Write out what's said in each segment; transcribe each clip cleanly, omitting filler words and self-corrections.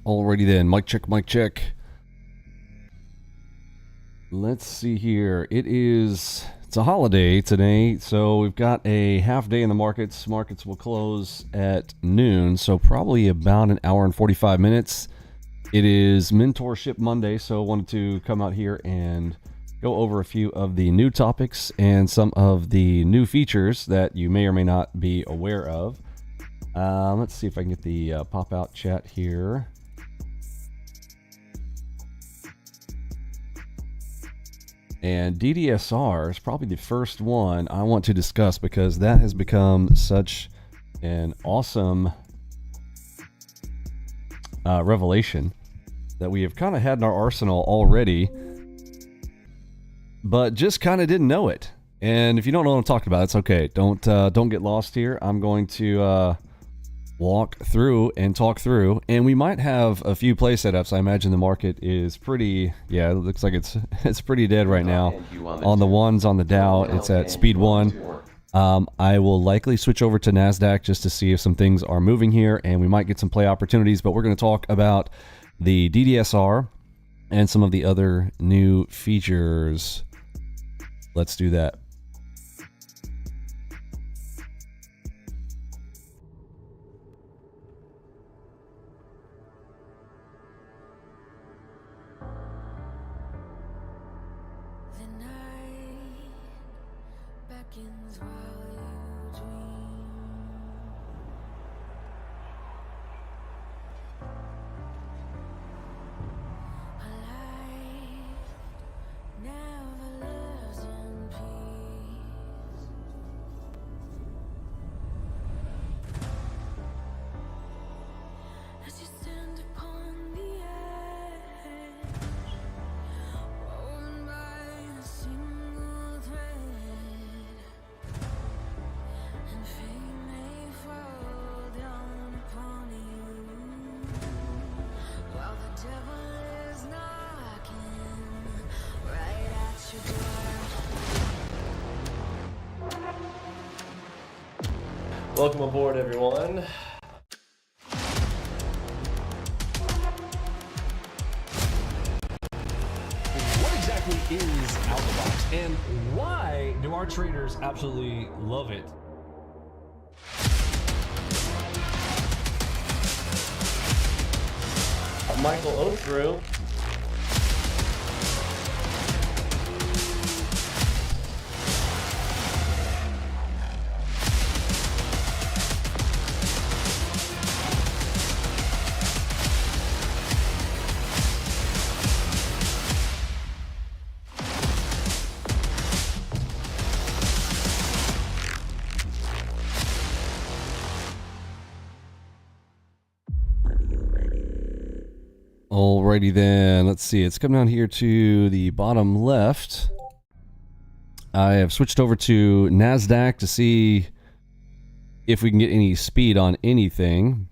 Alrighty then, mic check, mic check. Let's see here. It's a holiday today, so we've got a half day in the markets. Markets will close at noon, so probably about an hour and 45 minutes. It is Mentorship Monday, so I wanted to come out here and go over a few of the new topics and some of the new features that you may or may not be aware of. Let's see if I can get the pop-out chat here. And DDSR is probably the first one I want to discuss because that has become such an awesome revelation that we have kind of had in our arsenal already, but just kind of didn't know it. And if you don't know what I'm talking about, it's okay. Don't get lost here. I'm going to walk through and talk through, and we might have a few play setups. I imagine the market is pretty, yeah, it looks like it's pretty dead right now. On the ones on the Dow, it's at speed 1. I will likely switch over to NASDAQ just to see if some things are moving here, and we might get some play opportunities, but we're going to talk about the DDSR and some of the other new features. Let's do that. Welcome aboard, everyone. What exactly is ALGOBOX, and why do our traders absolutely love it? Michael Othrew. Alrighty then, let's see. It's come down here to the bottom left. I have switched over to NASDAQ to see if we can get any speed on anything.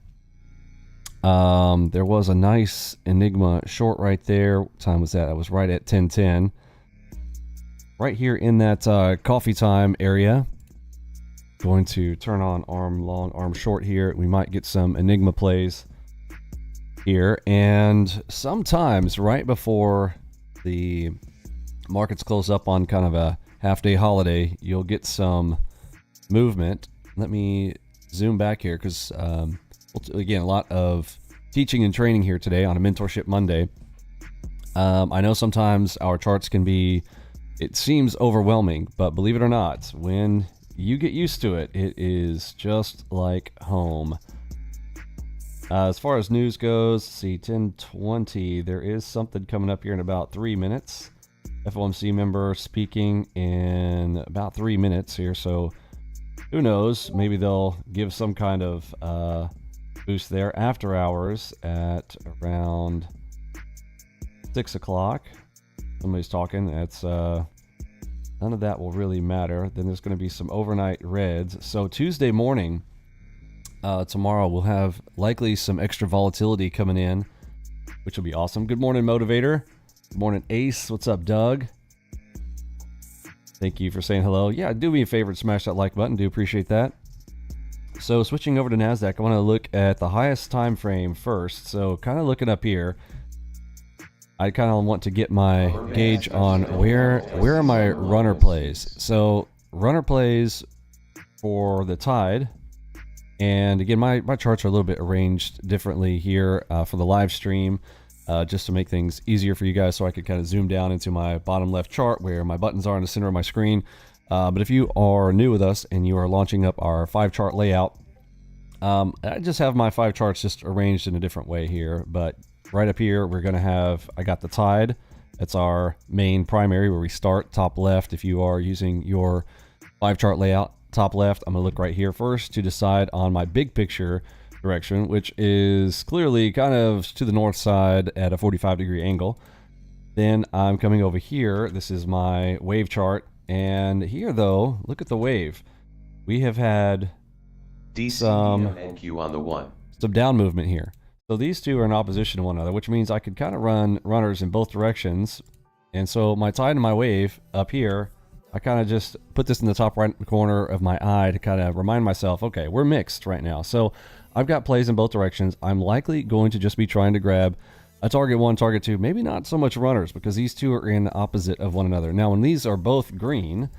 There was a nice Enigma short right there. What time was that? I was right at 10:10. Right here in that coffee time area. Going to turn on arm long, arm short here. We might get some Enigma plays here, and sometimes right before the markets close up on kind of a half-day holiday, you'll get some movement. Let me zoom back here because again, a lot of teaching and training here today on a Mentorship Monday. I know sometimes our charts can be, it seems overwhelming, but believe it or not, when you get used to it, it is just like home. As far as news goes, let's see, 10:20, there is something coming up here in about 3 minutes. FOMC member speaking in about 3 minutes here, so who knows, maybe they'll give some kind of boost there. After hours at around 6 o'clock, somebody's talking. That's none of that will really matter. Then there's going to be some overnight reds. So Tuesday morning, tomorrow, we'll have likely some extra volatility coming in, which will be awesome. Good morning, Motivator. Good morning, Ace. What's up, Doug? Thank you for saying hello. Yeah, do me a favor and smash that like button. Do appreciate that. So switching over to NASDAQ, I want to look at the highest time frame first. So kind of looking up here, I kind of want to get my gauge on where are my runner plays. So runner plays for the tide. And again, my charts are a little bit arranged differently here for the live stream, just to make things easier for you guys, so I could kind of zoom down into my bottom left chart where my buttons are in the center of my screen. But if you are new with us and you are launching up our 5-chart layout, I just have my 5 charts just arranged in a different way here. But right up here, we're going to have, I got the tide. That's our main primary where we start, top left. If you are using your 5-chart layout, top left, I'm going to look right here first to decide on my big picture direction, which is clearly kind of to the north side at a 45-degree angle. Then I'm coming over here. This is my wave chart. And here, though, look at the wave. We have had some down movement here. So these two are in opposition to one another, which means I could kind of run runners in both directions. And so my tide and my wave up here, I kind of just put this in the top right corner of my eye to kind of remind myself, okay, we're mixed right now. So I've got plays in both directions. I'm likely going to just be trying to grab a target 1, target 2, maybe not so much runners because these two are in opposite of one another. Now, when these are both green,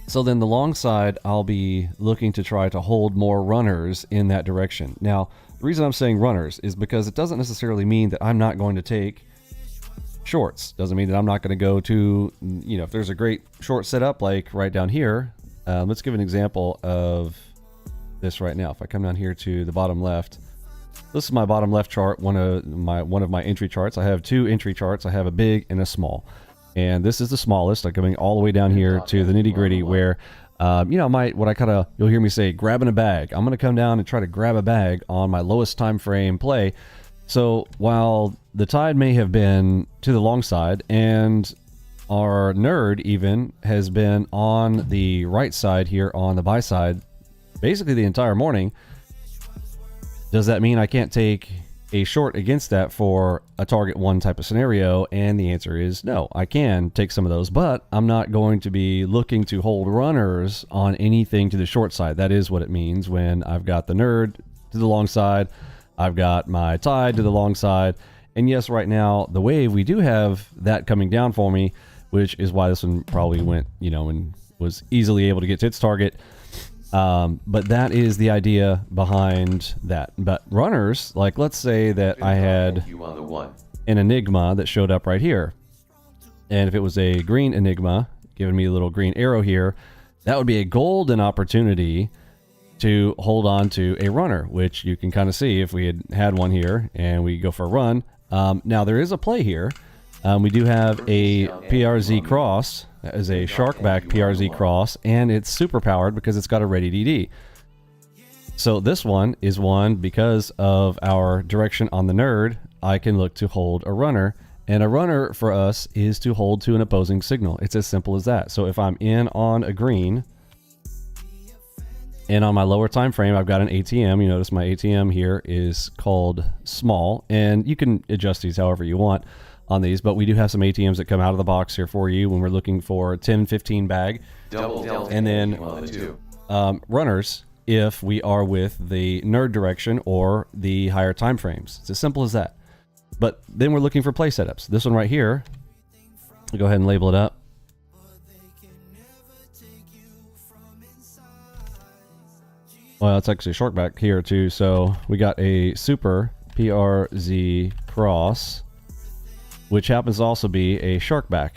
so then the long side, I'll be looking to try to hold more runners in that direction. Now, the reason I'm saying runners is because it doesn't necessarily mean that I'm not going to take shorts. Doesn't mean that I'm not going to go to, you know, if there's a great short setup like right down here. Let's give an example of this right now. If I come down here to the bottom left, this is my bottom left chart, one of my entry charts. I have 2 entry charts. I have a big and a small, and this is the smallest. I'm coming all the way down here to the nitty gritty where, you know, you'll hear me say grabbing a bag. I'm going to come down and try to grab a bag on my lowest time frame play. So while the tide may have been to the long side and our nerd even has been on the right side here on the buy side basically the entire morning, does that mean I can't take a short against that for a target 1 type of scenario? And the answer is no, I can take some of those, but I'm not going to be looking to hold runners on anything to the short side. That is what it means when I've got the nerd to the long side, I've got my tide to the long side. And yes, right now, the wave, we do have that coming down for me, which is why this one probably went, you know, and was easily able to get to its target. But that is the idea behind that. But runners, like let's say that I had an Enigma that showed up right here. And if it was a green Enigma, giving me a little green arrow here, that would be a golden opportunity to hold on to a runner, which you can kind of see if we had one here and we go for a run. Now there is a play here. We do have a PRZ cross. That is a Sharkback PRZ cross, and it's super powered because it's got a ready DD. So this one is one because of our direction on the nerd. I can look to hold a runner, and a runner for us is to hold to an opposing signal. It's as simple as that. So if I'm in on a green, and on my lower time frame, I've got an ATM. You notice my ATM here is called small, and you can adjust these however you want on these, but we do have some ATMs that come out of the box here for you when we're looking for a 10, 15 bag. And then runners if we are with the nerd direction or the higher time frames. It's as simple as that. But then we're looking for play setups. This one right here, I'll go ahead and label it up. Well, it's actually a Sharkback here too. So we got a super PRZ cross, which happens to also be a Sharkback.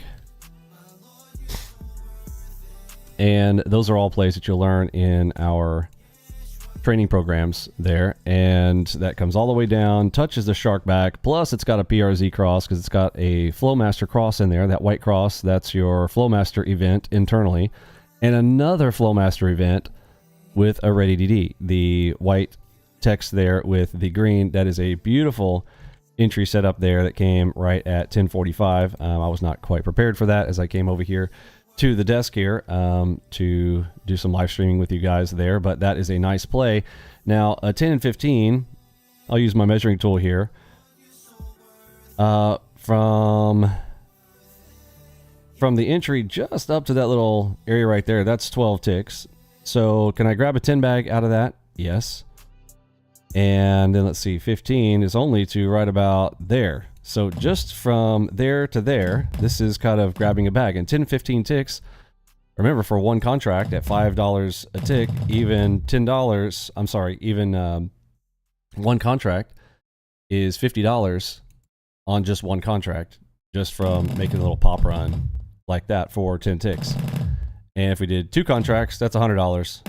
And those are all plays that you'll learn in our training programs there. And that comes all the way down, touches the Sharkback, plus it's got a PRZ cross because it's got a Flowmaster cross in there. That white cross, that's your Flowmaster event internally. And another Flowmaster event with a ready DD. The white text there with the green, that is a beautiful entry setup there that came right at 1045. I was not quite prepared for that as I came over here to the desk here to do some live streaming with you guys there, but that is a nice play. Now a 10 and 15, I'll use my measuring tool here. From the entry just up to that little area right there, that's 12 ticks. So can I grab a 10 bag out of that? Yes. And then let's see, 15 is only to right about there. So just from there to there, this is kind of grabbing a bag. And 10, 15 ticks, remember, for one contract at $5 a tick, even $10, I'm sorry, even one contract is $50 on just one contract, just from making a little pop run like that for 10 ticks. And if we did 2 contracts, that's $100.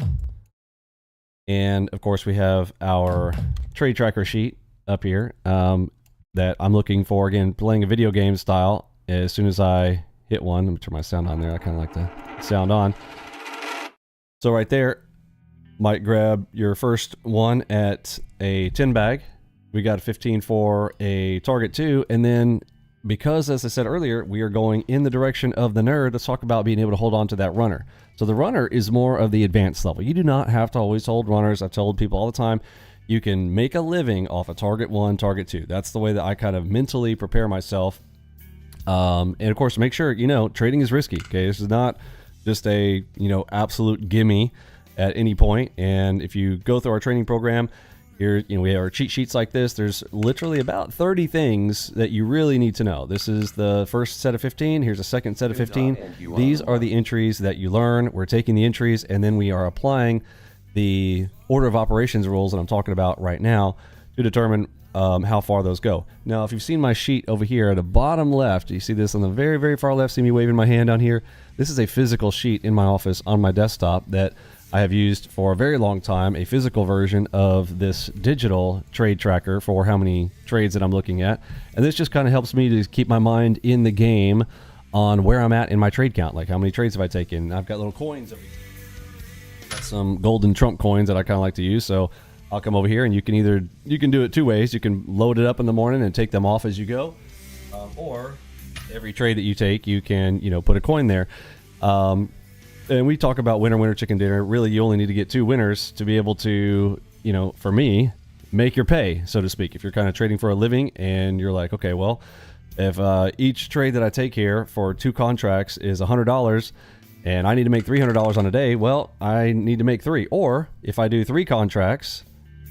And of course, we have our trade tracker sheet up here that I'm looking for, again, playing a video game style. As soon as I hit one, let me turn my sound on there. I kind of like the sound on. So right there, might grab your first one at a 10 bag. We got a 15 for a target 2. And then because, as I said earlier, we are going in the direction of the nerd, let's talk about being able to hold on to that runner. So the runner is more of the advanced level. You do not have to always hold runners. I've told people all the time, you can make a living off a target 1, target 2. That's the way that I kind of mentally prepare myself. And of course, make sure, you know, trading is risky. Okay, this is not just a, you know, absolute gimme at any point. And if you go through our training program, here, you know, we have our cheat sheets like this. There's literally about 30 things that you really need to know. This is the first set of 15. Here's a second set of 15. These are the entries that you learn. We're taking the entries and then we are applying the order of operations rules that I'm talking about right now to determine how far those go. Now, if you've seen my sheet over here at the bottom left, you see this on the very, very far left, see me waving my hand down here. This is a physical sheet in my office on my desktop that I have used for a very long time, a physical version of this digital trade tracker for how many trades that I'm looking at. And this just kind of helps me to keep my mind in the game on where I'm at in my trade count, like how many trades have I taken. I've got little coins over here. Got some golden Trump coins that I kind of like to use. So I'll come over here and you can do it 2 ways. You can load it up in the morning and take them off as you go. Or every trade that you take, you can, you know, put a coin there. And we talk about winner, chicken dinner. Really, you only need to get 2 winners to be able to, you know, for me, make your pay, so to speak. If you're kind of trading for a living and you're like, okay, well, if each trade that I take here for 2 contracts is $100 and I need to make $300 on a day, well, I need to make 3. Or if I do 3 contracts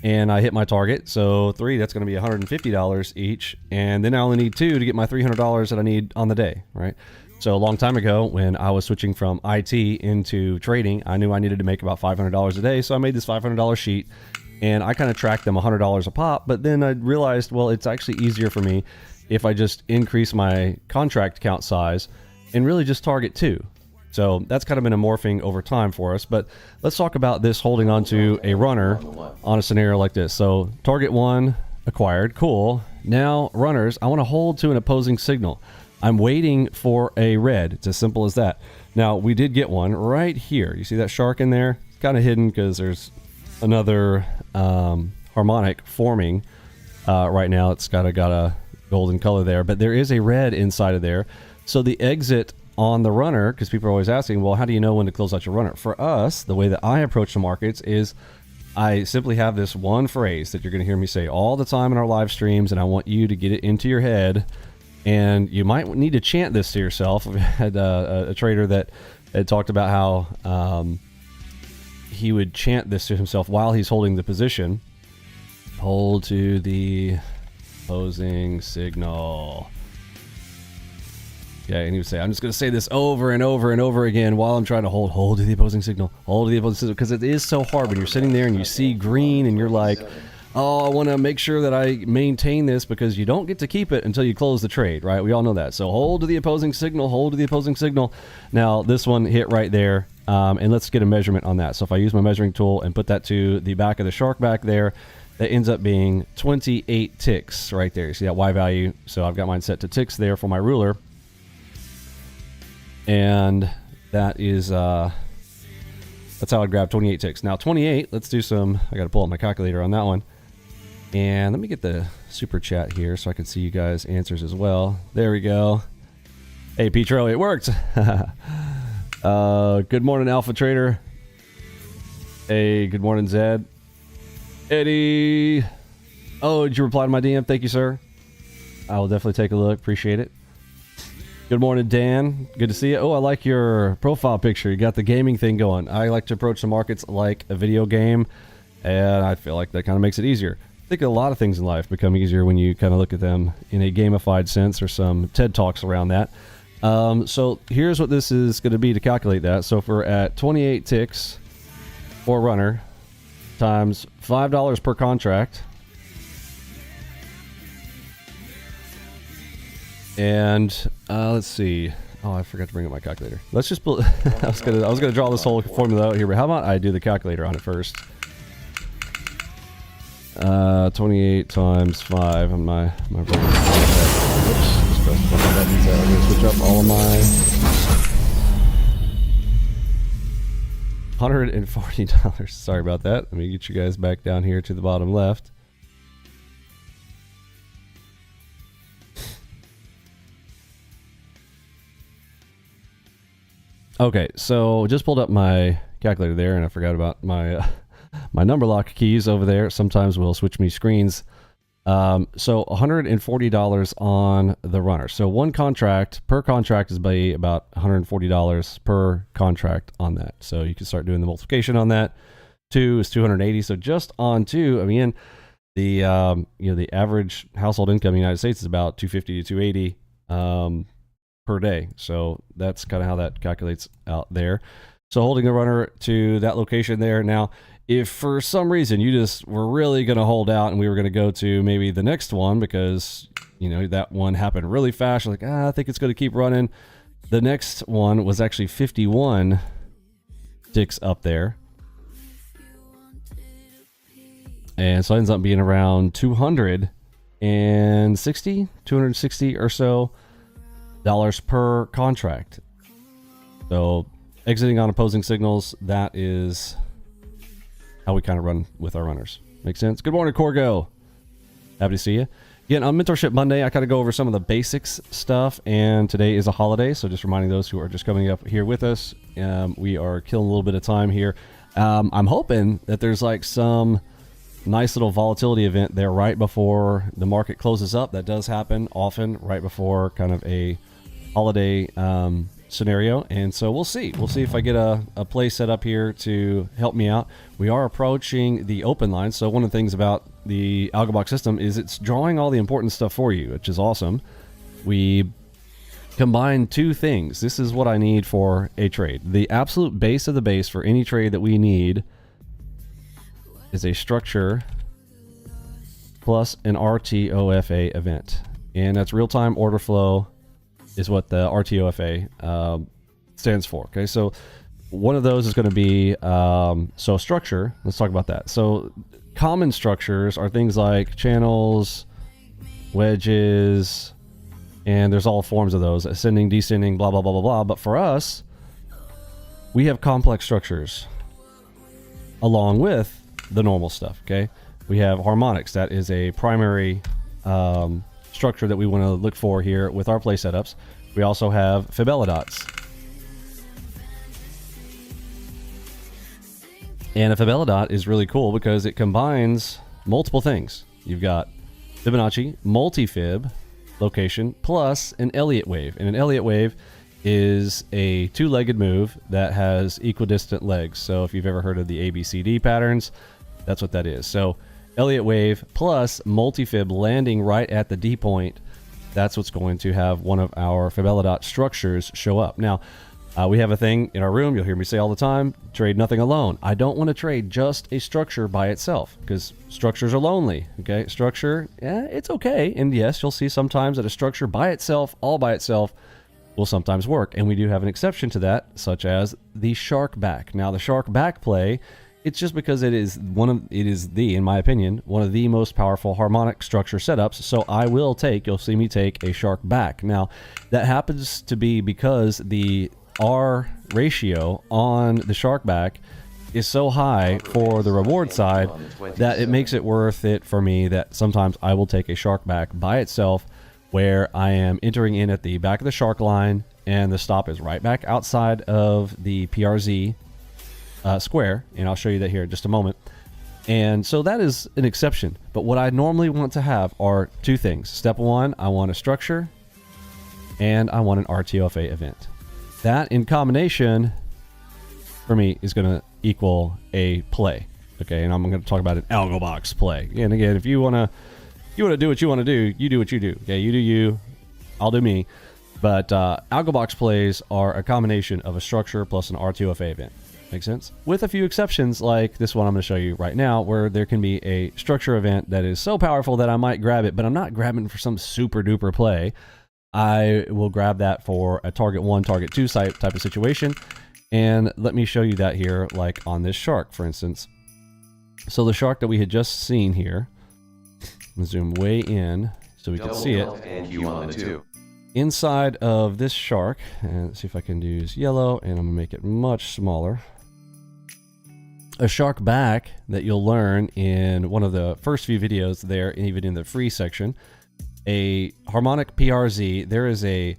and I hit my target, so 3, that's going to be $150 each. And then I only need 2 to get my $300 that I need on the day, right? So a long time ago, when I was switching from IT into trading, I knew I needed to make about $500 a day. So I made this $500 sheet and I kind of tracked them $100 a pop. But then I realized, well, it's actually easier for me if I just increase my contract count size and really just target 2. So that's kind of been a morphing over time for us. But let's talk about this holding on to a runner on a scenario like this. So target 1 acquired. Cool. Now runners, I want to hold to an opposing signal. I'm waiting for a red. It's as simple as that. Now, we did get one right here. You see that shark in there? It's kind of hidden because there's another harmonic forming right now. It's got a golden color there, but there is a red inside of there. So the exit on the runner, because people are always asking, well, how do you know when to close out your runner? For us, the way that I approach the markets is I simply have this one phrase that you're going to hear me say all the time in our live streams, and I want you to get it into your head. And you might need to chant this to yourself. I had a trader that had talked about how he would chant this to himself while he's holding the position. Hold to the opposing signal. Okay, and he would say, I'm just going to say this over and over and over again while I'm trying to hold to the opposing signal, hold to the opposing signal, because it is so hard when you're sitting there and you see green and you're like, oh, I want to make sure that I maintain this, because you don't get to keep it until you close the trade, right? We all know that. So hold to the opposing signal, hold to the opposing signal. Now, this one hit right there, and let's get a measurement on that. So if I use my measuring tool and put that to the back of the shark back there, that ends up being 28 ticks right there. You see that Y value? So I've got mine set to ticks there for my ruler. And that is, that's how I'd grab 28 ticks. Now 28, let's do some, I got to pull up my calculator on that one. And let me get the super chat here so I can see you guys' answers as well. There we go. Hey, Petro, it worked. Good morning, Alpha Trader. Hey, good morning, Zed. Eddie. Oh, did you reply to my DM? Thank you, sir. I will definitely take a look. Appreciate it. Good morning, Dan. Good to see you. Oh, I like your profile picture. You got the gaming thing going. I like to approach the markets like a video game, and I feel like that kind of makes it easier. I think a lot of things in life become easier when you kind of look at them in a gamified sense, or some TED Talks around that. So here's what this is going to be to calculate that. So if we're at 28 ticks for runner times $5 per contract, and let's see. Oh, I forgot to bring up my calculator. Let's just build. I was gonna draw this whole formula out here, but how about I do the calculator on it first? 28 times 5 on my Oops, just press a couple buttons. I'm gonna switch up all of my $140. Sorry about that. Let me get you guys back down here to the bottom left. Okay, so just pulled up my calculator there, and I forgot about my my number lock keys over there. Sometimes will switch me screens. So $140 on the runner. So one contract per contract is by about $140 per contract on that. So you can start doing the multiplication on that. 2 is 280. So just on 2, I mean, the the average household income in the United States is about 250 to 280 per day. So that's kind of how that calculates out there. So holding the runner to that location there. Now, if for some reason you just were really going to hold out and we were going to go to maybe the next one because, that one happened really fast, you're like, I think it's going to keep running. The next one was actually 51 ticks up there. And so it ends up being around 260 or so dollars per contract. So exiting on opposing signals, that is how we kind of run with our runners. Makes sense? Good morning, Corgo. Happy to see you. Again, on Mentorship Monday, I kind of go over some of the basics stuff, and today is a holiday, so just reminding those who are just coming up here with us, we are killing a little bit of time here. I'm hoping that there's like some nice little volatility event there right before the market closes up. That does happen often right before kind of a holiday scenario, and so we'll see if I get a play set up here to help me out. We are approaching the open line, so one of the things about the ALGOBOX system is it's drawing all the important stuff for you, which is awesome. We combine two things. This is what I need for a trade. The absolute base of the base for any trade that we need is a structure plus an RTOFA event, and that's real-time order flow is what the RTOFA stands for. Okay, so one of those is going to be so structure. Let's talk about that. So common structures are things like channels, wedges, and there's all forms of those: ascending, descending, blah blah blah blah blah. But for us, we have complex structures along with the normal stuff. Okay, we have harmonics. That is a primary structure that we want to look for here with our play setups. We also have Fibelidots. And a Fibelidot is really cool because it combines multiple things. You've got Fibonacci, multi-fib location, plus an Elliott wave. And an Elliott wave is a two-legged move that has equidistant legs. So if you've ever heard of the ABCD patterns, that's what that is. So Elliott wave plus multi-fib landing right at the D point, that's what's going to have one of our Fibelidot structures show up. Now, we have a thing in our room, you'll hear me say all the time, trade nothing alone. I don't want to trade just a structure by itself because structures are lonely, okay? Structure, yeah, it's okay. And yes, you'll see sometimes that a structure by itself, all by itself, will sometimes work. And we do have an exception to that, such as the shark back. Now, the shark back play, it's just because it is in my opinion, one of the most powerful harmonic structure setups. So I will take, you'll see me take a shark back. Now, that happens to be because the R ratio on the shark back is so high for the reward side that it makes it worth it for me that sometimes I will take a shark back by itself, where I am entering in at the back of the shark line and the stop is right back outside of the PRZ square, and I'll show you that here in just a moment. And so that is an exception, but what I normally want to have are two things. Step one, I want a structure, and I want an RTOFA event. That in combination for me is going to equal a play. Okay, and I'm going to talk about an ALGOBOX play. And again, if you want to do what you want to do, you do what you do. Okay, you do you, I'll do me. But ALGOBOX plays are a combination of a structure plus an RTOFA event. Make sense? With a few exceptions, like this one I'm going to show you right now, where there can be a structure event that is so powerful that I might grab it, but I'm not grabbing it for some super duper play. I will grab that for a target 1, target 2 type of situation. And let me show you that here, like on this shark, for instance. So the shark that we had just seen here, I'm going to zoom way in so we can see it. Inside of this shark, and let's see if I can use yellow, and I'm going to make it much smaller. A shark back that you'll learn in one of the first few videos there, and even in the free section. A harmonic PRZ, there is a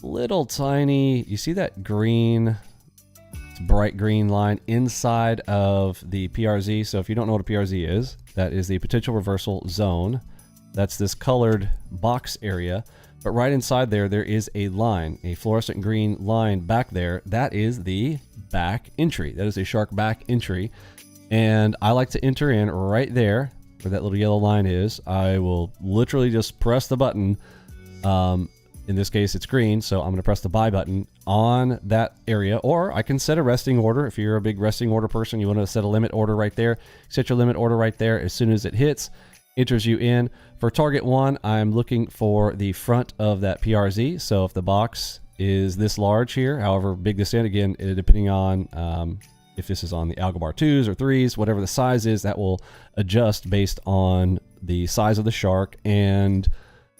little tiny, you see that green, it's bright green line inside of the PRZ. So if you don't know what a PRZ is, that is the potential reversal zone. That's this colored box area. But right inside there, there is a line, a fluorescent green line back there. That is the back entry. That is a shark back entry. And I like to enter in right there where that little yellow line is. I will literally just press the button. In this case, it's green, so I'm going to press the buy button on that area, or I can set a resting order. If you're a big resting order person, you want to set a limit order right there. Set your limit order right there. As soon as it hits, enters you in. For target 1, I'm looking for the front of that PRZ. So if the box is this large here, however big this is, again, depending on if this is on the ALGOBOX 2s or 3s, whatever the size is, that will adjust based on the size of the shark and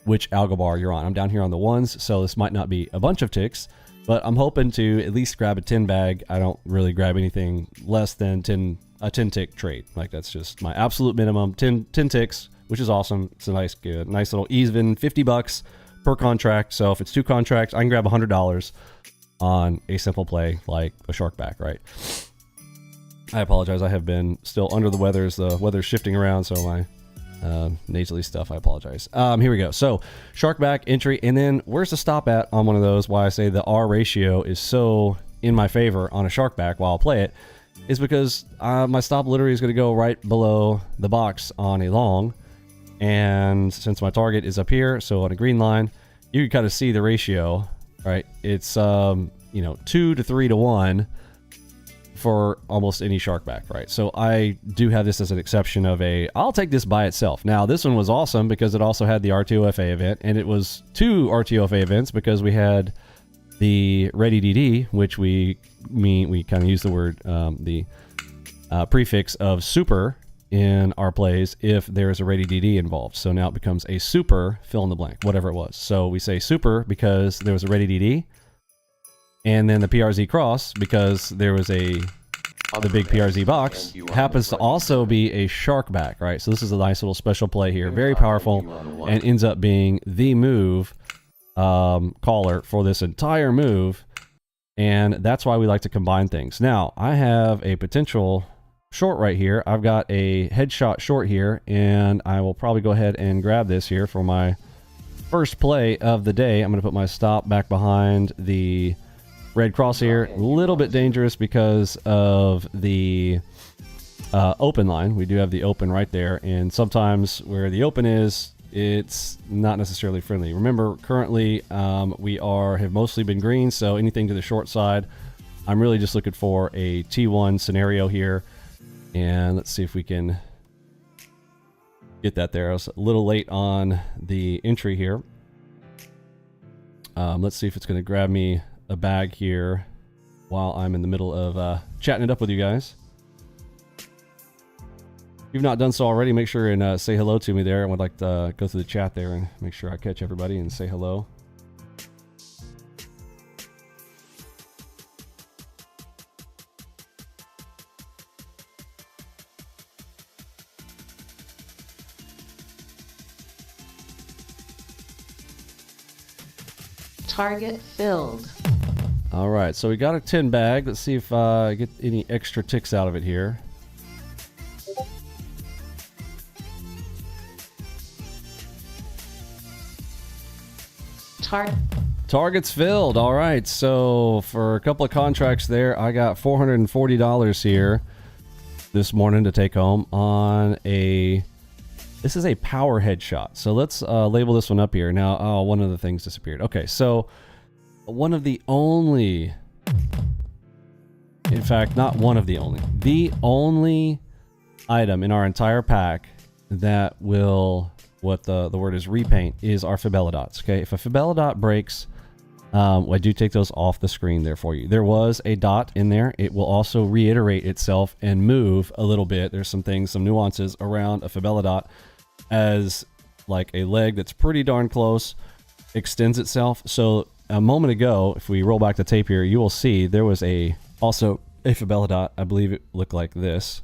which ALGOBOX you're on. I'm down here on the 1s, so this might not be a bunch of ticks, but I'm hoping to at least grab a 10 bag. I don't really grab anything less than a 10 tick trade. Like, that's just my absolute minimum, 10 ticks, which is awesome. It's a nice little even $50 per contract. So if it's 2 contracts, I can grab $100 on a simple play like a shark back, right? I apologize. I have been still under the weather as the weather's shifting around, so my nasally stuff, I apologize. Here we go. So shark back entry, and then where's the stop at on one of those? Why I say the R ratio is so in my favor on a shark back while I'll play it is because my stop literally is going to go right below the box on a long. And since my target is up here, so on a green line, you can kind of see the ratio, right? It's, 2 to 3 to 1 for almost any shark back, right? So I do have this as an exception of I'll take this by itself. Now, this one was awesome because it also had the RTOFA event, and it was 2 RTOFA events because we had the ready DD, which we kind of use the word, the prefix of super in our plays if there is a ready DD involved. So now it becomes a super fill in the blank, whatever it was. So we say super because there was a ready DD, and then the PRZ cross because there was the big PRZ box happens to also be a shark back, right? So this is a nice little special play here, very powerful, and ends up being the move caller for this entire move, and that's why we like to combine things. Now I have a potential short right here. I've got a headshot short here, and I will probably go ahead and grab this here for my first play of the day. I'm going to put my stop back behind the red cross here. A little bit dangerous because of the open line. We do have the open right there, and sometimes where the open is, it's not necessarily friendly. Remember, currently we have mostly been green, so anything to the short side, I'm really just looking for a T1 scenario here. And let's see if we can get that there. I was a little late on the entry here. Let's see if it's going to grab me a bag here while I'm in the middle of chatting it up with you guys. If you've not done so already, make sure and say hello to me there. I would like to go through the chat there and make sure I catch everybody and say hello. Target filled. All right, so we got a 10 bag. Let's see if I get any extra ticks out of it here. Targets filled. All right. So for a couple of contracts there, I got $440 here this morning to take home on a... This is a power headshot. So let's label this one up here. Now, oh, one of the things disappeared. Okay, so one of the only... In fact, not one of the only item in our entire pack that will... What the word is repaint is our Fibella dots. Okay, if a Fibella dot breaks, I do take those off the screen there for you. There was a dot in there. It will also reiterate itself and move a little bit. There's some things, some nuances around a Fibella dot as like a leg that's pretty darn close extends itself. So a moment ago, if we roll back the tape here, you will see there was also a Fibella dot. I believe it looked like this.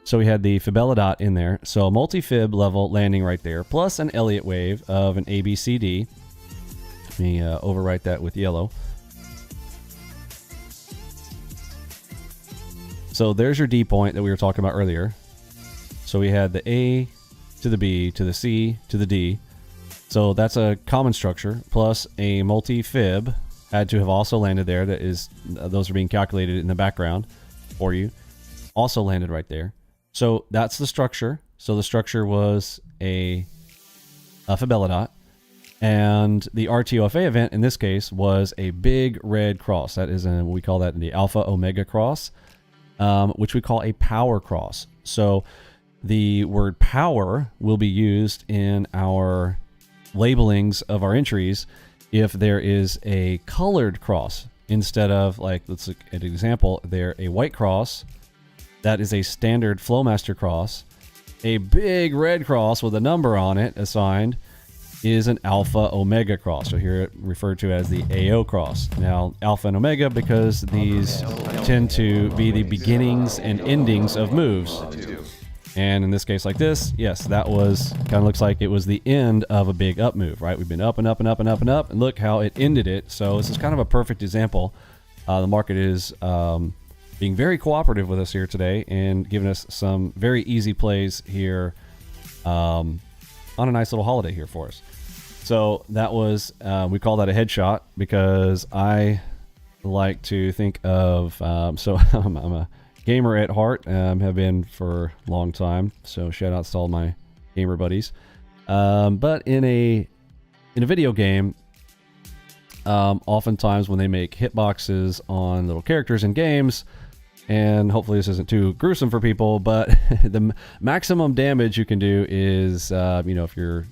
So we had the Fibella dot in there. So a multi-fib level landing right there, plus an Elliott wave of an ABCD. Let me overwrite that with yellow. So there's your D point that we were talking about earlier. So we had the A to the B to the C to the D. So that's a common structure, plus a multi-fib had to have also landed there. That is, those are being calculated in the background for you. Also landed right there. So that's the structure. So the structure was a Fibella dot. And the RTOFA event in this case was a big red cross. That is we call that the alpha omega cross, which we call a power cross. So the word power will be used in our labelings of our entries if there is a colored cross instead of, like, let's look at an example there, a white cross. That is a standard Flowmaster cross. A big red cross with a number on it assigned is an alpha omega cross. So here it referred to as the AO cross. Now alpha and omega because these tend to be the beginnings and endings of moves. And in this case like this, yes, that was kind of looks like it was the end of a big up move, right? We've been up and up and up and up and up, and look how it ended it. So this is kind of a perfect example. The market is being very cooperative with us here today and giving us some very easy plays here on a nice little holiday here for us. So that was, we call that a headshot because I like to think of, so I'm a gamer at heart, have been for a long time. So shout outs to all my gamer buddies. But in a video game, oftentimes when they make hitboxes on little characters in games, and hopefully this isn't too gruesome for people, but the maximum damage you can do is, you know, if you're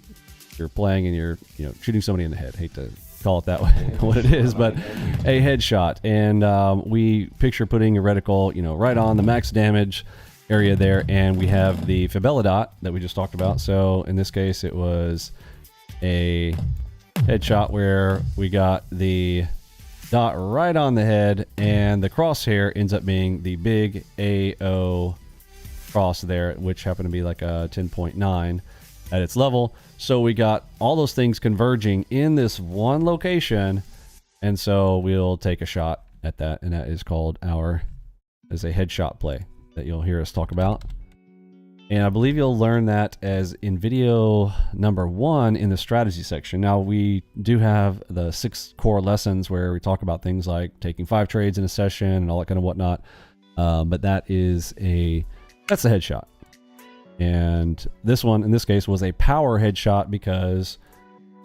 playing and you're, you know, shooting somebody in the head. Hate to call it that way, what it is, but a headshot. And we picture putting a reticle, you know, right on the max damage area there, and we have the Fibella dot that we just talked about. So in this case, it was a headshot where we got the dot right on the head, and the crosshair ends up being the big AO cross there, which happened to be like a 10.9 at its level. So we got all those things converging in this one location, and so we'll take a shot at that, and that is called as a headshot play that you'll hear us talk about. And I believe you'll learn that as in video number 1 in the strategy section. Now we do have the 6 core lessons where we talk about things like taking 5 trades in a session and all that kind of whatnot. But that's the headshot. And this one in this case was a power headshot because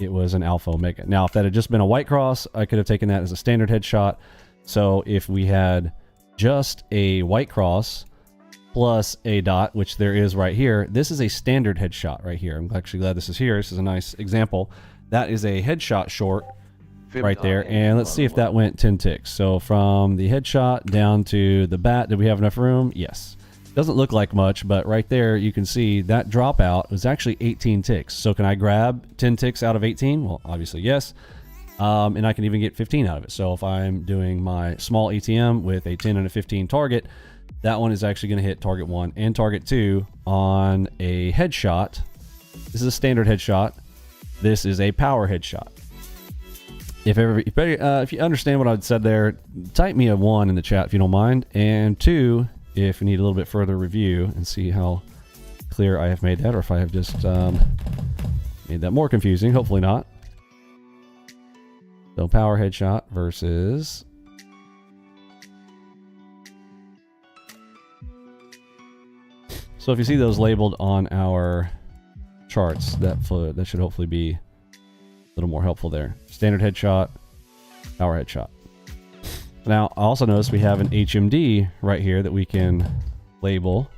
it was an alpha omega. Now if that had just been a white cross, I could have taken that as a standard headshot. So if we had just a white cross plus a dot, which there is right here, this is a standard headshot right here. I'm actually glad this is here. This is a nice example. That is a headshot short right there. And let's see if that went 10 ticks. So from the headshot down to the bat, did we have enough room? Yes. Doesn't look like much, but right there you can see that dropout was actually 18 ticks. So can I grab 10 ticks out of 18? Well, obviously yes. And I can even get 15 out of it. So if I'm doing my small ATM with a 10 and a 15 target, that one is actually going to hit target 1 and target 2 on a headshot. This is a standard headshot. This is a power headshot. If you understand what I said there, type me a 1 in the chat if you don't mind, and 2 if you need a little bit further review and see how clear I have made that, or if I have just made that more confusing. Hopefully not. So power headshot versus so if you see those labeled on our charts, that should hopefully be a little more helpful there. Standard headshot, power headshot. Now, I also notice we have an HMD right here that we can label.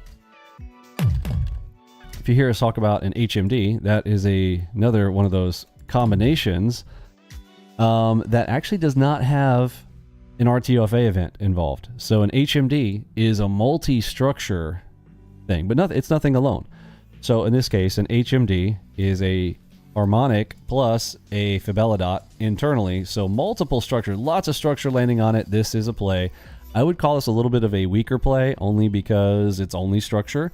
If you hear us talk about an HMD, that is another one of those combinations that actually does not have an RTOFA event involved. So an HMD is a multi-structure thing, but it's nothing alone. So in this case, an HMD is a harmonic plus a fidelidot internally. So multiple structures, lots of structure landing on it. This is a play. I would call this a little bit of a weaker play only because it's only structure.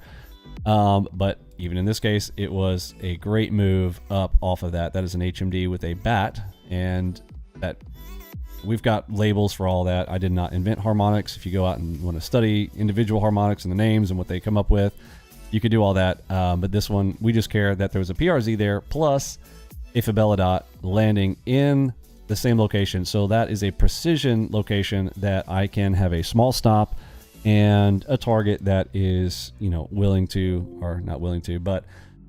But even in this case, it was a great move up off of that. That is an HMD with a bat, and that we've got labels for all that. I did not invent harmonics. If you go out and want to study individual harmonics and the names and what they come up with, you could do all that. But this one, we just care that there was a PRZ there plus a fidelidot landing in the same location. So that is a precision location that I can have a small stop and a target that is, willing to, or not willing to, but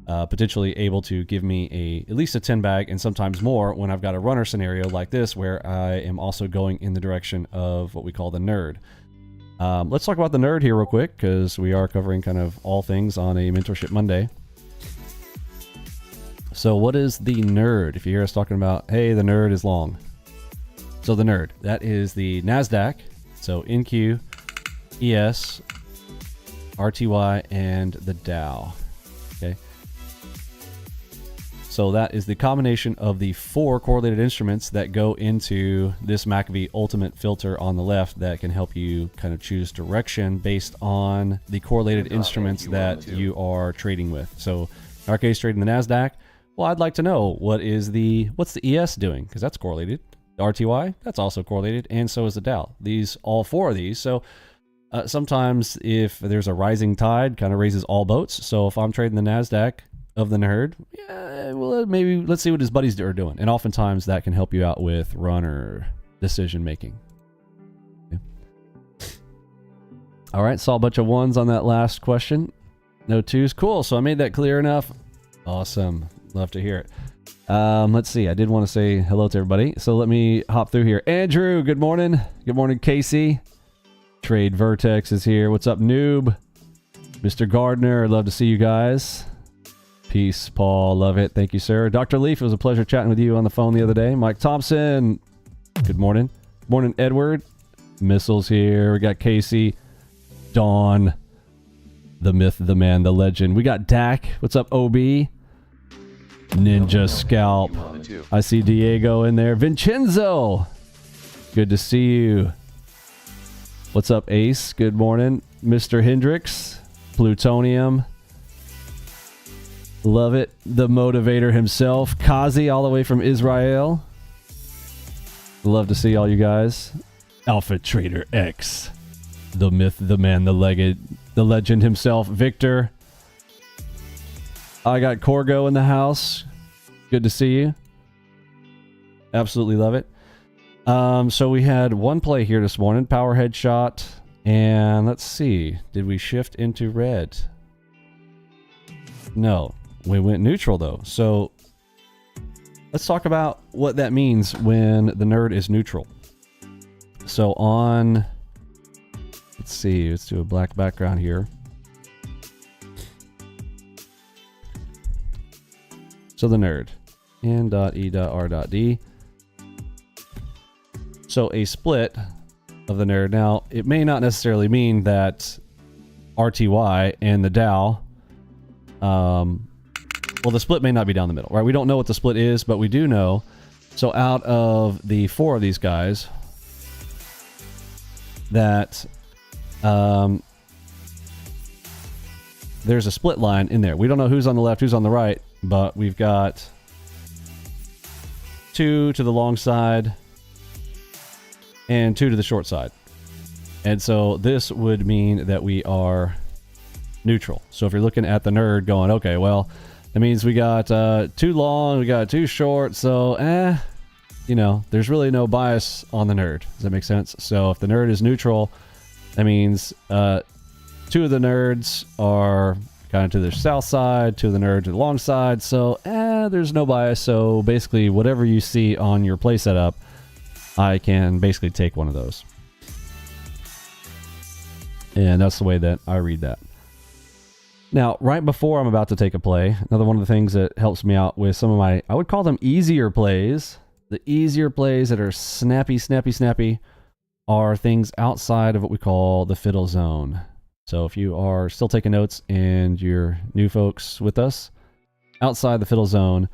potentially able to give me at least a 10 bag and sometimes more when I've got a runner scenario like this where I am also going in the direction of what we call the nerd. Let's talk about the nerd here real quick because we are covering kind of all things on a Mentorship Monday. So what is the nerd? If you hear us talking about, hey, the nerd is long. So the nerd, that is the NASDAQ. So NQ, ES, RTY, and the Dow. Okay. So that is the combination of the 4 correlated instruments that go into this MACV ultimate filter on the left that can help you kind of choose direction based on the correlated instruments that you are trading with. So in our case, trading the NASDAQ, well, I'd like to know what's the ES doing, because that's correlated. The RTY, that's also correlated, and so is the Dow. All 4 of these. So sometimes if there's a rising tide, kind of raises all boats. So if I'm trading the NASDAQ of the nerd, yeah, well, maybe let's see what his buddies are doing. And oftentimes that can help you out with run or decision making. Okay. All right, saw a bunch of 1s on that last question. No 2s. Cool. So I made that clear enough. Awesome. Love to hear it. Let's see. I did want to say hello to everybody. So let me hop through here. Andrew, good morning. Good morning, Casey. Trade Vertex is here. What's up, noob? Mr. Gardner, love to see you guys. Peace, Paul. Love it. Thank you, sir. Dr. Leaf, it was a pleasure chatting with you on the phone the other day. Mike Thompson, good morning. Morning, Edward. Missiles here. We got Casey. Dawn. The myth, the man, the legend. We got Dak. What's up, OB? Ninja Scalp. I see Diego in there. Vincenzo. Good to see you. What's up, Ace? Good morning. Mr. Hendricks. Plutonium. Love it. The motivator himself. Kazi, all the way from Israel. Love to see all you guys. Alpha Trader X. The myth, the man, the legend himself. Victor. I got Corgo in the house. Good to see you. Absolutely love it. So we had 1 play here this morning. Power headshot. And let's see. Did we shift into red? No. We went neutral though. So let's talk about what that means when the nerd is neutral. So on, let's see, let's do a black background here. So the nerd, n.e.r.d. So a split of the nerd. Now, it may not necessarily mean that RTY and the Dow, well, the split may not be down the middle, right? We don't know what the split is, but we do know. So out of the 4 of these guys, that there's a split line in there. We don't know who's on the left, who's on the right, but we've got 2 to the long side and 2 to the short side. And so this would mean that we are neutral. So if you're looking at the nerd going, okay, well, that means we got 2 long, we got 2 short, so you know, there's really no bias on the nerd. Does that make sense? So if the nerd is neutral, that means 2 of the nerds are kind of to the south side, 2 of the nerds to the long side. So there's no bias. So basically, whatever you see on your play setup, I can basically take one of those. And that's the way that I read that. Now, right before I'm about to take a play, another one of the things that helps me out with some of my, I would call them easier plays. The easier plays that are snappy, are things outside of what we call the fiddle zone. So if you are still taking notes and you're new folks with us, outside the fiddle zone,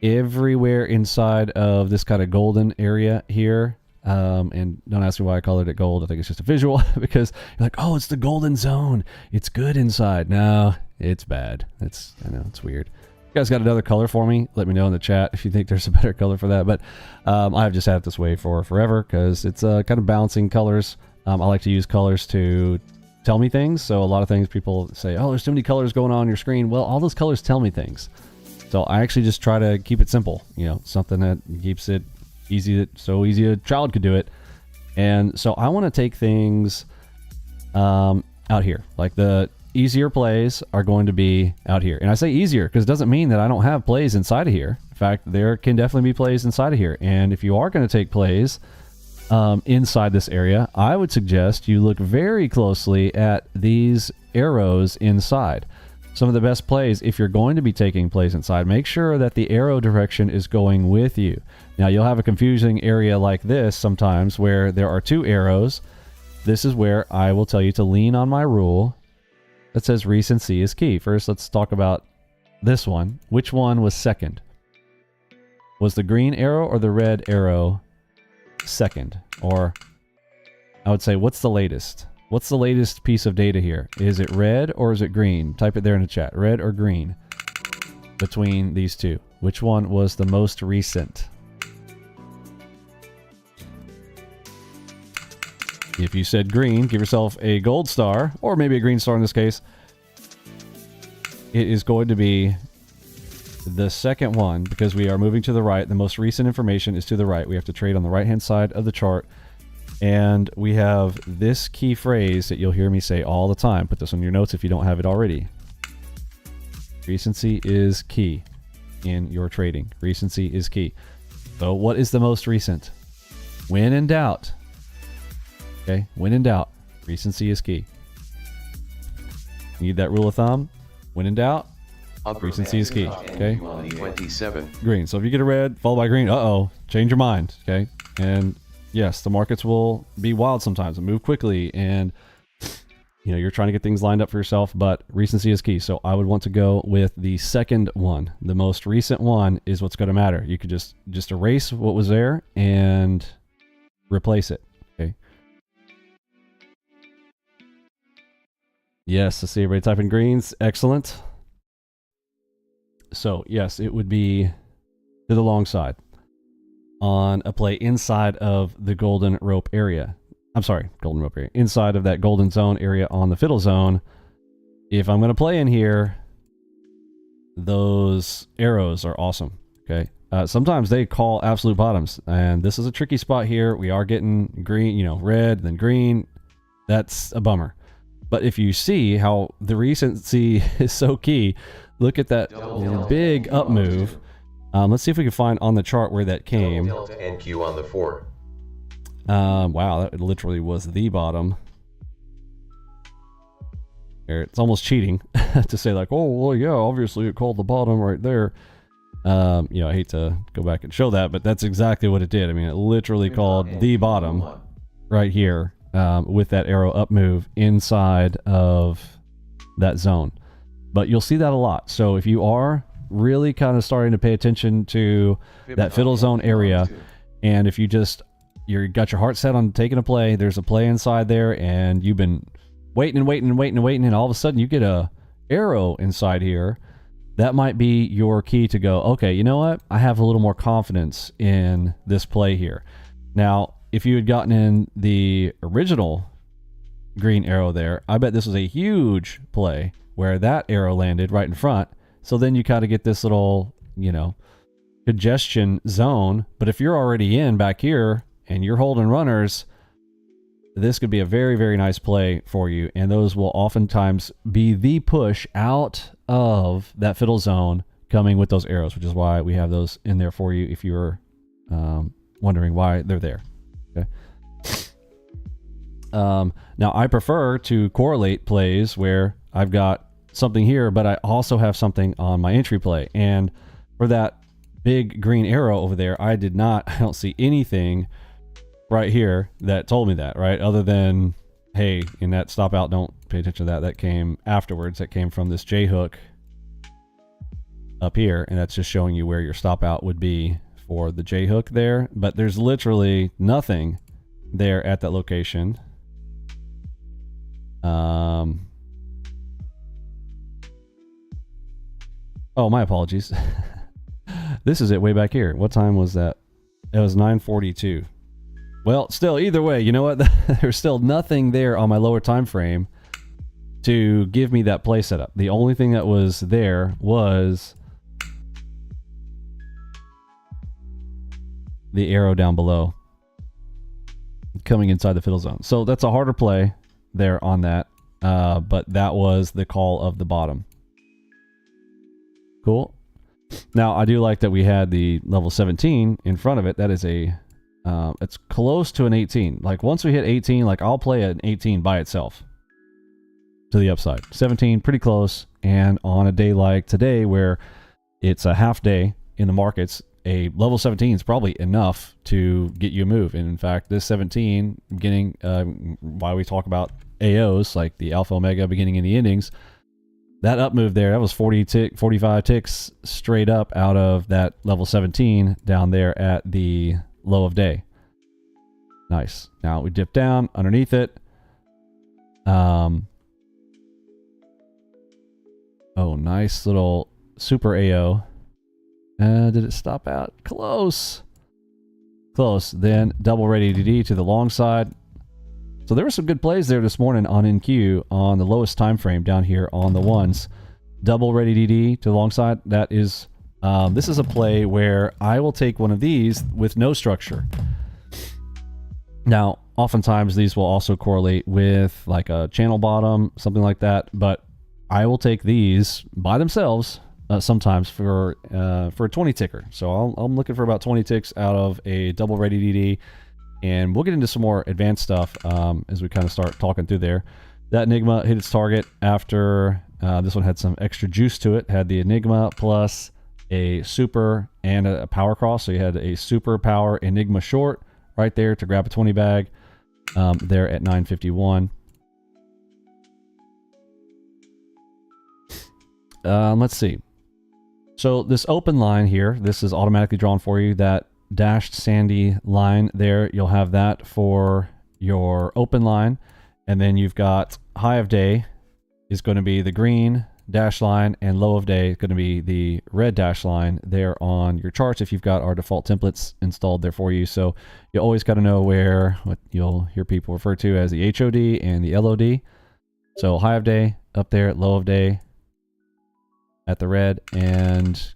everywhere inside of this kind of golden area here, and don't ask me why I colored it gold. I think it's just a visual because you're like, oh, it's the golden zone. It's good inside. No, it's bad. I know it's weird. You guys got another color for me? Let me know in the chat if you think there's a better color for that. But I've just had it this way for forever because it's kind of balancing colors. I like to use colors to tell me things. So a lot of things people say, oh, there's too many colors going on your screen. Well, all those colors tell me things. So I actually just try to keep it simple. You know, something that keeps it easy, so easy a child could do it. And so I want to take things out here. Like the easier plays are going to be out here. And I say easier because it doesn't mean that I don't have plays inside of here. In fact, there can definitely be plays inside of here. And if you are going to take plays inside this area, I would suggest you look very closely at these arrows inside. Some of the best plays, if you're going to be taking plays inside, make sure that the arrow direction is going with you. Now, you'll have a confusing area like this sometimes where there are 2 arrows. This is where I will tell you to lean on my rule that says recency is key. First, let's talk about this one. Which one was second? Was the green arrow or the red arrow second? Or I would say, what's the latest? What's the latest piece of data here? Is it red or is it green? Type it there in the chat. Red or green between these 2. Which one was the most recent? If you said green, give yourself a gold star, or maybe a green star in this case. It is going to be the second one because we are moving to the right. The most recent information is to the right. We have to trade on the right-hand side of the chart. And we have this key phrase that you'll hear me say all the time. Put this on your notes if you don't have it already. Recency is key in your trading. Recency is key. So what is the most recent? When in doubt. Okay, when in doubt, recency is key. Need that rule of thumb? When in doubt, recency is key. Okay? 27. Green. So if you get a red followed by green, change your mind. Okay? And yes, the markets will be wild sometimes and move quickly, and you know, you're trying to get things lined up for yourself, but recency is key. So I would want to go with the second one. The most recent one is what's going to matter. You could just erase what was there and replace it. Okay? Yes, I see everybody typing greens. Excellent. So yes, it would be to the long side on a play inside of the golden rope area. I'm sorry, golden rope area. Inside of that golden zone area on the fiddle zone. If I'm going to play in here, those arrows are awesome. Okay. Sometimes they call absolute bottoms, and this is a tricky spot here. We are getting green, you know, red, then green. That's a bummer. But if you see how the recency is so key, look at that big up move. Let's see if we can find on the chart where that came. Delta NQ on the 4. Wow, that literally was the bottom. It's almost cheating to say like, oh, well, yeah, obviously it called the bottom right there. You know, I hate to go back and show that, but that's exactly what it did. I mean, it literally called the bottom right here with that arrow up move inside of that zone. But you'll see that a lot. So if you are really kind of starting to pay attention to that fiddle zone area, and if you got your heart set on taking a play, there's a play inside there, and you've been waiting, and all of a sudden you get a arrow inside here, that might be your key to go, okay, you know what? I have a little more confidence in this play here. Now, if you had gotten in the original green arrow there, I bet this was a huge play where that arrow landed right in front. So then you kind of get this little, you know, congestion zone. But if you're already in back here and you're holding runners, this could be a very, very nice play for you. And those will oftentimes be the push out of that fiddle zone coming with those arrows, which is why we have those in there for you if you're wondering why they're there. Okay. Now I prefer to correlate plays where I've got something here, but I also have something on my entry play. And for that big green arrow over there, I don't see anything right here that told me that, right? Other than, hey, in that stop out, don't pay attention to that. That came afterwards. That came from this J hook up here. And that's just showing you where your stop out would be for the J hook there. But there's literally nothing there at that location. Oh, my apologies. This is it way back here. What time was that? It was 9:42. Well, still, either way, you know what? There's still nothing there on my lower time frame to give me that play setup. The only thing that was there was the arrow down below coming inside the fiddle zone. So that's a harder play there on that, but that was the call of the bottom. Cool. Now, I do like that we had the level 17 in front of it. That is a it's close to an 18. Like once we hit 18, like I'll play an 18 by itself to the upside. 17 pretty close, and on a day like today where it's a half day in the markets, a level 17 is probably enough to get you a move. And in fact, this 17 beginning, why we talk about AOs like the alpha omega beginning in the endings, that up move there, that was 45 ticks straight up out of that level 17 down there at the low of day. Nice. Now we dip down underneath it. Oh, nice little super AO. Did it stop out? Close. Close. Then double ready DD to the long side. So there were some good plays there this morning on NQ on the lowest time frame down here on the ones. Double ready DD to the long side. That is, this is a play where I will take one of these with no structure. Now, oftentimes these will also correlate with like a channel bottom, something like that. But I will take these by themselves sometimes for a 20 ticker. So I'm looking for about 20 ticks out of a double ready DD. And we'll get into some more advanced stuff as we kind of start talking through there. That Enigma hit its target after this one had some extra juice to it. Had the Enigma plus a super and a power cross. So you had a super power Enigma short right there to grab a 20 bag there at 951. Let's see. So this open line here, this is automatically drawn for you. That dashed sandy line there, you'll have that for your open line. And then you've got high of day is going to be the green dash line, and low of day is going to be the red dash line there on your charts if you've got our default templates installed there for you. So you always got to know where what you'll hear people refer to as the HOD and the LOD. So high of day up there, low of day at the red, and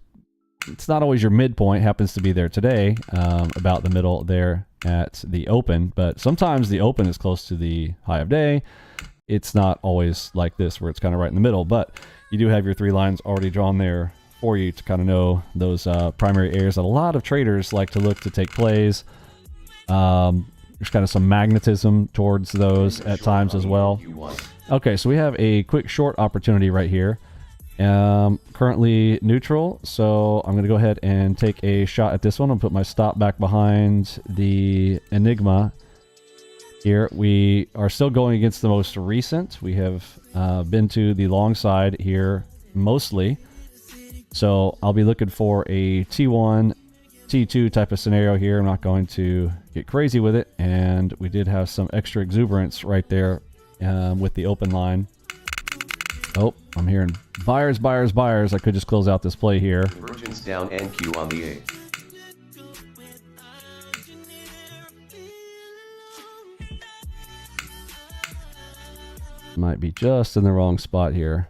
it's not always your midpoint, happens to be there today, about the middle there at the open, but sometimes the open is close to the high of day. It's not always like this where it's kind of right in the middle, but you do have your three lines already drawn there for you to kind of know those primary areas that a lot of traders like to look to take plays. There's kind of some magnetism towards those at times as well. Okay, so we have a quick short opportunity right here. Currently neutral, so I'm going to go ahead and take a shot at this one. I'll put my stop back behind the Enigma here. We are still going against the most recent. We have been to the long side here mostly, so I'll be looking for a T1, T2 type of scenario here. I'm not going to get crazy with it, and we did have some extra exuberance right there with the open line. Oh, I'm hearing buyers, buyers, buyers. I could just close out this play here. Convergence down NQ on the 8. Might be just in the wrong spot here.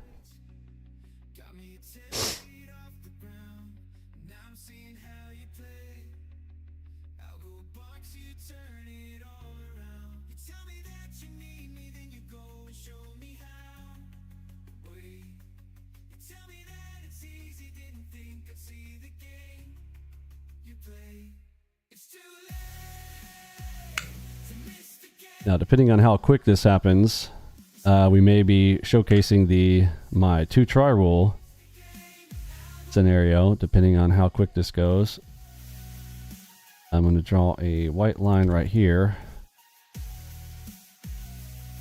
Now, depending on how quick this happens, we may be showcasing my 2-try rule scenario, depending on how quick this goes. I'm going to draw a white line right here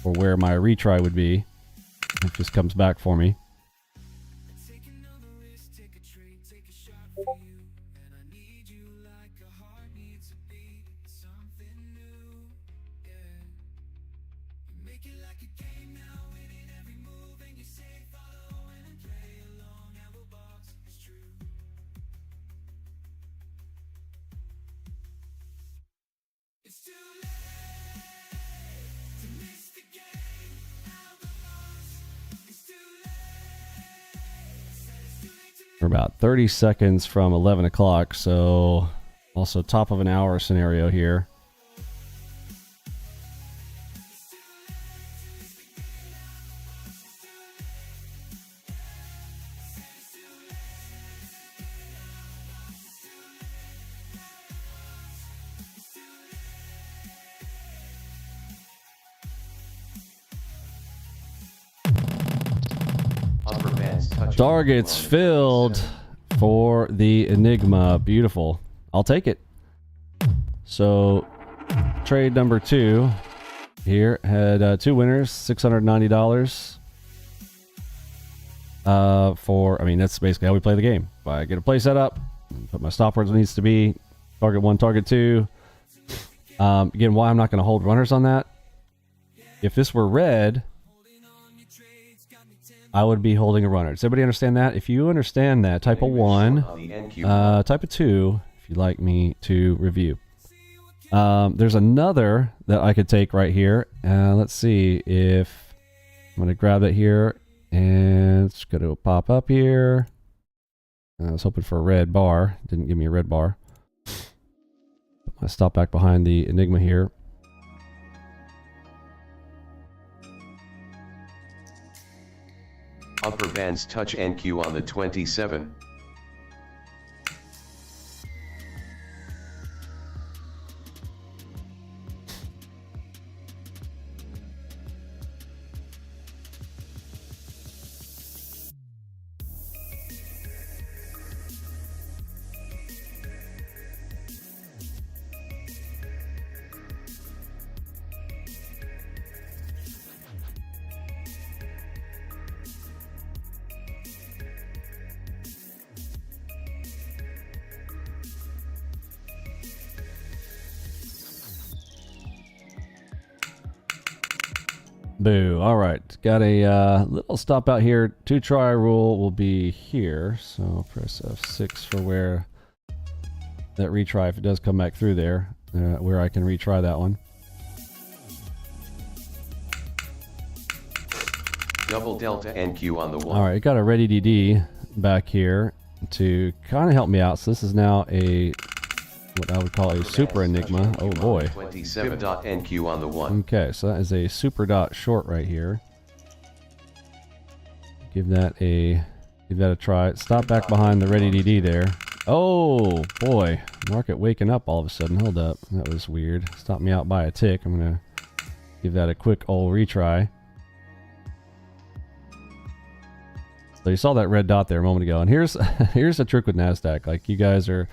for where my retry would be. It just comes back for me. We're about 30 seconds from 11 o'clock, so also top of an hour scenario here. Targets filled for the Enigma. Beautiful. I'll take it. So, trade number 2 here had 2 winners, $690. For, I mean, that's basically how we play the game. If I get a play set up, put my stop where it needs to be, target 1, target 2. Again, why I'm not going to hold runners on that. If this were red, I would be holding a runner. Does everybody understand that? If you understand that, type a 1, type a 2 if you'd like me to review. There's another that I could take right here. Let's see if I'm going to grab that here, and it's going to pop up here. I was hoping for a red bar. Didn't give me a red bar. Put my stop back behind the Enigma here. Upper bands touch NQ on the 27. Boo. All right. Got a little stop out here. 2-try rule will be here. So press F6 for where that retry, if it does come back through there, where I can retry that one. Double delta NQ on the 1. All right. Got a ready DD back here to kind of help me out. So this is now a what I would call a super Enigma. Oh boy. 27.NQ on the 1. Okay, so that is a super dot short right here. Give that a try. Stop back behind the ready DD there. Oh boy, market waking up all of a sudden. Hold up, that was weird. Stopped me out by a tick. I'm gonna give that a quick old retry. So you saw that red dot there a moment ago, and here's here's the trick with NASDAQ. Like, you guys are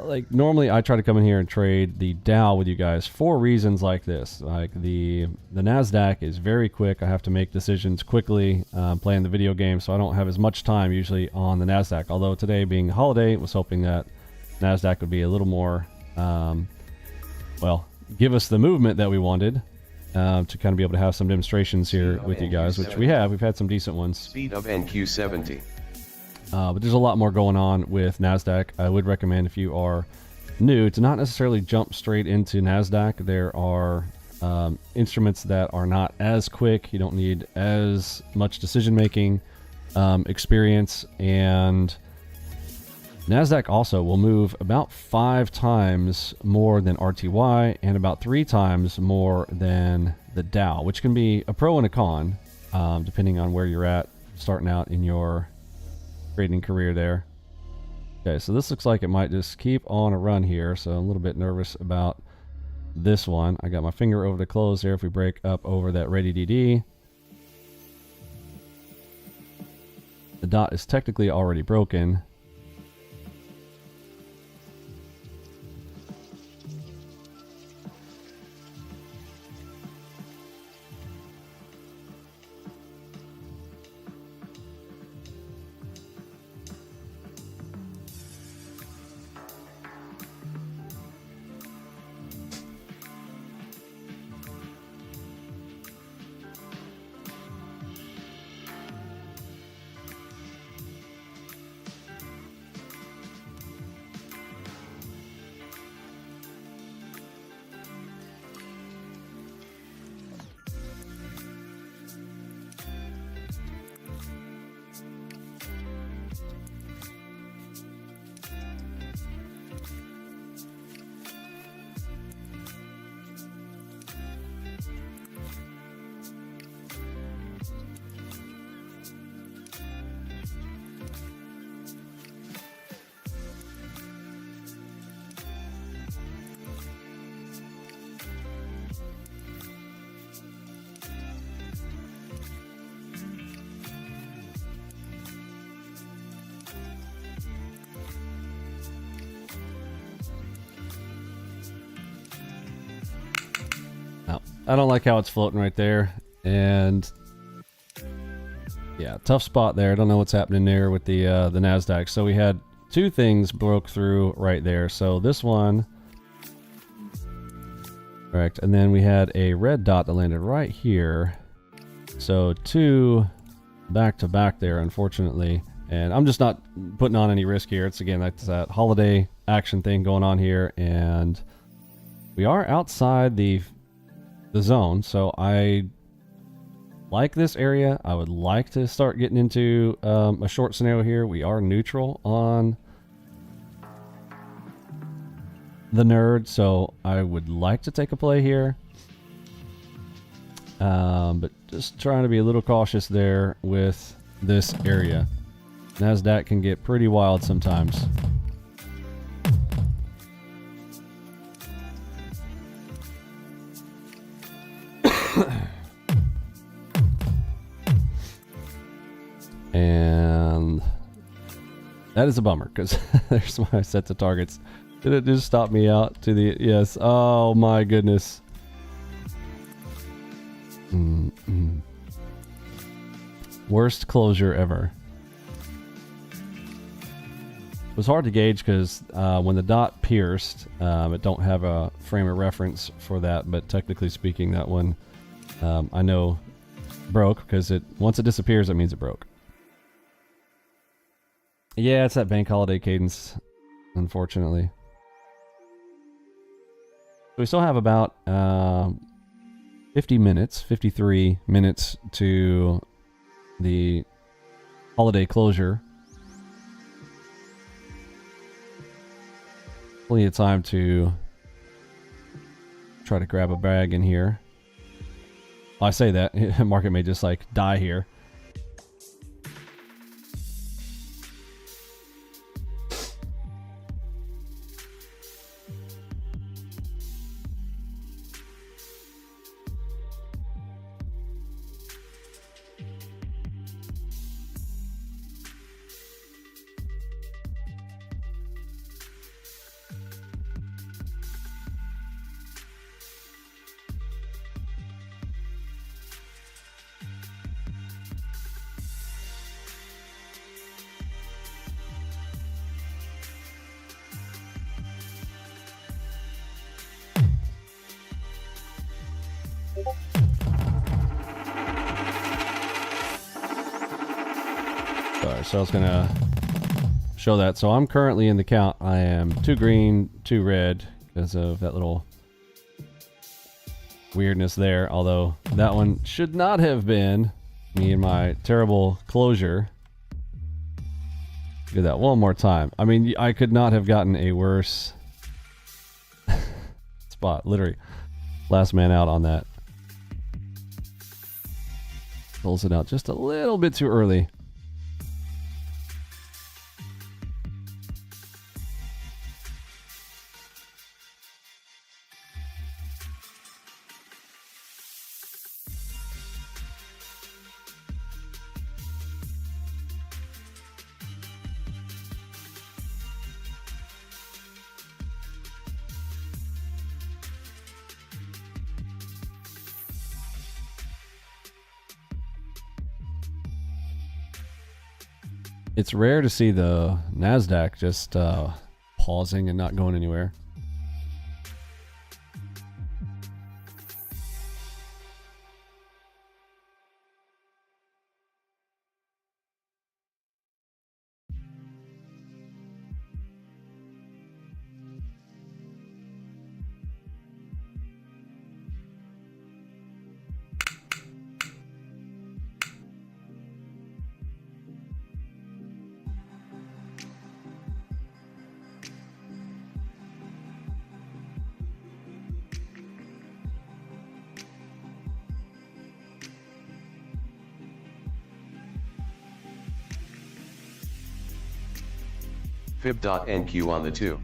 like, normally I try to come in here and trade the Dow with you guys for reasons like this. Like the NASDAQ is very quick. I have to make decisions quickly playing the video game, so I don't have as much time usually on the NASDAQ. Although today being a holiday, was hoping that NASDAQ would be a little more, well, give us the movement that we wanted to kind of be able to have some demonstrations here with you guys, which we have. We've had some decent ones. Speed of NQ 70. But there's a lot more going on with NASDAQ. I would recommend, if you are new, to not necessarily jump straight into NASDAQ. There are instruments that are not as quick. You don't need as much decision-making experience. And NASDAQ also will move about 5 times more than RTY and about 3 times more than the Dow, which can be a pro and a con, depending on where you're at starting out in your trading career there. Okay, so this looks like it might just keep on a run here, so I'm a little bit nervous about this one. I got my finger over the close there. If we break up over that ready DD, the dot is technically already broken. I don't like how it's floating right there, and yeah, tough spot there. I don't know what's happening there with the NASDAQ. So we had two things broke through right there. So this one, correct, and then we had a red dot that landed right here. So two back to back there, unfortunately. And I'm just not putting on any risk here. It's again, that's that holiday action thing going on here, and we are outside the zone, so I like this area. I would like to start getting into a short scenario here. We are neutral on the nerd, so I would like to take a play here, but just trying to be a little cautious there with this area. NASDAQ can get pretty wild sometimes. And that is a bummer, because there's my sets of targets. Did it just stop me out to the... Yes. Oh my goodness. Worst closure ever. It was hard to gauge because when the dot pierced, it don't have a frame of reference for that, but technically speaking, that one I know broke, because once it disappears, that means it broke. Yeah, it's that bank holiday cadence, unfortunately. We still have about 50 minutes, 53 minutes to the holiday closure. Plenty of time to try to grab a bag in here. I say that, market may just like die here. So I was gonna show that. So I'm currently in the count. I am 2 green, 2 red because of that little weirdness there. Although that one should not have been me and my terrible closure. Do that one more time. I mean, I could not have gotten a worse spot. Literally, last man out on that. Pulls it out just a little bit too early. It's rare to see the NASDAQ just pausing and not going anywhere. Fib.NQ on the 2.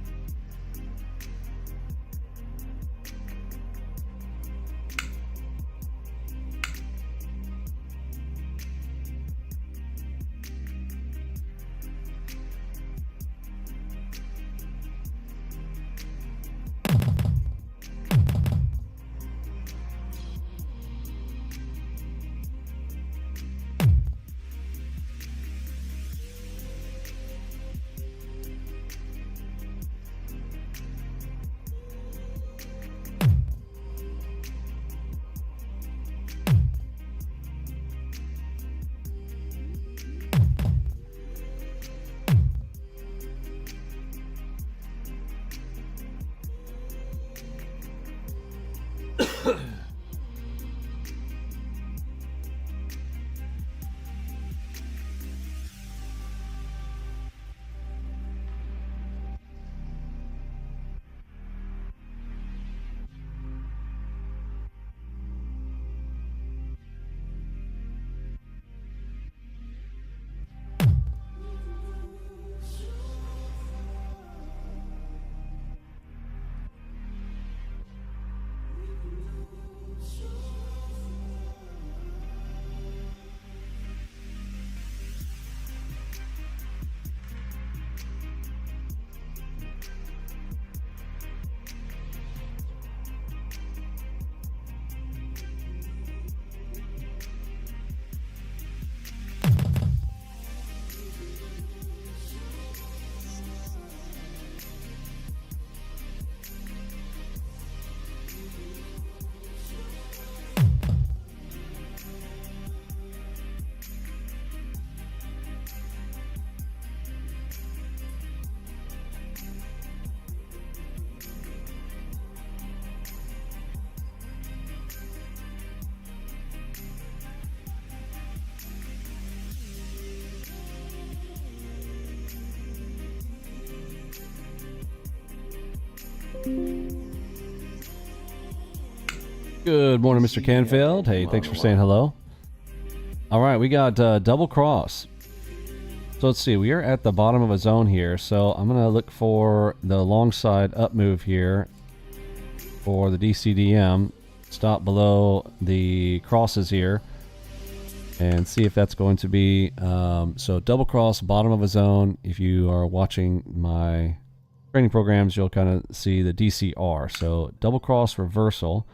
Good morning, Mr. Canfield. Hey, thanks for saying hello. All right, we got double cross. So let's see, we are at the bottom of a zone here. So I'm going to look for the long side up move here for the DCDM. Stop below the crosses here and see if that's going to be so double cross, bottom of a zone. If you are watching my training programs, you'll kind of see the DCR. So double cross reversal.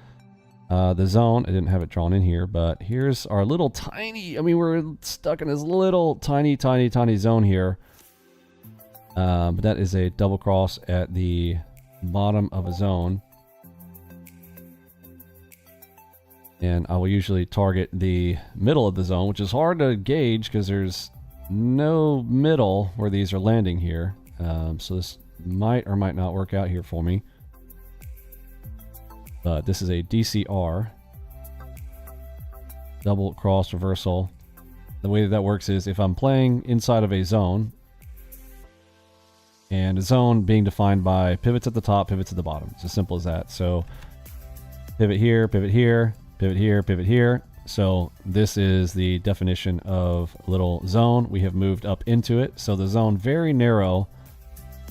The zone, I didn't have it drawn in here, but here's our little tiny, I mean, we're stuck in this little tiny zone here. But that is a double cross at the bottom of a zone. And I will usually target the middle of the zone, which is hard to gauge because there's no middle where these are landing here. So this might or might not work out here for me. But this is a DCR, double cross reversal. The way that works is if I'm playing inside of a zone, and a zone being defined by pivots at the top, pivots at the bottom. It's as simple as that. So pivot here, pivot here, pivot here, pivot here. So this is the definition of a little zone. We have moved up into it. So the zone very narrow,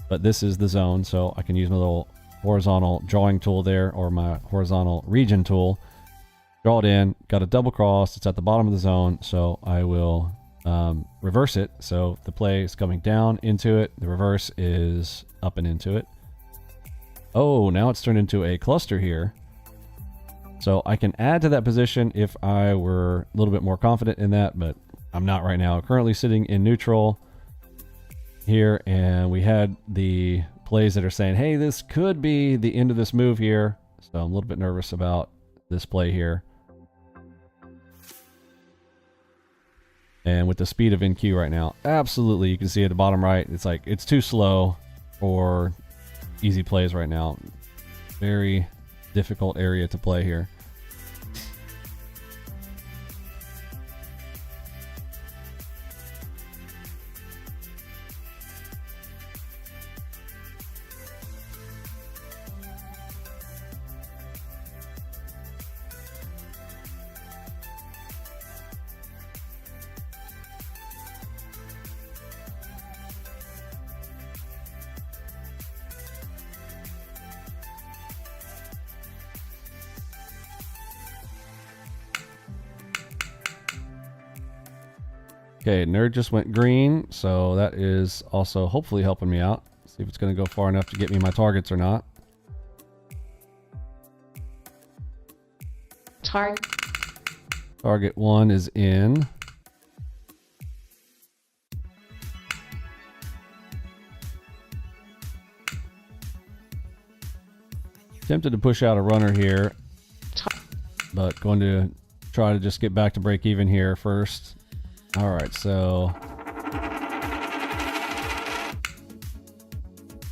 but this is the zone. So I can use my little horizontal drawing tool there, or my horizontal region tool, draw it in, got a double cross, it's at the bottom of the zone, so I will reverse it. So the play is coming down into it, the reverse is up and into it. Oh, now it's turned into a cluster here. So I can add to that position if I were a little bit more confident in that, but I'm not right now. Currently sitting in neutral. here, and we had the plays that are saying, hey, this could be the end of this move here. So I'm a little bit nervous about this play here. And with the speed of NQ right now, absolutely, you can see at the bottom right, it's like it's too slow for easy plays right now. Very difficult area to play here. Okay, nerd just went green, so that is also hopefully helping me out. See if it's going to go far enough to get me my targets or not. Target 1 is in. Tempted to push out a runner here, but going to try to just get back to break even here first. All right, so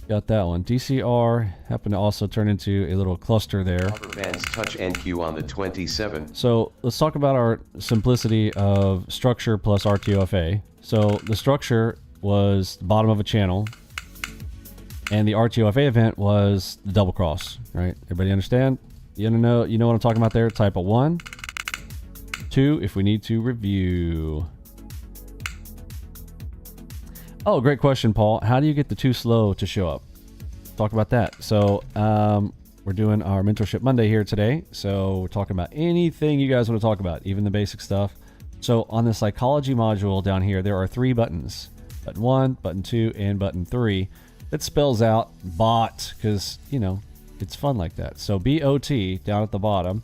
got that one. DCR happened to also turn into a little cluster there. Bands touch NQ on the 27. So let's talk about our simplicity of structure plus RTOFA. So the structure was the bottom of a channel, and the RTOFA event was the double cross, right? Everybody understand? You know what I'm talking about there? Type of 1, 2, if we need to review. Oh, great question, Paul. How do you get the too slow to show up? Talk about that. So we're doing our Mentorship Monday here today. So we're talking about anything you guys want to talk about, even the basic stuff. So on the psychology module down here, there are 3 buttons. Button 1, button 2, and button 3. That spells out bot because, you know, it's fun like that. So BOT down at the bottom.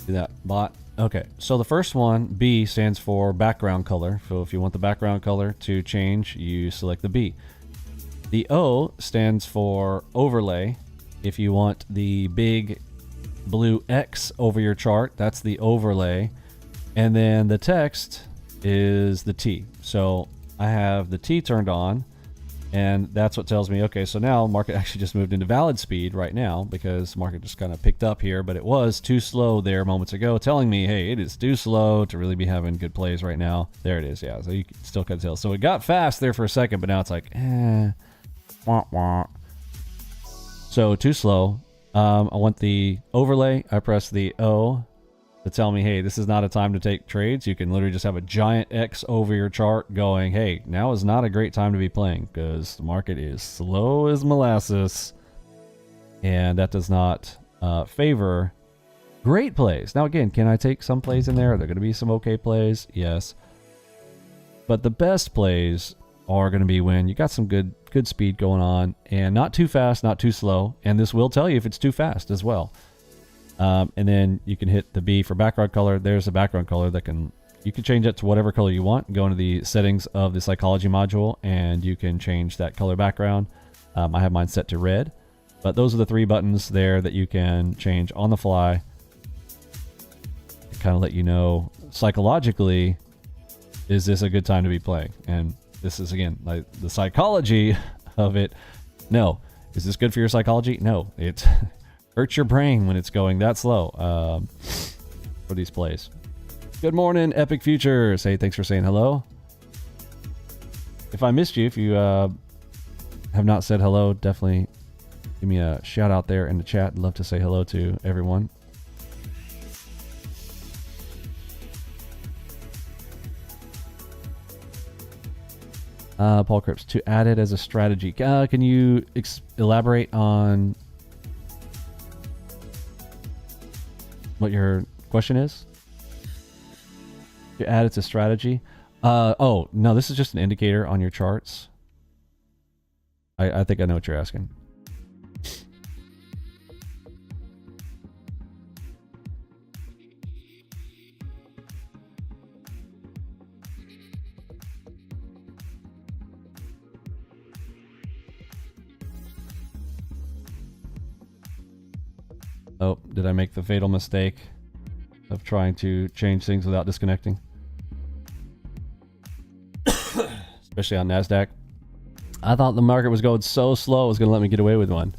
See that? Bot. Okay, so the first one, B, stands for background color. So if you want the background color to change, you select the B. The O stands for overlay. If you want the big blue X over your chart, that's the overlay. And then the text is the T. So I have the T turned on, and that's what tells me, okay, so now market actually just moved into valid speed right now because market just kind of picked up here, but it was too slow there moments ago, telling me, hey, it is too slow to really be having good plays right now. There it is, yeah, so you can still can tell. So it got fast there for a second, but now it's like, wah, wah. So too slow. I want the overlay. I press the O to tell me, hey, this is not a time to take trades. You can literally just have a giant X over your chart going, hey, now is not a great time to be playing because the market is slow as molasses, and that does not favor great plays. Now again, can I take some plays in there? Are there going to be some okay plays? Yes, but the best plays are going to be when you got some good speed going on and not too fast, not too slow, and this will tell you if it's too fast as well. And then you can hit the B for background color. There's a background color that you can change it to whatever color you want. Go into the settings of the psychology module and you can change that color background. I have mine set to red, but those are the 3 buttons there that you can change on the fly to kind of let you know psychologically, is this a good time to be playing? And this is, again, like the psychology of it. No. Is this good for your psychology? No. It hurts your brain when it's going that slow for these plays. Good morning, Epic Futures. Hey, thanks for saying hello. If I missed you, if you have not said hello, definitely give me a shout out there in the chat. I'd love to say hello to everyone. Paul Cripps, to add it as a strategy. Can you elaborate on what your question is? To add it to strategy? Oh, no, this is just an indicator on your charts. I think I know what you're asking. Oh, did I make the fatal mistake of trying to change things without disconnecting? Especially on NASDAQ. I thought the market was going so slow it was going to let me get away with one.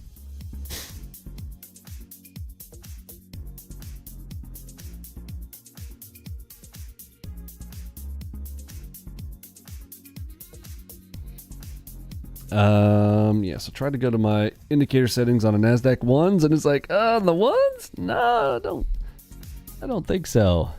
Yeah, so try to go to my indicator settings on a NASDAQ ones, and it's like, the ones? No, I don't think so.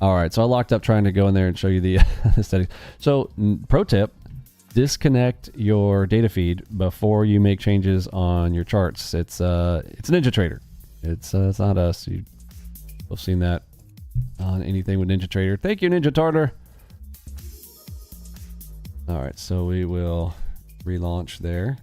All right, so I locked up trying to go in there and show you the, the settings. So, pro tip, disconnect your data feed before you make changes on your charts. It's NinjaTrader. It's not us. You've seen that on anything with NinjaTrader. Thank you, NinjaTrader. All right, so we will relaunch there.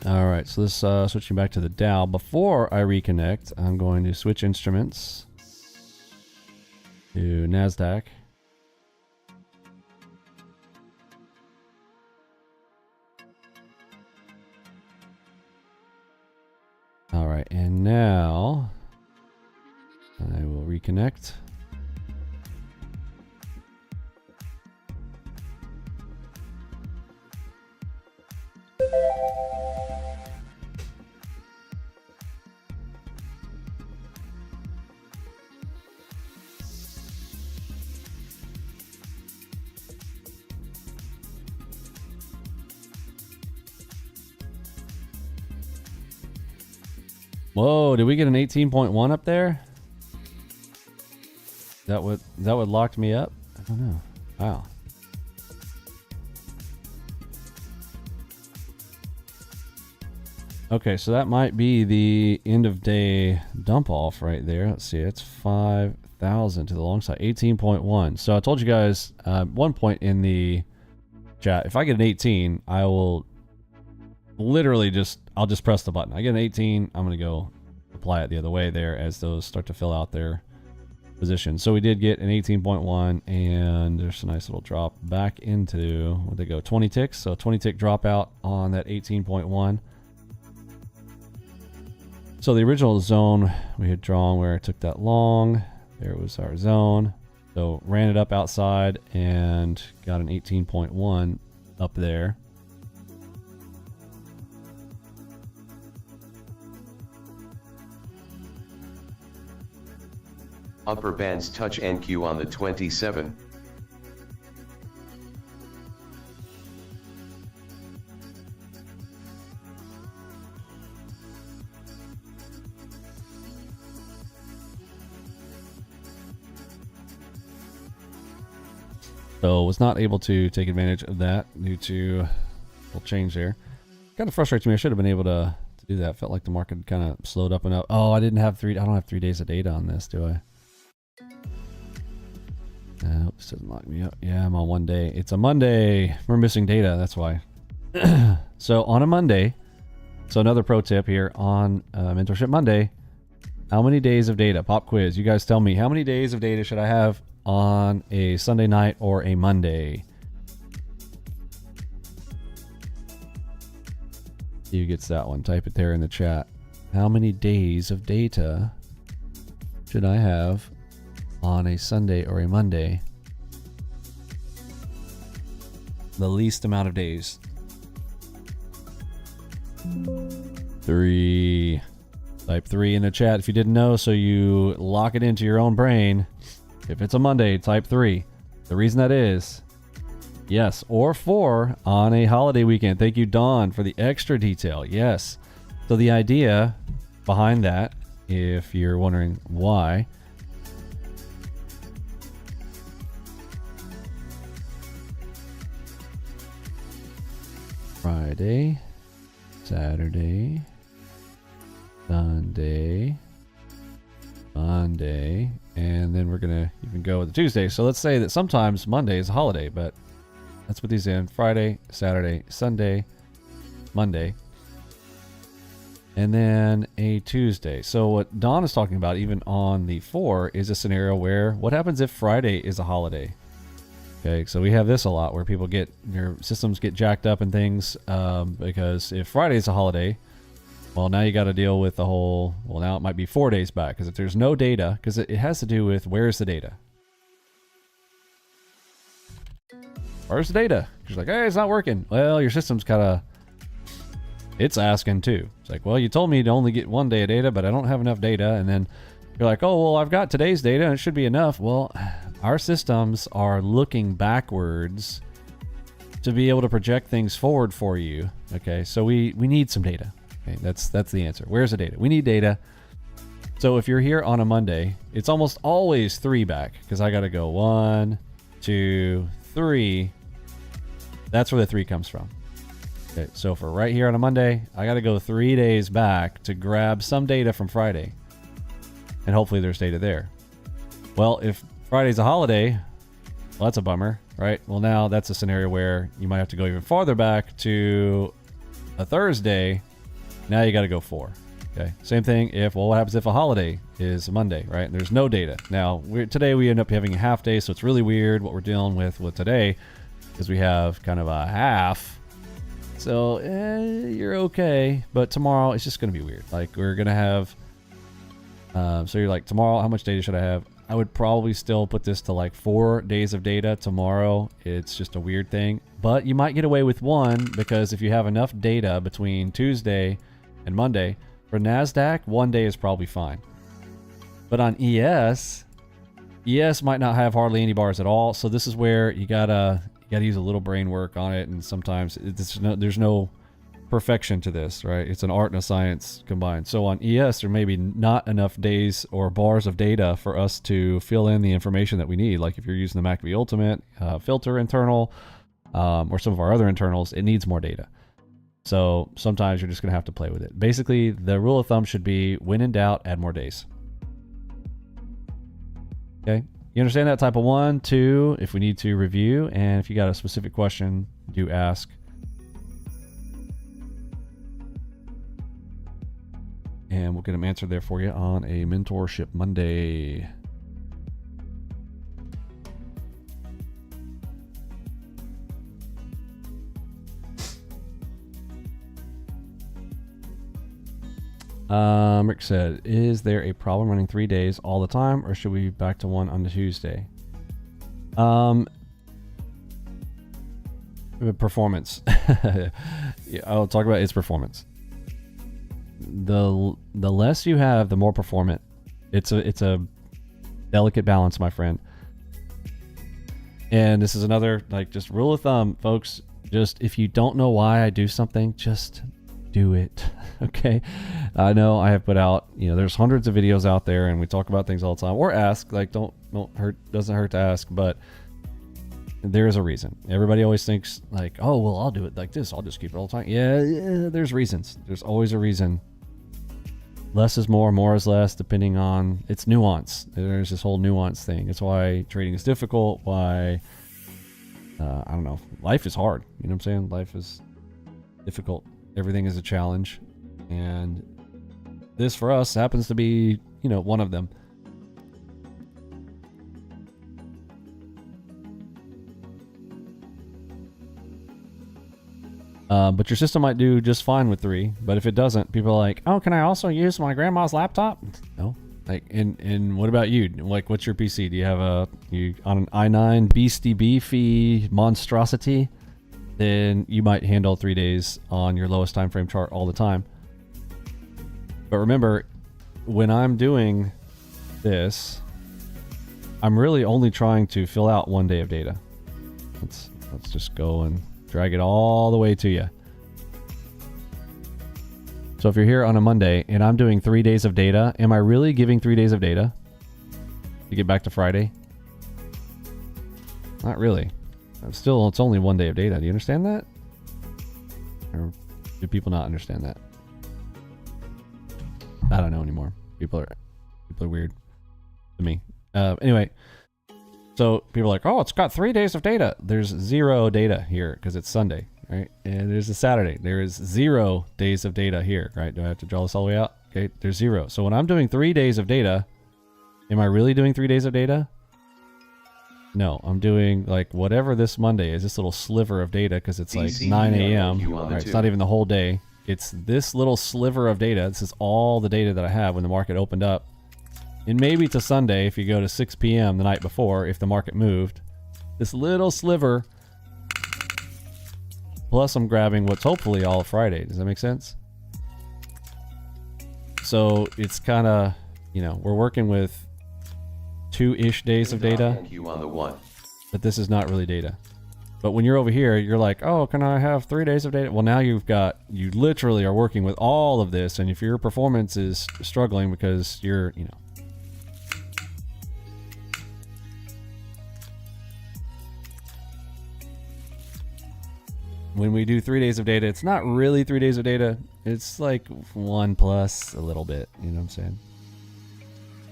All right, so this switching back to the Dow. Before I reconnect, I'm going to switch instruments to NASDAQ. All right, and now I will reconnect. Whoa, did we get an 18.1 up there? That would locked me up? I don't know. Wow. Okay, so that might be the end of day dump off right there. Let's see, it's 5,000 to the long side, 18.1. So I told you guys one point in the chat, if I get an 18, I will literally I'll just press the button. I get an 18, I'm going to go apply it the other way there as those start to fill out their position. So we did get an 18.1, and there's a nice little drop back into, where'd they go, 20 ticks. So 20 tick dropout on that 18.1. So the original zone we had drawn where I took that long, there was our zone. So ran it up outside and got an 18.1 up there. Upper bands touch NQ on the 27. So was not able to take advantage of that due to a little change there. Kind of frustrates me. I should have been able to do that. Felt like the market kind of slowed up and up. Oh, I don't have 3 days of data on this, do I? This doesn't lock me up. Yeah, I'm on 1 day. It's a Monday. We're missing data. That's why. So on a Monday, so another pro tip here on Mentorship Monday. How many days of data? Pop quiz. You guys tell me, how many days of data should I have on a Sunday night or a Monday? Who gets that one? Type it there in the chat. How many days of data should I have on a Sunday or a Monday? The least amount of days. 3, Type 3 in the chat if you didn't know, so you lock it into your own brain. If it's a Monday, type 3. The reason that is, yes, or 4 on a holiday weekend. Thank you, Dawn, for the extra detail. Yes. So the idea behind that, if you're wondering why, Friday, Saturday, Sunday, Monday, and then we're gonna even go with the Tuesday. So let's say that sometimes Monday is a holiday, but let's put these in: Friday, Saturday, Sunday, Monday, and then a Tuesday. So what Don is talking about, even on the 4, is a scenario where what happens if Friday is a holiday? Okay, so we have this a lot where people get, their systems get jacked up and things, because if Friday is a holiday, well, now you got to deal with the whole, well, now it might be 4 days back, because if there's no data, because it has to do with where's the data. Where's the data? You're like, hey, it's not working. Well, your system's kind of, it's asking too. It's like, well, you told me to only get 1 day of data, but I don't have enough data. And then you're like, oh, well, I've got today's data and it should be enough. Well, our systems are looking backwards to be able to project things forward for you. Okay, so we need some data. Okay, that's the answer. Where's the data? We need data. So if you're here on a Monday, it's almost always 3 back, because I got to go 1, 2, 3. That's where the 3 comes from. Okay, so for right here on a Monday, I got to go 3 days back to grab some data from Friday. And hopefully there's data there. Well, if Friday's a holiday, well, that's a bummer, right? Well, now that's a scenario where you might have to go even farther back to a Thursday. Now you got to go 4. Okay. Same thing if, well, what happens if a holiday is a Monday, right? And there's no data. Now, today we end up having a half day, so it's really weird what we're dealing with today, because we have kind of a half. So you're okay, but tomorrow it's just going to be weird. Like, we're going to have, so you're like, tomorrow, how much data should I have? I would probably still put this to like 4 days of data tomorrow. It's just a weird thing, but you might get away with 1, because if you have enough data between Tuesday and Monday, for NASDAQ, 1 day is probably fine. But on ES might not have hardly any bars at all. So this is where you gotta use a little brain work on it, and sometimes there's no perfection to this, right? It's an art and a science combined. So on ES, there may be not enough days or bars of data for us to fill in the information that we need. Like if you're using the McAfee Ultimate filter internal, or some of our other internals, it needs more data. So sometimes you're just going to have to play with it. Basically, the rule of thumb should be, when in doubt, add more days. Okay. You understand that? Type of 1, 2, if we need to review. And if you got a specific question, do ask. And we'll get them answered there for you on a Mentorship Monday. Rick said, is there a problem running 3 days all the time, or should we be back to 1 on the Tuesday? Performance. Yeah, I'll talk about its performance. The less you have, the more performant. It's a delicate balance, my friend. And this is another, like, just rule of thumb, folks. Just, if you don't know why I do something, just do it. Okay. I know I have put out, there's hundreds of videos out there, and we talk about things all the time, or ask, like, doesn't hurt to ask, but there is a reason. Everybody always thinks like, oh, well, I'll do it like this. I'll just keep it all the time. Yeah, there's reasons. There's always a reason. Less is more is less, depending on its nuance. There's this whole nuance thing. It's why trading is difficult. Why, I don't know. Life is hard. You know what I'm saying? Life is difficult. Everything is a challenge. And this for us happens to be, one of them. But your system might do just fine with 3. But if it doesn't, people are like, oh, can I also use my grandma's laptop? No. Like, and what about you? Like, what's your PC? Do you have you on an i9 beastie beefy monstrosity? Then you might handle 3 days on your lowest time frame chart all the time. But remember, when I'm doing this, I'm really only trying to fill out 1 day of data. Let's just go and drag it all the way to you. So if you're here on a Monday and I'm doing 3 days of data, am I really giving 3 days of data to get back to Friday? Not really. It's only 1 day of data. Do you understand that? Or do people not understand that? I don't know anymore. People are weird to me. Anyway, so people are like, oh, it's got 3 days of data. There's 0 data here because it's Sunday, right? And there's a Saturday. There is 0 days of data here, right? Do I have to draw this all the way out? Okay, there's 0. So when I'm doing 3 days of data, am I really doing 3 days of data? No, I'm doing like whatever this Monday is, this little sliver of data, because it's like 9 a.m. Right, it's not even the whole day. It's this little sliver of data. This is all the data that I have when the market opened up. And maybe to Sunday, if you go to 6 p.m. the night before, if the market moved, this little sliver, plus I'm grabbing what's hopefully all of Friday. Does that make sense? So it's kind of, you know, we're working with 2-ish days of data, but this is not really data. But when you're over here, you're like, oh, can I have 3 days of data? Well, now you literally are working with all of this, and if your performance is struggling because you're, you know, when we do 3 days of data, it's not really 3 days of data. It's like 1 plus a little bit, you know what I'm saying?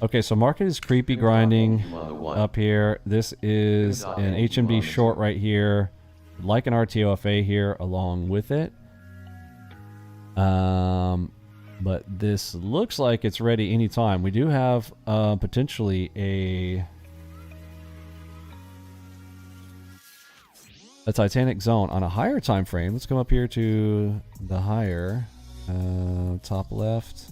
Okay, so market is creepy grinding up here. This is an HMD short right here, like an RTOFA here along with it. But this looks like it's ready anytime. We do have potentially a Titanic zone on a higher time frame. Let's come up here to the higher top left.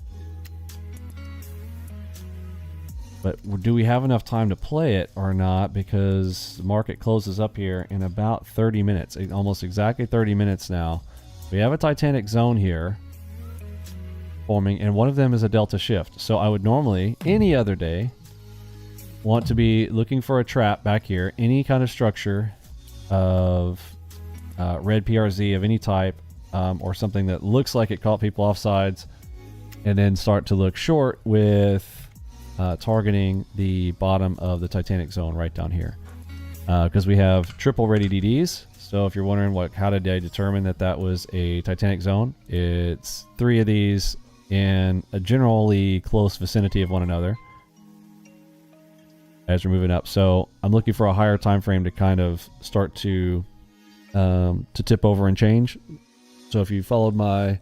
But do we have enough time to play it or not? Because the market closes up here in about 30 minutes, almost exactly 30 minutes now. We have a Titanic zone here forming, and one of them is a delta shift. So I would normally, any other day, want to be looking for a trap back here, any kind of structure of red PRZ of any type, or something that looks like it caught people off sides, and then start to look short with targeting the bottom of the Titanic zone right down here, because we have triple ready DDs. So if you're wondering how did I determine that was a Titanic zone, it's 3 of these in a generally close vicinity of one another as we're moving up. So I'm looking for a higher time frame to kind of start to tip over and change. So if you followed my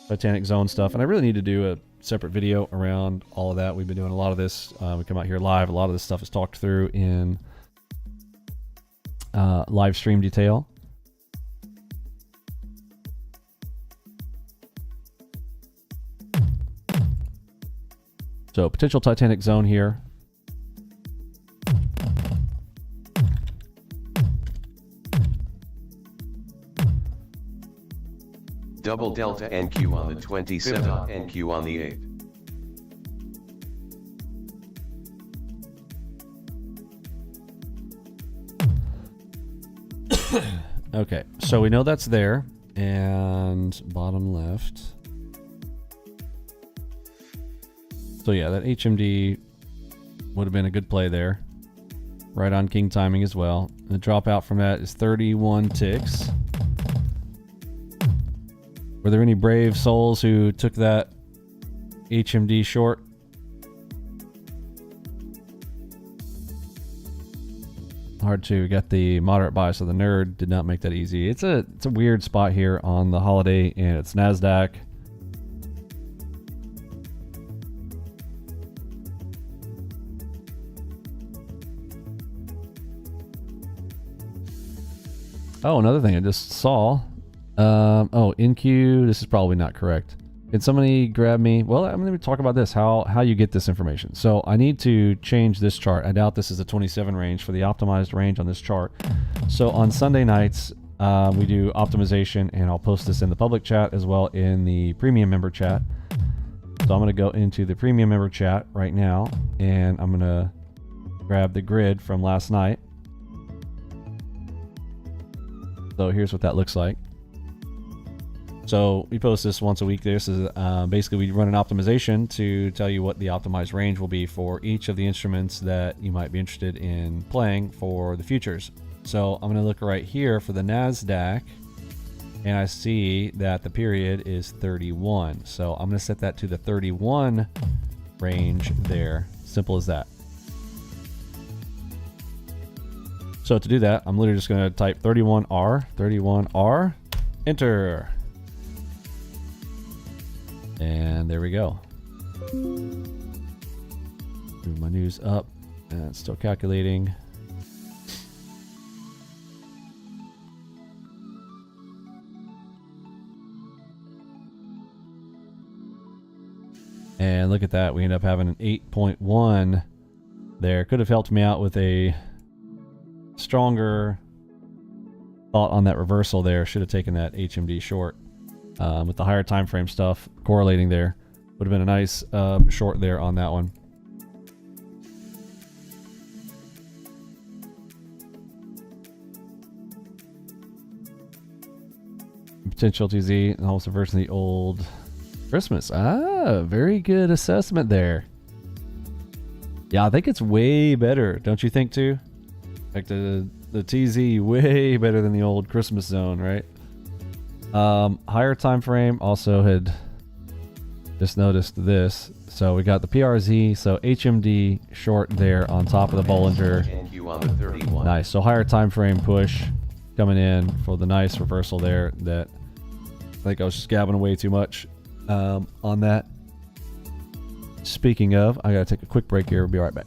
Titanic zone stuff, and I really need to do a separate video around all of that. We've been doing a lot of this. We come out here live. A lot of this stuff is talked through in live stream detail. So potential Titanic zone here. Double delta NQ on the 27th, NQ on the 8th. Okay, so we know that's there, and bottom left. So yeah, that HMD would have been a good play there. Right on king timing as well. The dropout from that is 31 ticks. Were there any brave souls who took that HMD short? Hard to get the moderate bias of the nerd. Did not make that easy. It's a weird spot here on the holiday, and it's NASDAQ. Oh, another thing I just saw. Oh, NQ, this is probably not correct. Can somebody grab me? Well, I'm going to talk about this, how you get this information. So I need to change this chart. I doubt this is a 27 range for the optimized range on this chart. So on Sunday nights, we do optimization, and I'll post this in the public chat as well in the premium member chat. So I'm going to go into the premium member chat right now, and I'm going to grab the grid from last night. So here's what that looks like. So we post this once a week. This is basically we run an optimization to tell you what the optimized range will be for each of the instruments that you might be interested in playing for the futures. So I'm going to look right here for the NASDAQ, and I see that the period is 31. So I'm going to set that to the 31 range there. Simple as that. So to do that, I'm literally just going to type 31R, enter. And there we go. Move my news up, and it's still calculating. And look at that, we end up having an 8.1 there. Could have helped me out with a stronger thought on that reversal there. Should have taken that HMD short with the higher time frame stuff correlating there. Would have been a nice short there on that one. Potential TZ and also versus the old Christmas. Very good assessment there. Yeah, I think it's way better, don't you think too? Like the TZ way better than the old Christmas zone, right? Higher time frame also had just noticed this. So we got the PRZ, so HMD short there on top of the Bollinger. Nice. So higher time frame push coming in for the nice reversal there. That I think I was just gabbing away too much on that. Speaking of, I gotta take a quick break here. We'll be right back.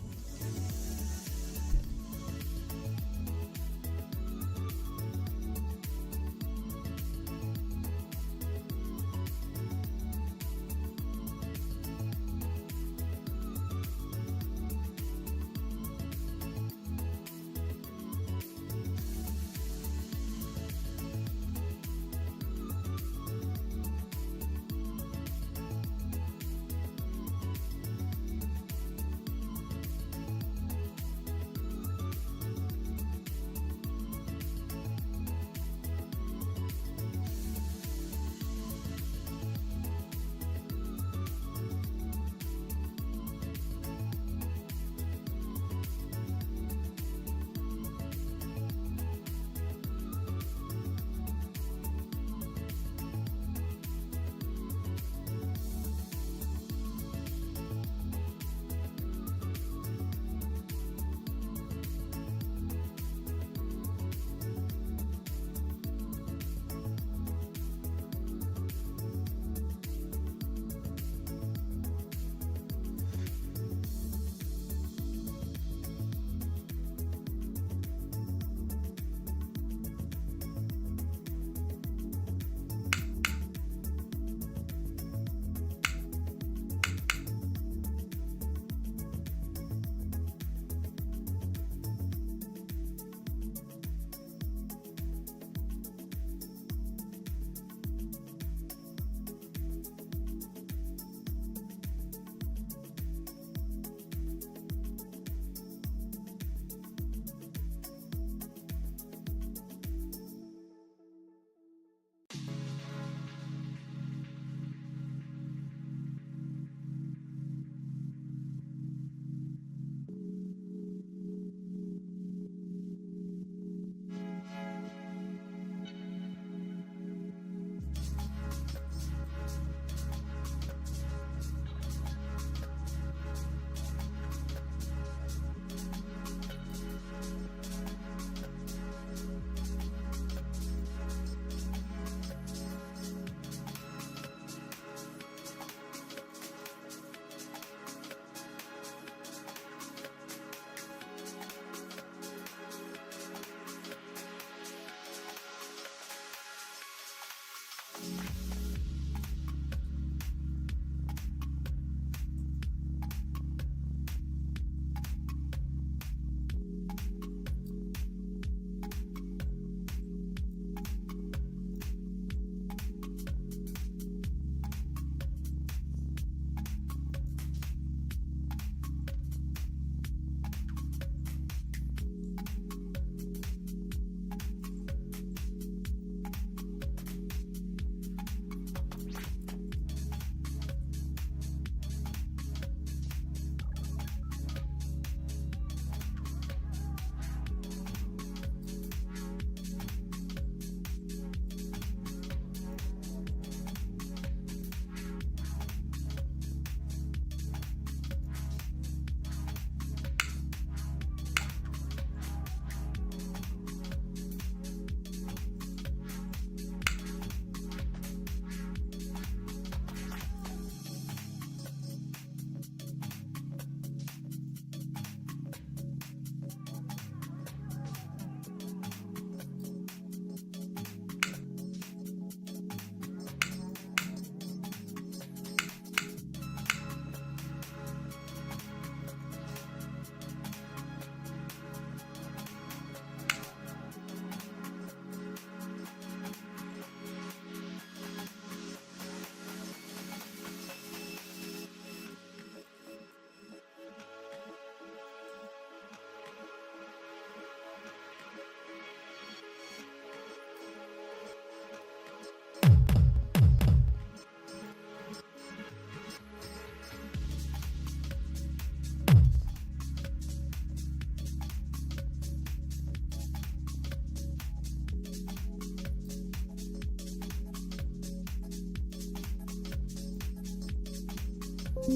All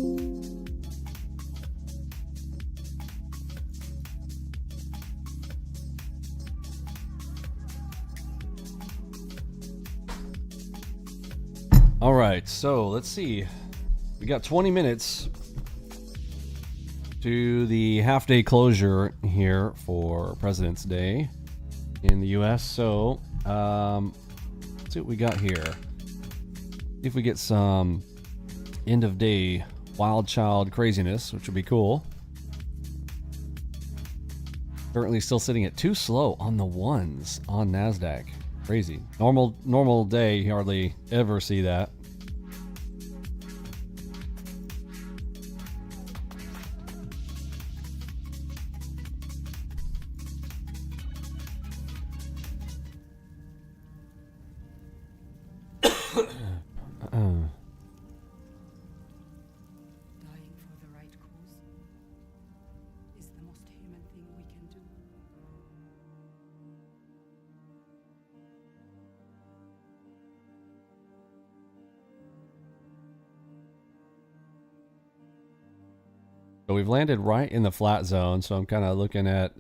right, so let's see. We got 20 minutes to the half-day closure here for President's Day in the U.S. So, let's see what we got here. See if we get some end-of-day wild child craziness, which would be cool. Currently still sitting at too slow on the ones on NASDAQ. Crazy. Normal day, you hardly ever see that. Dying for the right cause is the most human thing we can do. So we've landed right in the flat zone, so I'm kind of looking at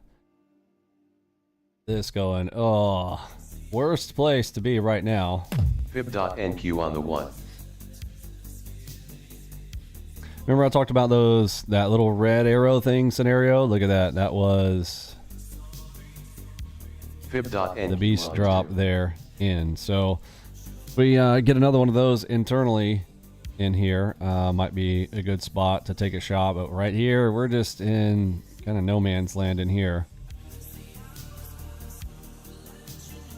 this going, oh, worst place to be right now. Fib.NQ on the 1. Remember I talked about that little red arrow thing scenario? Look at that. That was Fib.NQ the beast on drop 2. there in. So we get another one of those internally in here. Might be a good spot to take a shot, but right here we're just in kind of no man's land in here.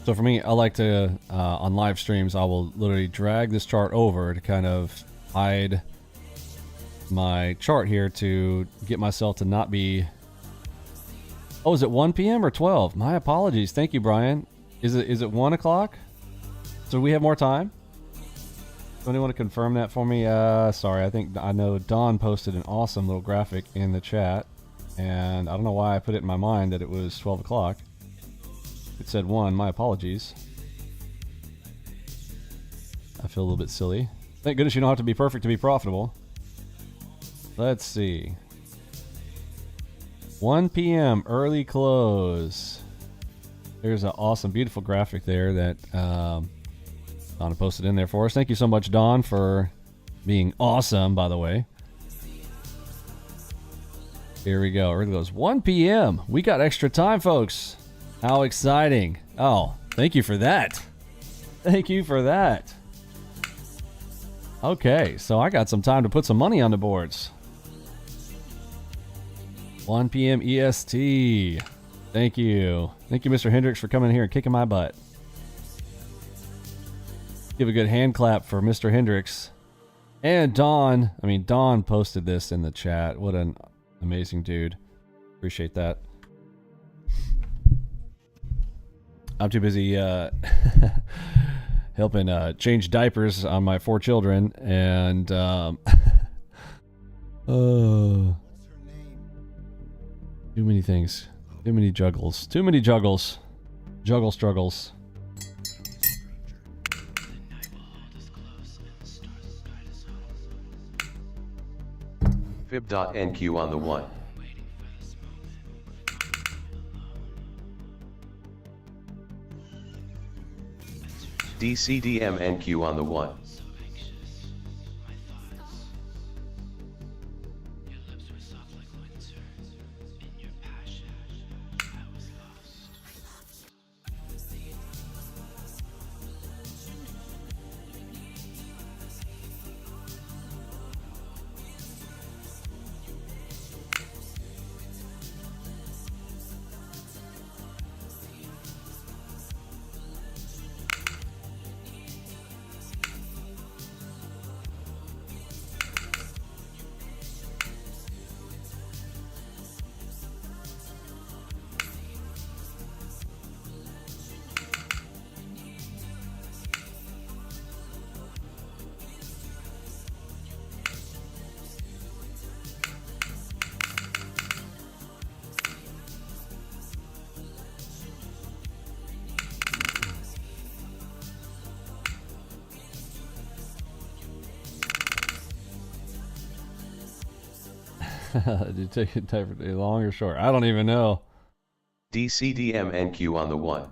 So for me, I like to on live streams I will literally drag this chart over to kind of hide my chart here to get myself to not be. Oh, is it 1 p.m. or 12? My apologies. Thank you, Brian. Is it 1 o'clock? So we have more time? Somebody want to confirm that for me? Sorry, I know Don posted an awesome little graphic in the chat, and I don't know why I put it in my mind that it was 12 o'clock. It said 1. My apologies. I feel a little bit silly. Thank goodness you don't have to be perfect to be profitable. Let's see. 1 p.m. early close. There's an awesome, beautiful graphic there that Donna posted in there for us. Thank you so much, Don, for being awesome, by the way. Here we go. Early close. 1 p.m. We got extra time, folks. How exciting. Oh, thank you for that. Thank you for that. Okay, so I got some time to put some money on the boards. 1 p.m. EST. Thank you. Thank you, Mr. Hendricks, for coming here and kicking my butt. Give a good hand clap for Mr. Hendricks. And Don. I mean, Don posted this in the chat. What an amazing dude. Appreciate that. I'm too busy helping change diapers on my 4 children, and too many things, too many juggles, juggle struggles. Fib.NQ on the 1. DCDMNQ on the 1. Did you take it type long or short? I don't even know. DCDMNQ on the 1.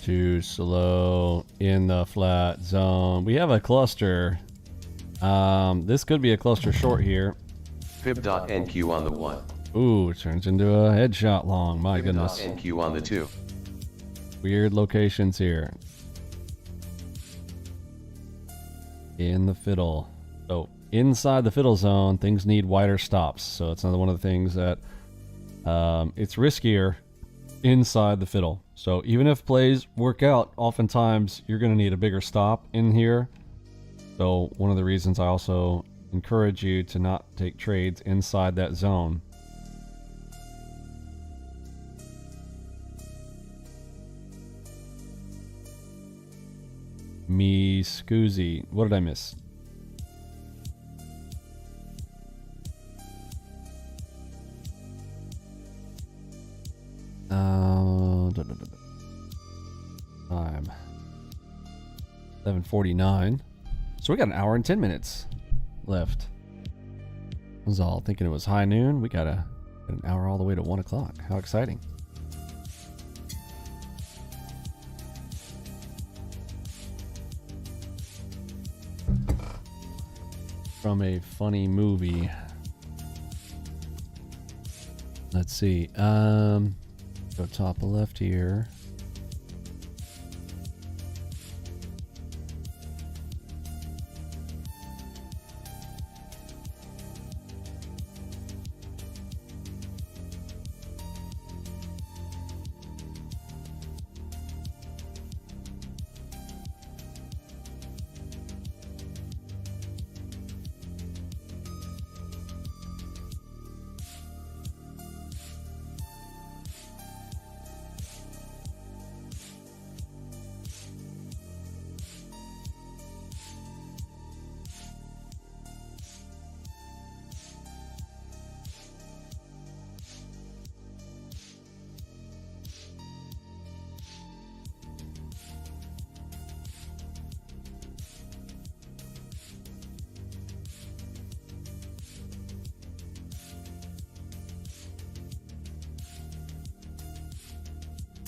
Too slow in the flat zone. We have a cluster. This could be a cluster short here. Fib.NQ on the 1. Ooh, it turns into a headshot long. My goodness. Fib.NQ on the 2. Weird locations here. In the fiddle. So inside the fiddle zone, things need wider stops. So it's another one of the things that it's riskier inside the fiddle. So even if plays work out, oftentimes you're going to need a bigger stop in here. So one of the reasons I also encourage you to not take trades inside that zone. Me Scoozy. What did I miss? Time 11:49. So we got an hour and 10 minutes left. I was all thinking it was high noon. We got an hour all the way to 1 o'clock. How exciting. From a funny movie. Let's see. Go top left here.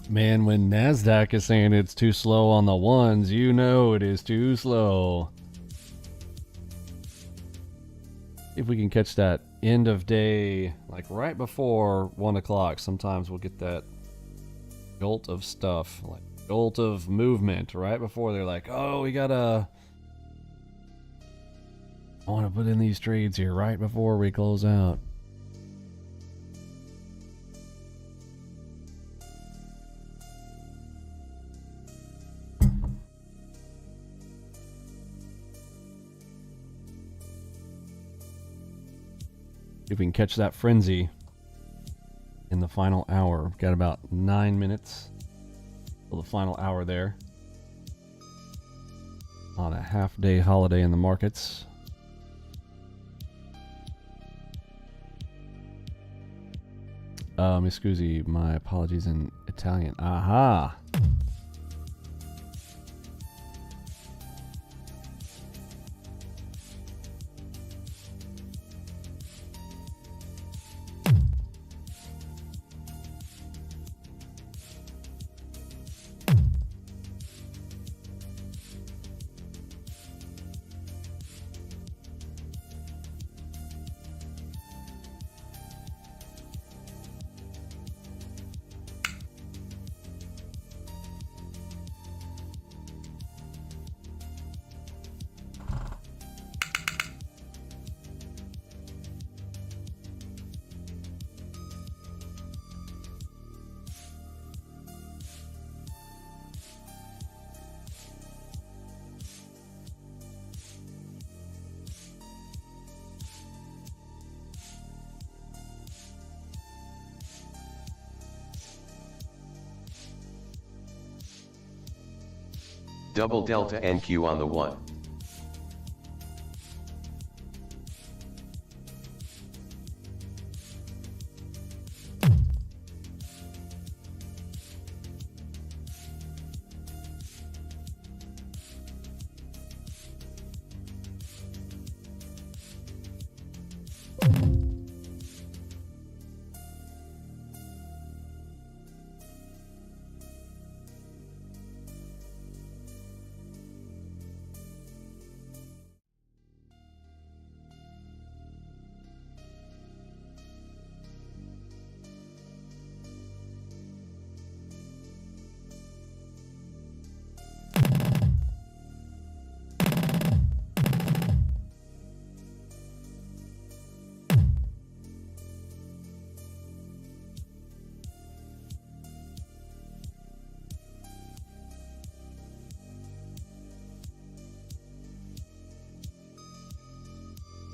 Man, when NASDAQ is saying it's too slow on the ones, you know it is too slow. If we can catch that end of day, like right before 1 o'clock, sometimes we'll get that jolt of stuff, like jolt of movement right before they're like, oh, we gotta, I want to put in these trades here right before we close out. if we can catch that frenzy in the final hour. We've got about 9 minutes till the final hour there. On a half-day holiday in the markets. Mi scusi, my apologies in Italian. Aha! Double delta NQ on the 1.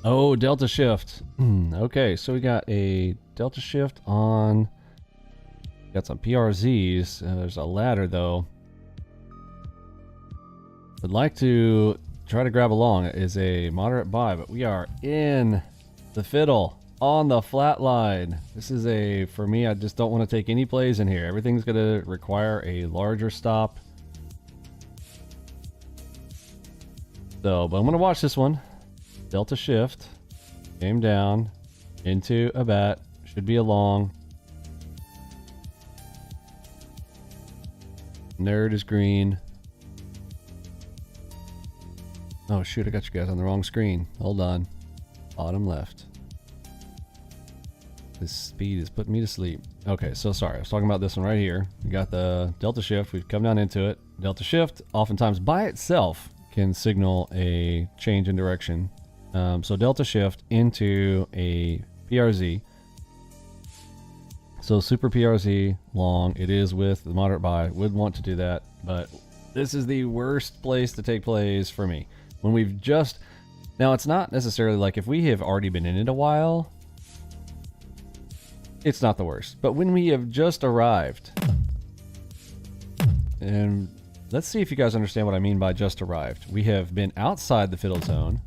Oh, delta shift. Okay, so we got a delta shift on. Got some PRZs. There's a ladder though. Would like to try to grab along. It is a moderate buy, but we are in the fiddle on the flat line. This is a, for me, I just don't want to take any plays in here. Everything's going to require a larger stop. So, but I'm going to watch this one. Delta shift, came down into a bat, should be a long. Nerd is green. Oh shoot, I got you guys on the wrong screen. Hold on. Bottom left. This speed is putting me to sleep. Okay, so sorry, I was talking about this one right here. We got the delta shift, we've come down into it. Delta shift, oftentimes by itself, can signal a change in direction. So delta shift into a PRZ. So super PRZ long. It is with the moderate buy. Would want to do that, but this is the worst place to take plays for me. When we've just, now it's not necessarily like if we have already been in it a while, it's not the worst. But when we have just arrived, and let's see if you guys understand what I mean by just arrived. We have been outside the fiddle zone.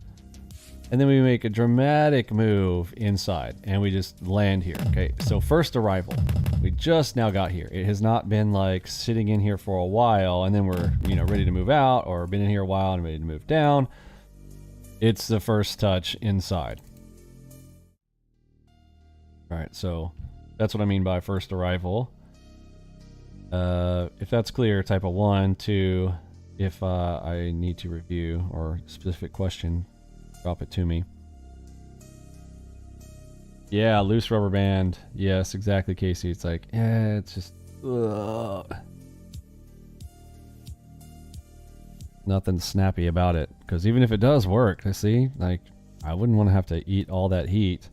And then we make a dramatic move inside and we just land here. Okay, so first arrival. We just now got here. It has not been like sitting in here for a while and then we're, you know, ready to move out, or been in here a while and ready to move down. It's the first touch inside. All right, so that's what I mean by first arrival. If that's clear, type a 1, 2. If I need to review or specific question, drop it to me. Yeah, loose rubber band. Yes, exactly, Casey. It's like, it's just nothing snappy about it. Because even if it does work, see, like, I wouldn't want to have to eat all that heat.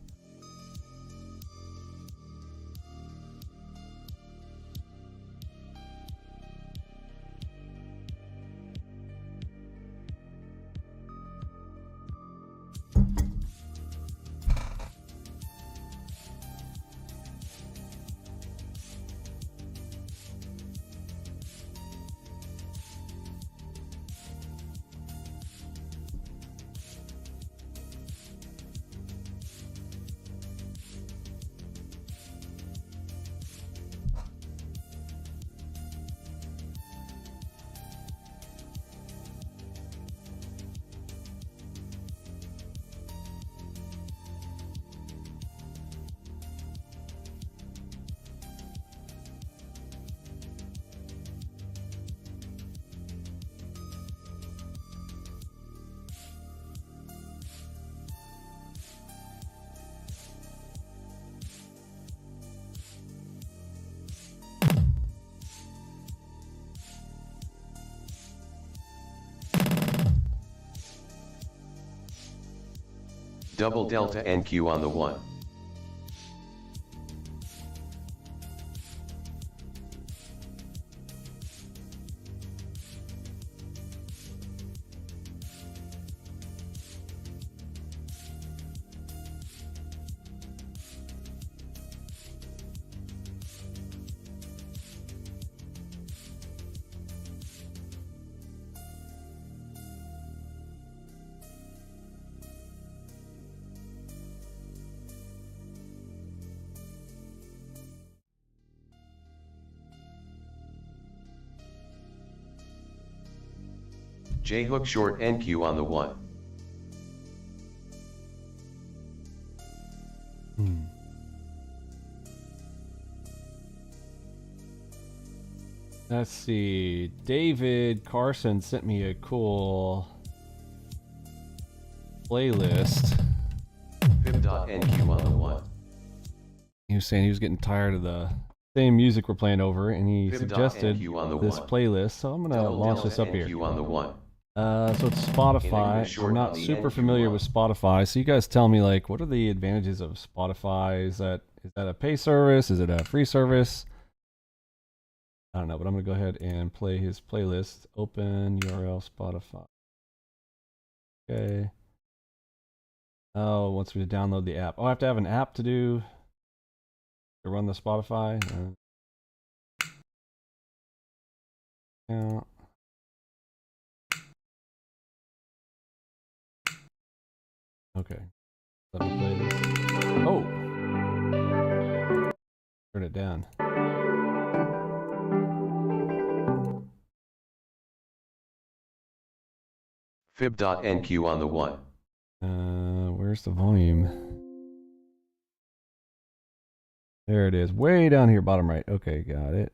Double delta NQ on the 1. J hook short NQ on the 1. Let's see. David Carson sent me a cool playlist. Fib.NQ on the 1. He was saying he was getting tired of the same music we're playing over, and he Fib.NQ suggested on the this 1. playlist. So I'm gonna Double launch this delta up here. NQ on the 1. So it's Spotify. English short We're not on the super NQ1. familiar with Spotify, so you guys tell me, like, what are the advantages of Spotify? Is that a pay service? Is it a free service? I don't know, but I'm gonna go ahead and play his playlist. Open URL Spotify. Okay. Oh, it wants me to download the app. Oh, I have to have an app to run the Spotify. Yeah. Okay. Let me play this. Oh! Turn it down. Fib.NQ on the 1. Where's the volume? There it is. Way down here, bottom right. Okay, got it.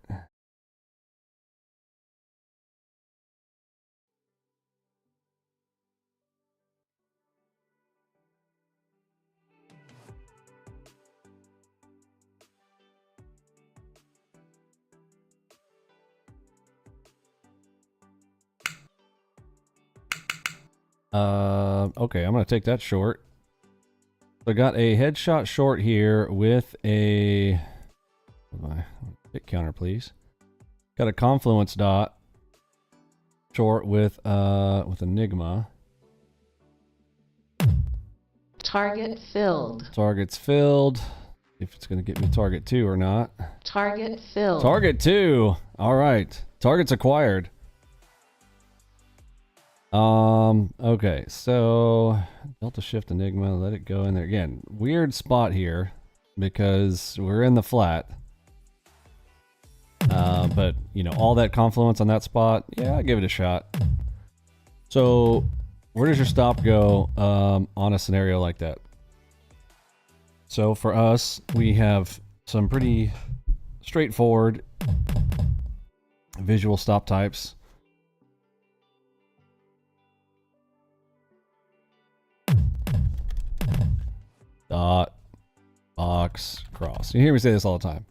Okay, I'm gonna take that short. So I got a headshot short here with a hit counter, please. Got a confluence dot short with Enigma. Target filled. Target's filled. If it's gonna get me target 2 or not. Target filled. Target 2. All right. Target's acquired. Okay, so Delta Shift Enigma, let it go in there. Again, weird spot here because we're in the flat. But, you know, all that confluence on that spot, yeah, I'll give it a shot. So, where does your stop go on a scenario like that? So, for us, we have some pretty straightforward visual stop types. Dot, box, cross. You hear me say this all the time.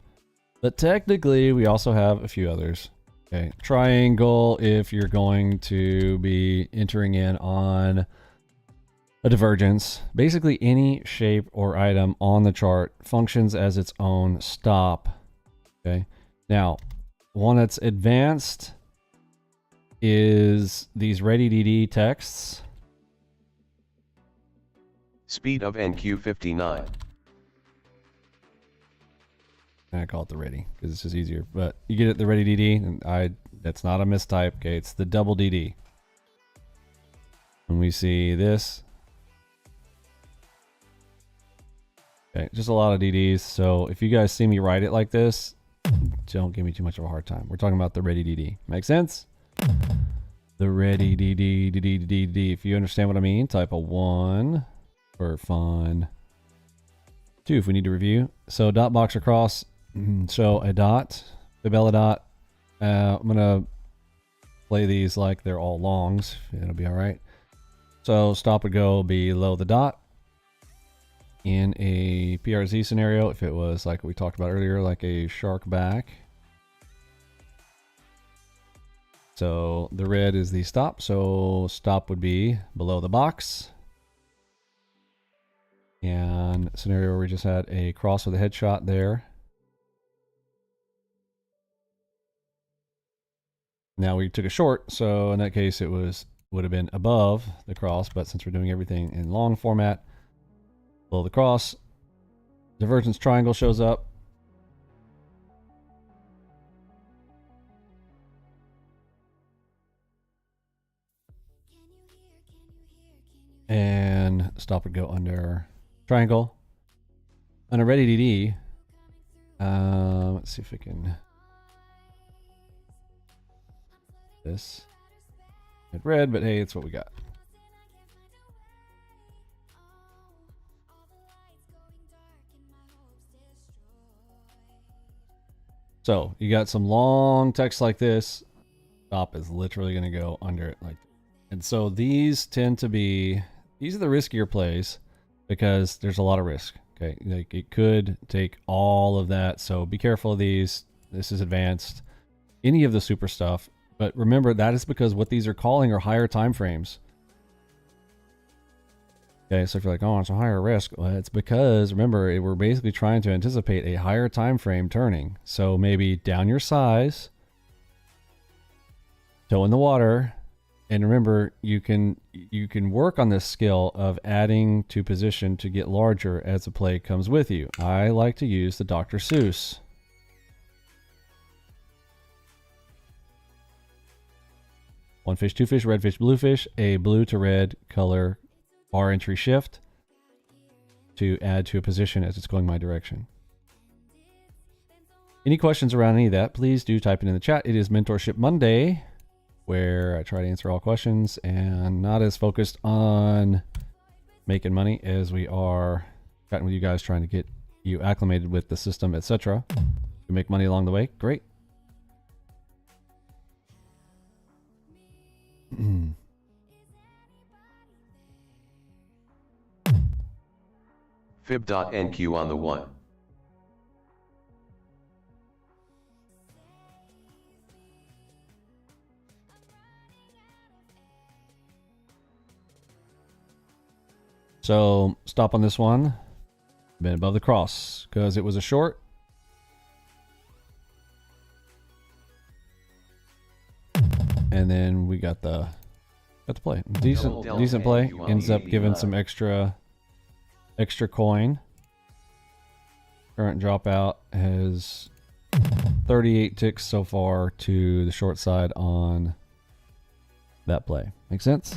But technically, we also have a few others. Okay, triangle if you're going to be entering in on a divergence. Basically, any shape or item on the chart functions as its own stop. Okay, now, one that's advanced is these ReadyDD texts. Speed of NQ59. I call it the ready because it's just easier, but you get it, the ReadyDD, and that's not a mistype. Okay, it's the double DD. When we see this, okay, just a lot of DDs. So if you guys see me write it like this, don't give me too much of a hard time. We're talking about the ReadyDD. Make sense? The ReadyDD. If you understand what I mean, type a 1 for fun. 2 if we need to review. So dot box across. So a dot, Fibella dot. I'm gonna play these like they're all longs. It'll be all right. So stop would go below the dot. In a PRZ scenario, if it was like we talked about earlier, like a shark back. So the red is the stop. So stop would be below the box. And scenario where we just had a cross with a headshot there. Now we took a short, so in that case it would have been above the cross, but since we're doing everything in long format, below the cross, divergence triangle shows up. And stop would go under triangle. On a ready DD, let's see if we can. This red, but hey, it's what we got. So you got some long text like this. Stop is literally going to go under it like. And so these tend to be, these are the riskier plays because there's a lot of risk. Okay, like it could take all of that. So be careful of these. This is advanced. Any of the super stuff. But remember, that is because what these are calling are higher time frames. Okay, so if you're like, oh, it's a higher risk, well, it's because, remember, we're basically trying to anticipate a higher time frame turning. So maybe down your size, toe in the water, and remember, you can work on this skill of adding to position to get larger as the play comes with you. I like to use the Dr. Seuss. One fish, two fish, red fish, blue fish, a blue to red color bar entry shift to add to a position as it's going my direction. Any questions around any of that, please do type it in the chat. It is Mentorship Monday, where I try to answer all questions and not as focused on making money as we are chatting with you guys, trying to get you acclimated with the system, etc. You make money along the way, great. Fib.NQ on the 1. So stop on this one. Been above the cross because it was a short. And then we got the play. Decent play. Ends up giving some extra coin. Current dropout has 38 ticks so far to the short side on that play. Make sense?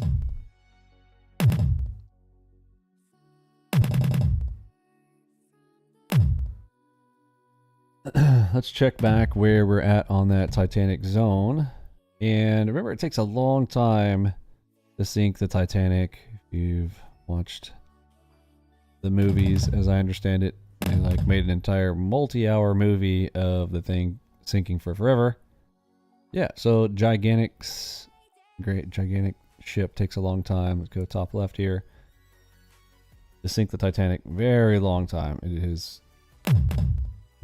Let's check back where we're at on that Titanic zone. And remember, it takes a long time to sink the Titanic. If you've watched the movies, as I understand it, and like made an entire multi-hour movie of the thing sinking for forever. Yeah, so gigantic ship takes a long time. Let's go top left here. To sink the Titanic, very long time. It has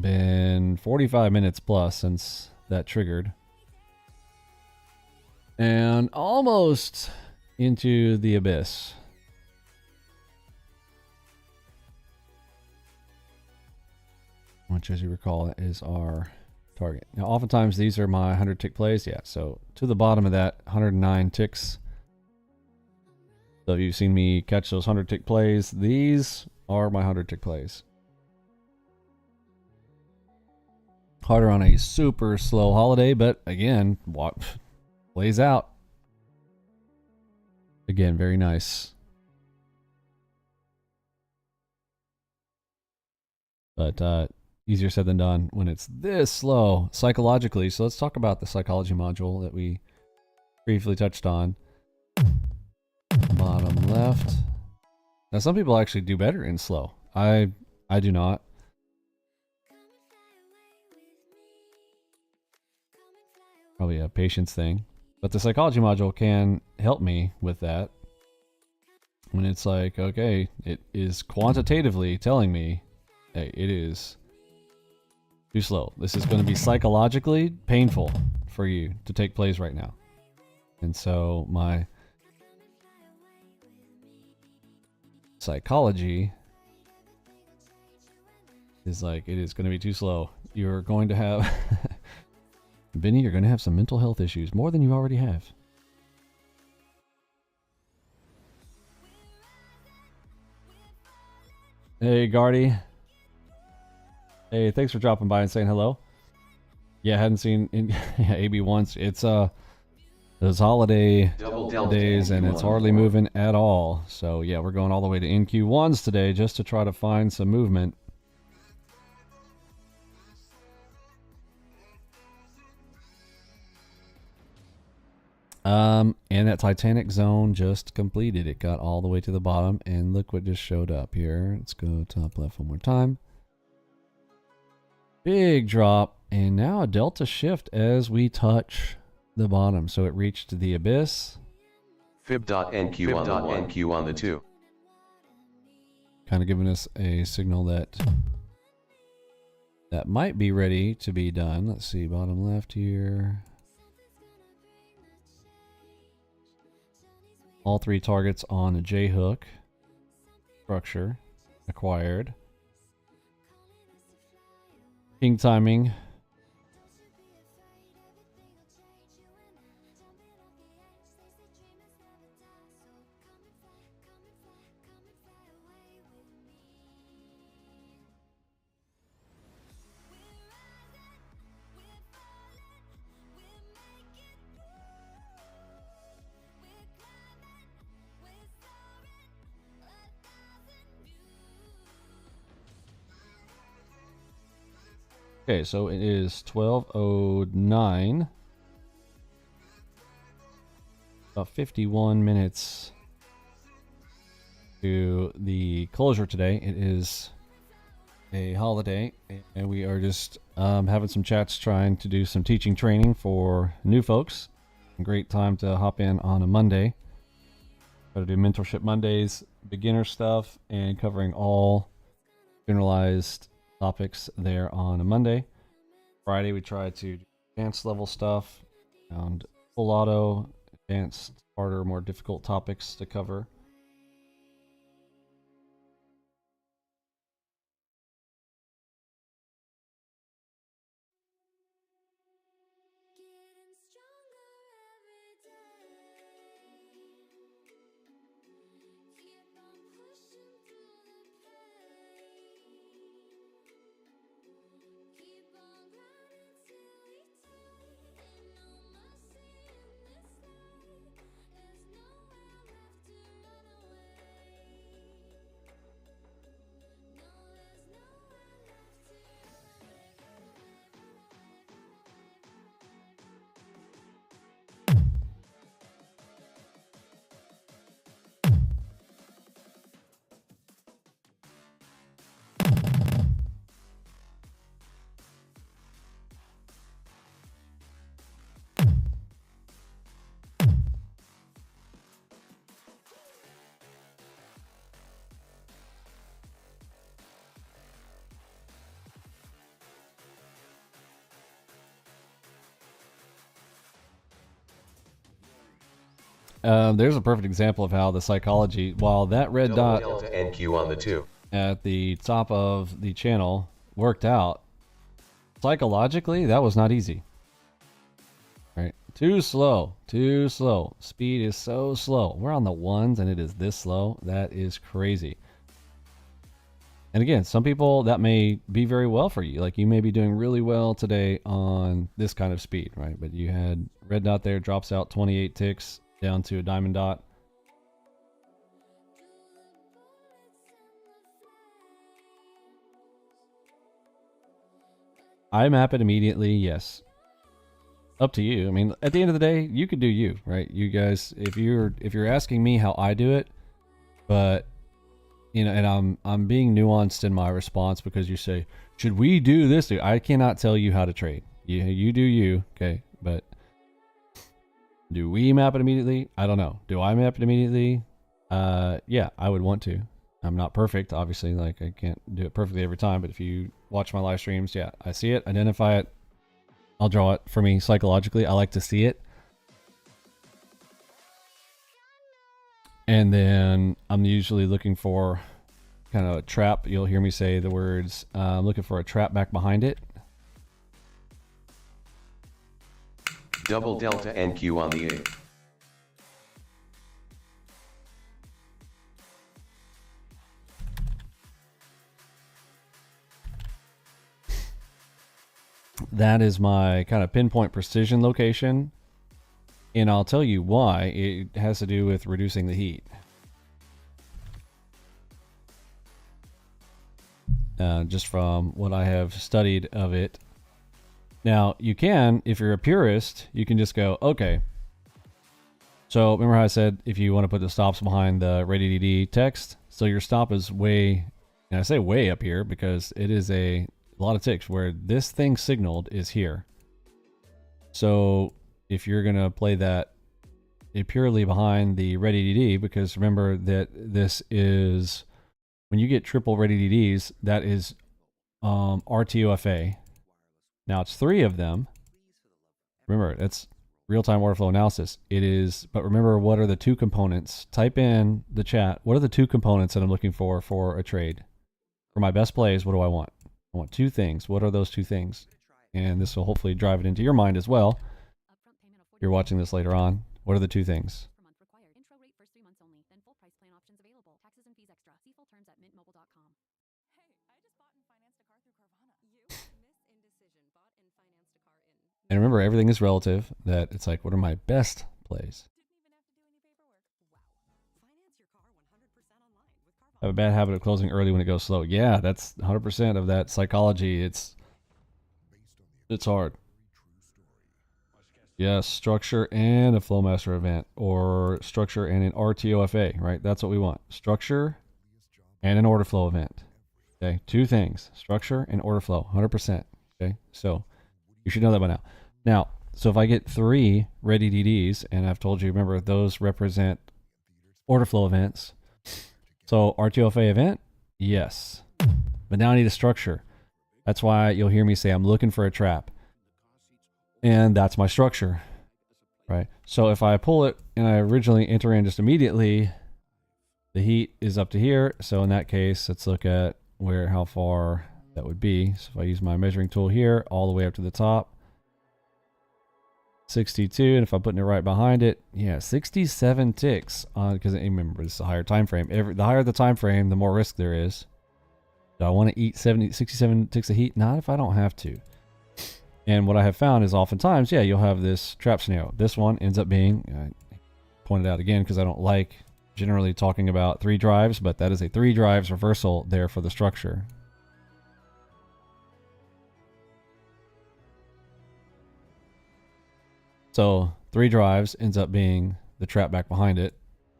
been 45 minutes plus since that triggered. And almost into the abyss. Which, as you recall, is our target. Now, oftentimes these are my 100 tick plays. Yeah, so to the bottom of that, 109 ticks. So if you've seen me catch those 100 tick plays, these are my 100 tick plays. Harder on a super slow holiday, but again, what plays out. Again, very nice. But easier said than done when it's this slow psychologically. So let's talk about the psychology module that we briefly touched on. Bottom left. Now some people actually do better in slow. I do not. Probably a patience thing. But the psychology module can help me with that. When it's like, okay, it is quantitatively telling me, hey, it is too slow. This is going to be psychologically painful for you to take plays right now. And so my psychology is like, it is going to be too slow. You're going to have, Vinny, you're going to have some mental health issues, more than you already have. Hey, Gardy. Hey, thanks for dropping by and saying hello. Yeah, hadn't seen AB once. It's those holiday days, and it's hardly moving at all. So yeah, we're going all the way to NQ1s today just to try to find some movement. And that Titanic zone just completed. It got all the way to the bottom, and look what just showed up here. Let's go top left one more time. Big drop, and now a delta shift as we touch the bottom. So it reached the abyss. Fib.NQ on the 2. Kind of giving us a signal that that might be ready to be done. Let's see, bottom left here. All three targets on a J hook structure acquired. King timing. Okay, so it is 12:09. About 51 minutes to the closure today. It is a holiday, and we are just having some chats trying to do some teaching training for new folks. Great time to hop in on a Monday. Got to do Mentorship Mondays, beginner stuff, and covering all generalized topics there on a Monday. Friday we try to do advanced level stuff, and full auto, advanced, harder, more difficult topics to cover. There's a perfect example of how the psychology, while that red dot NQ on the 2. at the top of the channel worked out, psychologically, that was not easy. Right? Too slow. Too slow. Speed is so slow. We're on the ones and it is this slow. That is crazy. And again, some people, that may be very well for you. Like, you may be doing really well today on this kind of speed, right? But you had red dot there, drops out 28 ticks down to a diamond dot. I map it immediately, yes. Up to you. I mean, at the end of the day, you could do you, right? You guys, if you're asking me how I do it, but you know, and I'm being nuanced in my response, because you say, should we do this? I cannot tell you how to trade. You do you, okay? But do we map it immediately? I don't know. Do I map it immediately? Yeah, I would want to. I'm not perfect, obviously. Like, I can't do it perfectly every time. But if you watch my live streams, yeah, I see it, identify it, I'll draw it. For me, psychologically, I like to see it. And then I'm usually looking for kind of a trap. You'll hear me say the words, looking for a trap back behind it. Double delta NQ on the 8th. That is my kind of pinpoint precision location. And I'll tell you why. It has to do with reducing the heat. Just from what I have studied of it. Now, you can, if you're a purist, you can just go, okay. So remember how I said if you want to put the stops behind the ready-DD text, so your stop is way, and I say way up here because it is a lot of ticks where this thing signaled is here. So if you're going to play that purely behind the ready-DD, because remember that this is, when you get triple ready-DDs, that is RTOFA. Now it's 3 of them. Remember, that's real-time order flow analysis. It is, but remember, what are the 2 components? Type in the chat. What are the 2 components that I'm looking for a trade? For my best plays, what do I want? I want 2 things. What are those 2 things? And this will hopefully drive it into your mind as well. If you're watching this later on, what are the 2 things? And remember, everything is relative. That it's like, what are my best plays? I have a bad habit of closing early when it goes slow. Yeah, that's 100% of that psychology. It's hard. Yes, structure and a Flowmaster event, or structure and an RTOFA, right? That's what we want. Structure and an order flow event. Okay, 2 things: structure and order flow, 100%. Okay, so you should know that by now. Now, so if I get 3 ready DDs, and I've told you, remember, those represent order flow events. So RTOFA event, yes. But now I need a structure. That's why you'll hear me say I'm looking for a trap. And that's my structure, right? So if I pull it and I originally enter in just immediately, the heat is up to here. So in that case, let's look at how far that would be. So if I use my measuring tool here, all the way up to the top, 62, and if I'm putting it right behind it, yeah, 67 ticks on, because remember, this is a higher time frame. The higher the time frame, the more risk there is. Do I want to eat 67 ticks of heat? Not if I don't have to. And what I have found is oftentimes, yeah, you'll have this trap scenario. This one ends up being, I pointed out again because I don't like generally talking about 3 drives, but that is a 3 drives reversal there for the structure. So 3 drives ends up being the trap back behind it,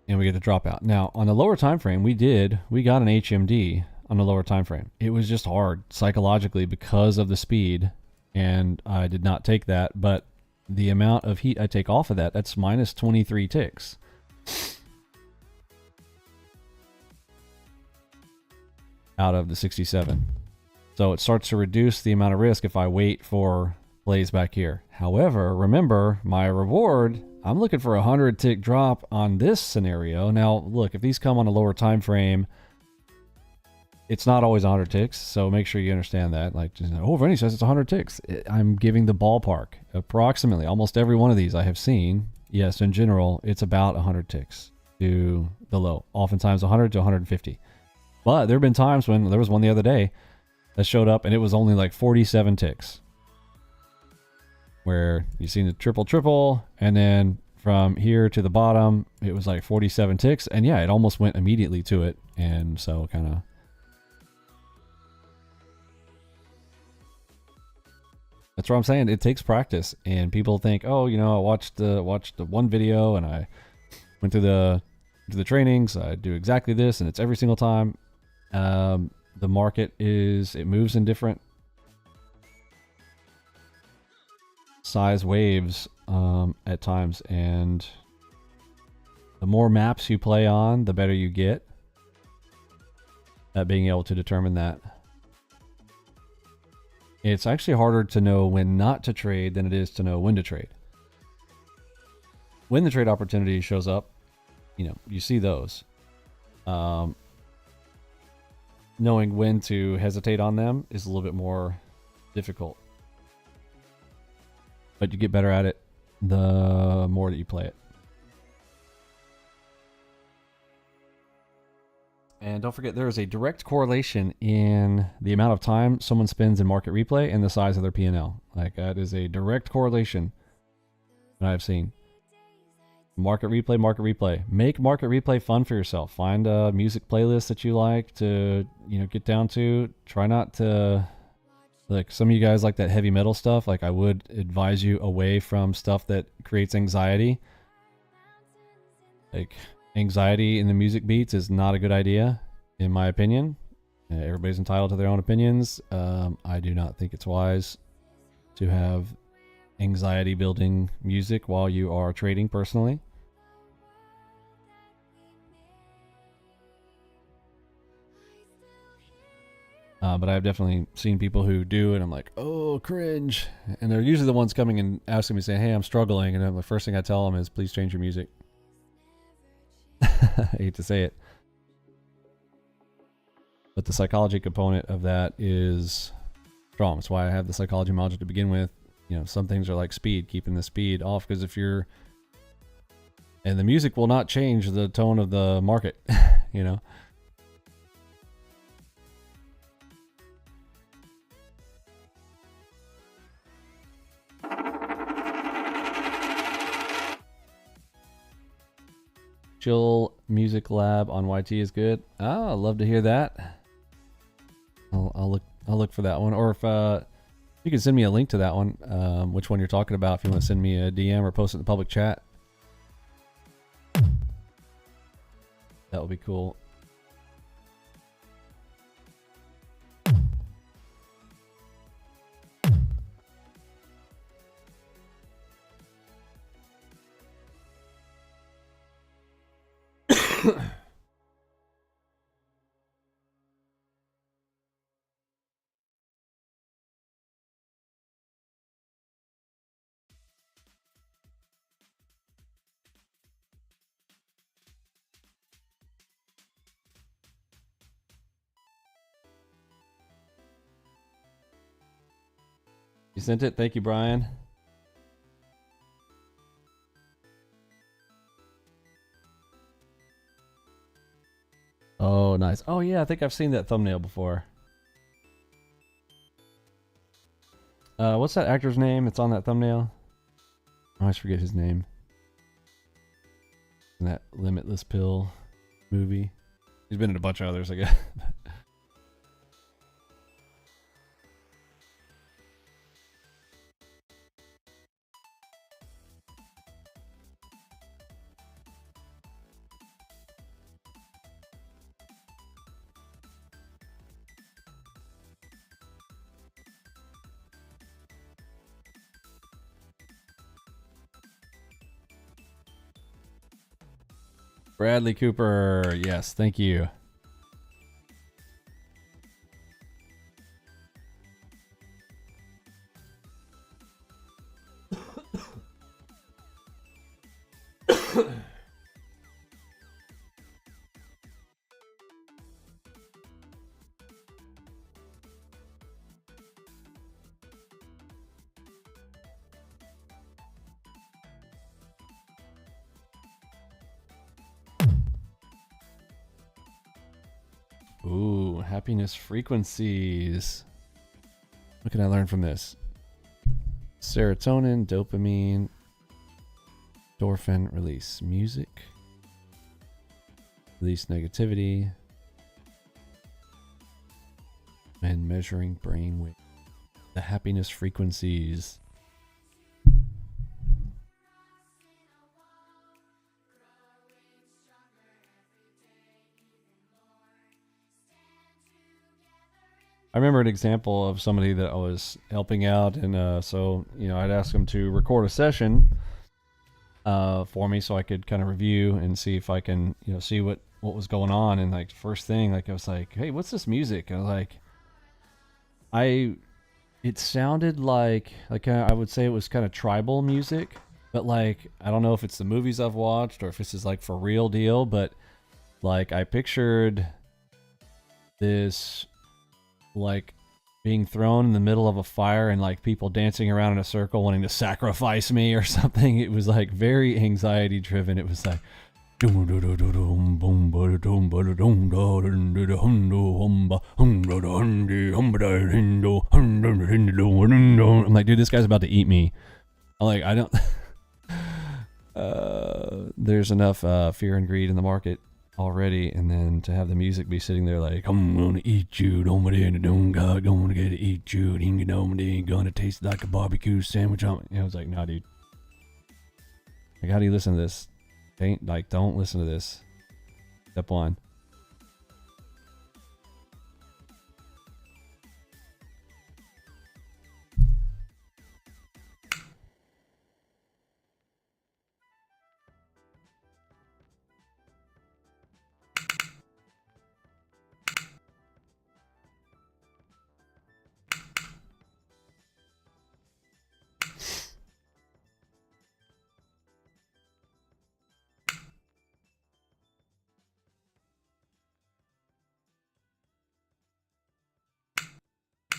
and we get the dropout. Now on the lower time frame, we got an HMD on the lower time frame. It was just hard psychologically because of the speed, and I did not take that. But the amount of heat I take off of that, that's minus 23 ticks. Out of the 67. So it starts to reduce the amount of risk if I wait for plays back here. However, remember my reward, I'm looking for a 100 tick drop on this scenario. Now look, if these come on a lower time frame, it's not always 100 ticks, so make sure you understand that. Like, just, oh, Vinny says it's 100 ticks. I'm giving the ballpark. Approximately, almost every one of these I have seen, yes, in general, it's about 100 ticks to the low. Oftentimes 100 to 150. But there have been times when, there was one the other day that showed up and it was only like 47 ticks. Where you seen the triple, and then from here to the bottom, it was like 47 ticks. And yeah, it almost went immediately to it. And so kind of... That's what I'm saying. It takes practice, and people think, oh, you know, I watched the one video and I went through the trainings. I do exactly this, and it's every single time. The market it moves in different size waves at times, and the more maps you play on, the better you get at being able to determine that. It's actually harder to know when not to trade than it is to know when to trade. When the trade opportunity shows up, you know, you see those. knowing when to hesitate on them is a little bit more difficult. But you get better at it the more that you play it. And don't forget, there is a direct correlation in the amount of time someone spends in market replay and the size of their P&L. Like, that is a direct correlation that I've seen. Market replay, market replay. Make market replay fun for yourself. Find a music playlist that you like to, you know, get down to. Try not to, like, some of you guys like that heavy metal stuff. Like, I would advise you away from stuff that creates anxiety. Like, anxiety in the music beats is not a good idea, in my opinion. Everybody's entitled to their own opinions. I do not think it's wise to have anxiety building music while you are trading personally. But I've definitely seen people who do, and I'm like, oh, cringe. And they're usually the ones coming and asking me, saying, hey, I'm struggling. And then the first thing I tell them is, please change your music. I hate to say it. But the psychology component of that is strong. That's why I have the psychology module to begin with. You know, some things are like speed, keeping the speed off, because if you're, and the music will not change the tone of the market, you know. Chill Music Lab on YT is good. Ah, I'd love to hear that. I'll look for that one. Or if you can send me a link to that one, which one you're talking about, if you want to send me a DM or post it in the public chat. That would be cool. You sent it? Thank you, Brian. Oh, nice. Oh, yeah, I think I've seen that thumbnail before. What's that actor's name? It's on that thumbnail. I always forget his name. In that Limitless Pill movie. He's been in a bunch of others, I guess. Bradley Cooper, yes, thank you. Ooh, happiness frequencies. What can I learn from this? Serotonin, dopamine, endorphin, release music, release negativity, and measuring brain wave. The happiness frequencies. I remember an example of somebody that I was helping out, and so, you know, I'd ask them to record a session for me so I could kind of review and see if I can, you know, see what was going on. And like, first thing, like, I was like, hey, what's this music? And I was like, it sounded like I would say it was kind of tribal music, but like, I don't know if it's the movies I've watched or if this is like for real deal, but like, I pictured this like being thrown in the middle of a fire and like people dancing around in a circle wanting to sacrifice me or something. It was like very anxiety driven. It was like I'm like, dude, this guy's about to eat me. I'm like, I don't there's enough fear and greed in the market already, and then to have the music be sitting there like, I'm gonna eat you, don't God, gonna get to eat you, gonna taste like a barbecue sandwich. I was like, nah, dude. Like, how do you listen to this? Don't listen to this. Step one.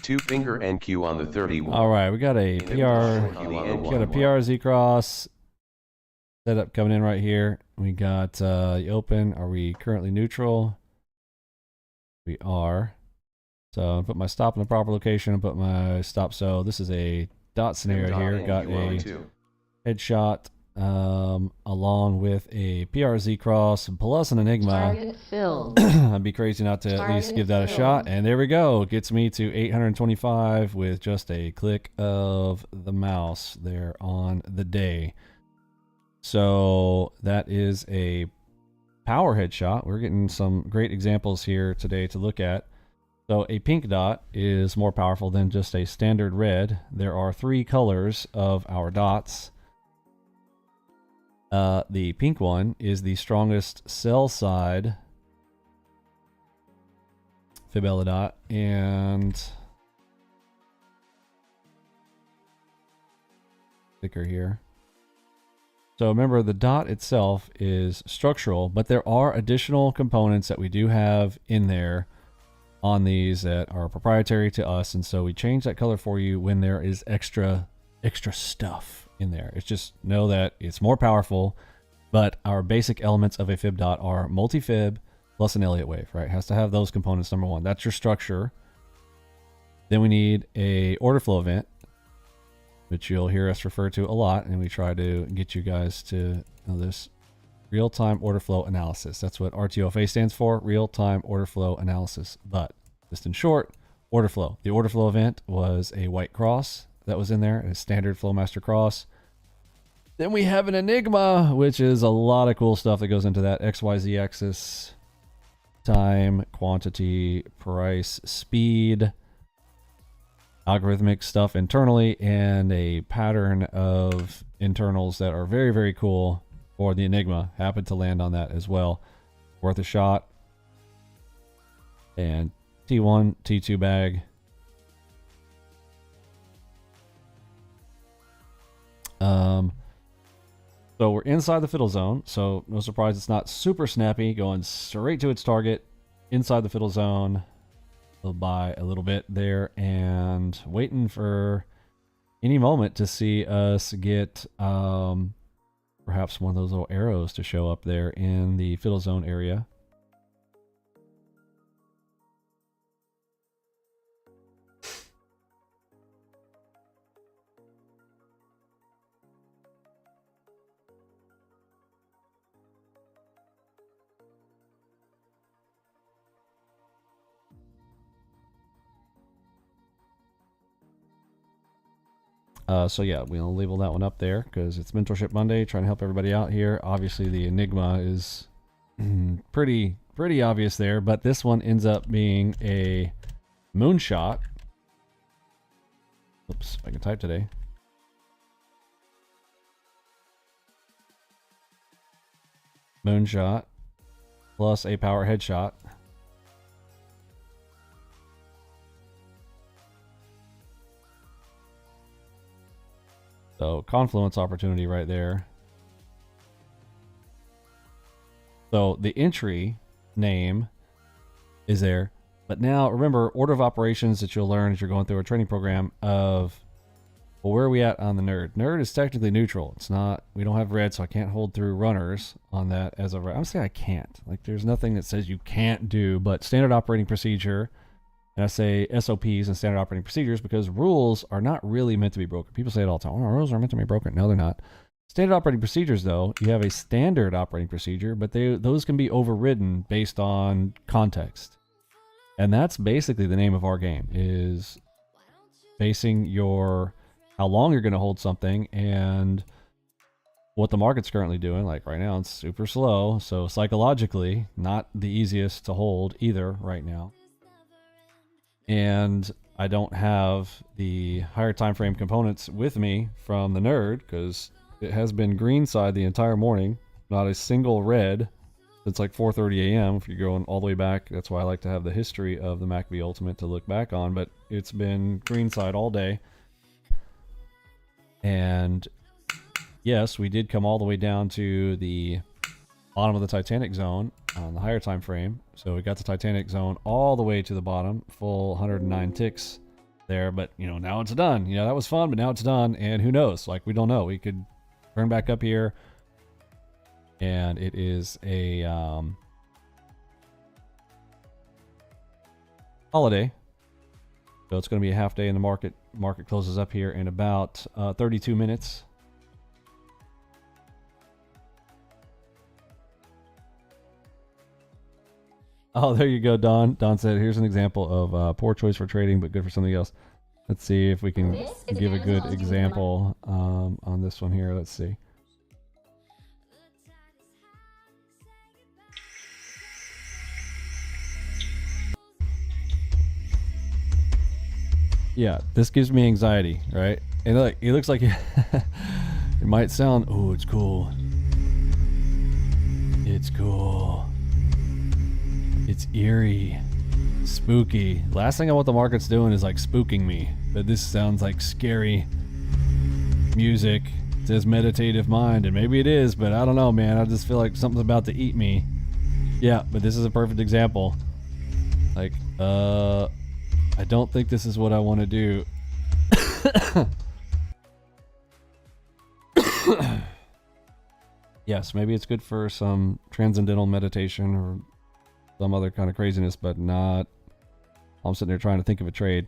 Two finger NQ on the 31. All right, we got a PR Z cross setup coming in right here. We got the open. Are we currently neutral? We are. So I'll put my stop in the proper location and put my stop. So this is a dot scenario here. Got a headshot along with a PRZ cross plus an Enigma. Target filled. I'd be crazy not to at least give that a shot. And there we go. Gets me to 825 with just a click of the mouse there on the day. So that is a power headshot. We're getting some great examples here today to look at. So a pink dot is more powerful than just a standard red. There are 3 colors of our dots. The pink one is the strongest sell side Fibella dot, and thicker here. So remember, the dot itself is structural, but there are additional components that we do have in there on these that are proprietary to us, and so we change that color for you when there is extra stuff in there. It's just know that it's more powerful, but our basic elements of a fib dot are multi-fib plus an Elliott wave, right? It has to have those components, number one. That's your structure. Then we need a order flow event, which you'll hear us refer to a lot, and we try to get you guys to know this. Real-time order flow analysis. That's what RTOFA stands for, real-time order flow analysis. But just in short, order flow. The order flow event was a white cross that was in there, a standard Flowmaster cross. Then we have an Enigma, which is a lot of cool stuff that goes into that. XYZ axis, time, quantity, price, speed, algorithmic stuff internally, and a pattern of internals that are very, very cool for the Enigma. Happened to land on that as well. Worth a shot. And T1, T2 bag. So we're inside the fiddle zone, so no surprise it's not super snappy, going straight to its target inside the fiddle zone. We'll buy a little bit there and waiting for any moment to see us get perhaps one of those little arrows to show up there in the fiddle zone area. So yeah, we'll label that one up there because it's Mentorship Monday, trying to help everybody out here. Obviously the Enigma is pretty obvious there, but this one ends up being a moonshot. Oops, I can type today. Moonshot plus a power headshot. So confluence opportunity right there. So the entry name is there. But now remember, order of operations that you'll learn as you're going through a training program of, well, where are we at on the nerd? Nerd is technically neutral. It's not, we don't have red, so I can't hold through runners on that as a, I'm saying I can't. Like there's nothing that says you can't do, but standard operating procedure, and I say SOPs and standard operating procedures because rules are not really meant to be broken. People say it all the time, oh, rules are meant to be broken. No, they're not. Standard operating procedures, though, you have a standard operating procedure, but those can be overridden based on context. And that's basically the name of our game, is basing your how long you're going to hold something and what the market's currently doing. Like right now, it's super slow. So psychologically, not the easiest to hold either right now. And I don't have the higher time frame components with me from the nerd because it has been green side the entire morning. Not a single red. It's like 4:30 a.m. if you're going all the way back. That's why I like to have the history of the MacV Ultimate to look back on. But it's been green side all day. And yes, we did come all the way down to the bottom of the Titanic zone on the higher time frame. So we got the Titanic zone all the way to the bottom, full 109 ticks there. But, you know, now it's done. You know, that was fun, but now it's done. And who knows? Like, we don't know. We could turn back up here. And it is a holiday. So it's going to be a half day in the market. Market closes up here in about 32 minutes. Oh, there you go, Don. Don said, here's an example of poor choice for trading, but good for something else. Let's see if we can give a good example on this one here. Let's see. Yeah, this gives me anxiety, right? And look, it looks like it might sound, oh, it's cool. It's cool. It's eerie, spooky. Last thing I want the market's doing is like spooking me. But this sounds like scary music. It says meditative mind, and maybe it is, but I don't know, man. I just feel like something's about to eat me. Yeah, but this is a perfect example. Like, I don't think this is what I want to do. Yes, maybe it's good for some transcendental meditation or some other kind of craziness, but not. I'm sitting there trying to think of a trade.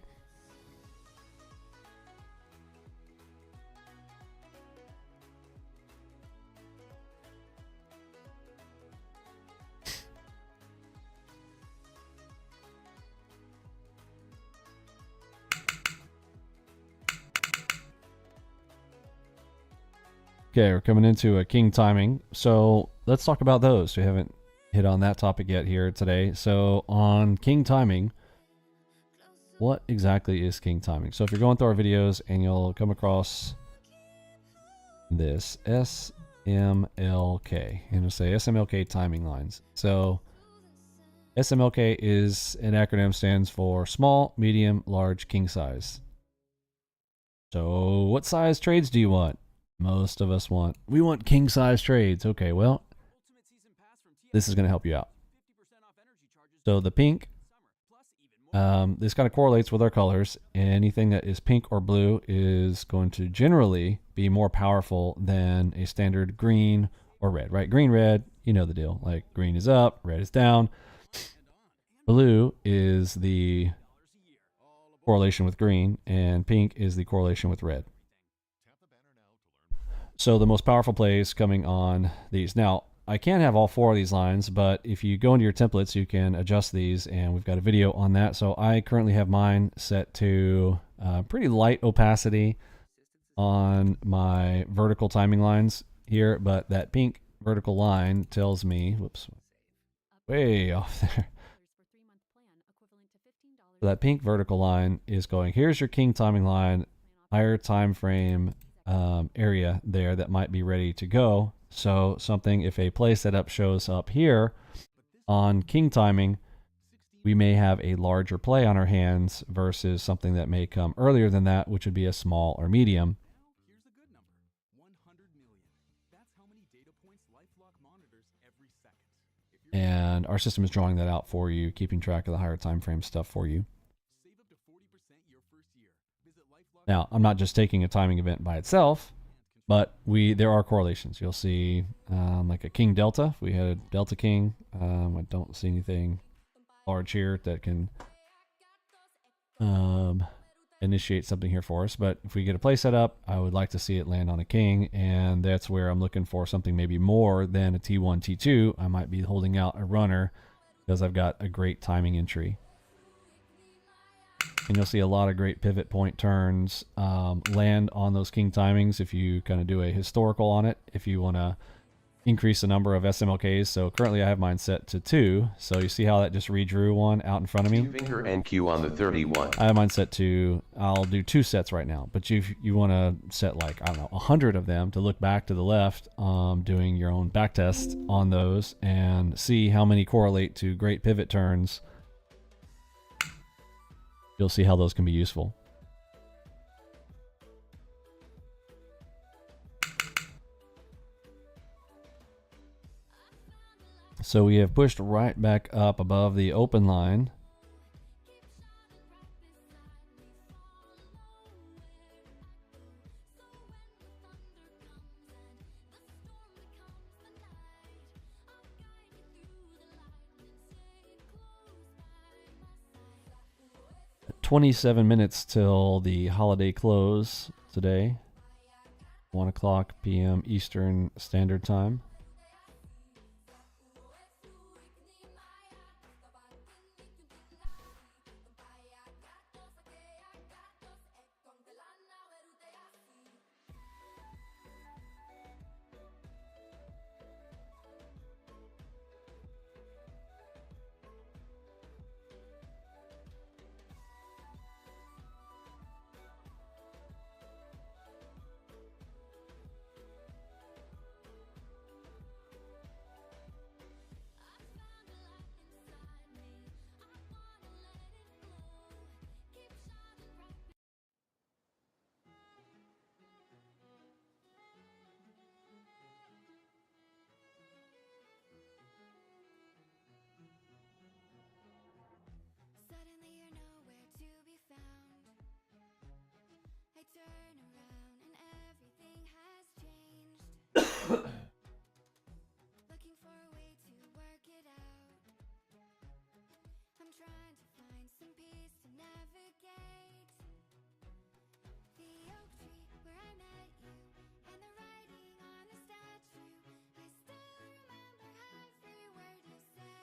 Okay, we're coming into a king timing. So let's talk about those. We haven't hit on that topic yet here today. So on king timing, what exactly is king timing? So if you're going through our videos and you'll come across this SMLK, and it'll say SMLK timing lines. So SMLK is an acronym, stands for small, medium, large, king size. So what size trades do you want? Most of us we want king size trades. Okay, well, this is going to help you out. So the pink, this kind of correlates with our colors. Anything that is pink or blue is going to generally be more powerful than a standard green or red, right? Green, red, you know the deal. Like green is up, red is down. Blue is the correlation with green, and pink is the correlation with red. So the most powerful plays coming on these. Now, I can't have all four of these lines, but if you go into your templates, you can adjust these, and we've got a video on that. So I currently have mine set to pretty light opacity on my vertical timing lines here, but that pink vertical line tells me, whoops, way off there. So that pink vertical line is going, here's your king timing line, higher time frame area there that might be ready to go. So something, if a play setup shows up here on king timing, we may have a larger play on our hands versus something that may come earlier than that, which would be a small or medium. Here's a good number, 100 million. That's how many data points LifeLock monitors every second. If And our system is drawing that out for you, keeping track of the higher time frame stuff for you. Now, I'm not just taking a timing event by itself, but there are correlations. You'll see like a king delta. If we had a delta king, I don't see anything large here that can initiate something here for us. But if we get a play set up, I would like to see it land on a king, and that's where I'm looking for something maybe more than a T1, T2. I might be holding out a runner because I've got a great timing entry. And you'll see a lot of great pivot point turns land on those king timings if you kind of do a historical on it, if you want to increase the number of SMLKs. So currently I have mine set to 2. So you see how that just redrew one out in front of me? Finger NQ on the 31. I have mine set to, I'll do 2 sets right now. But you want to set like, I don't know, 100 of them to look back to the left, doing your own back test on those and see how many correlate to great pivot turns. You'll see how those can be useful. So we have pushed right back up above the open line. At 27 minutes till the holiday close today. 1 o'clock p.m. Eastern Standard Time. Suddenly you're nowhere to be found. I turn around and everything has changed. Looking for a way to work it out. I'm trying to find some peace to navigate. The oak tree where I met you and the writing on the statue. I still remember every word you said.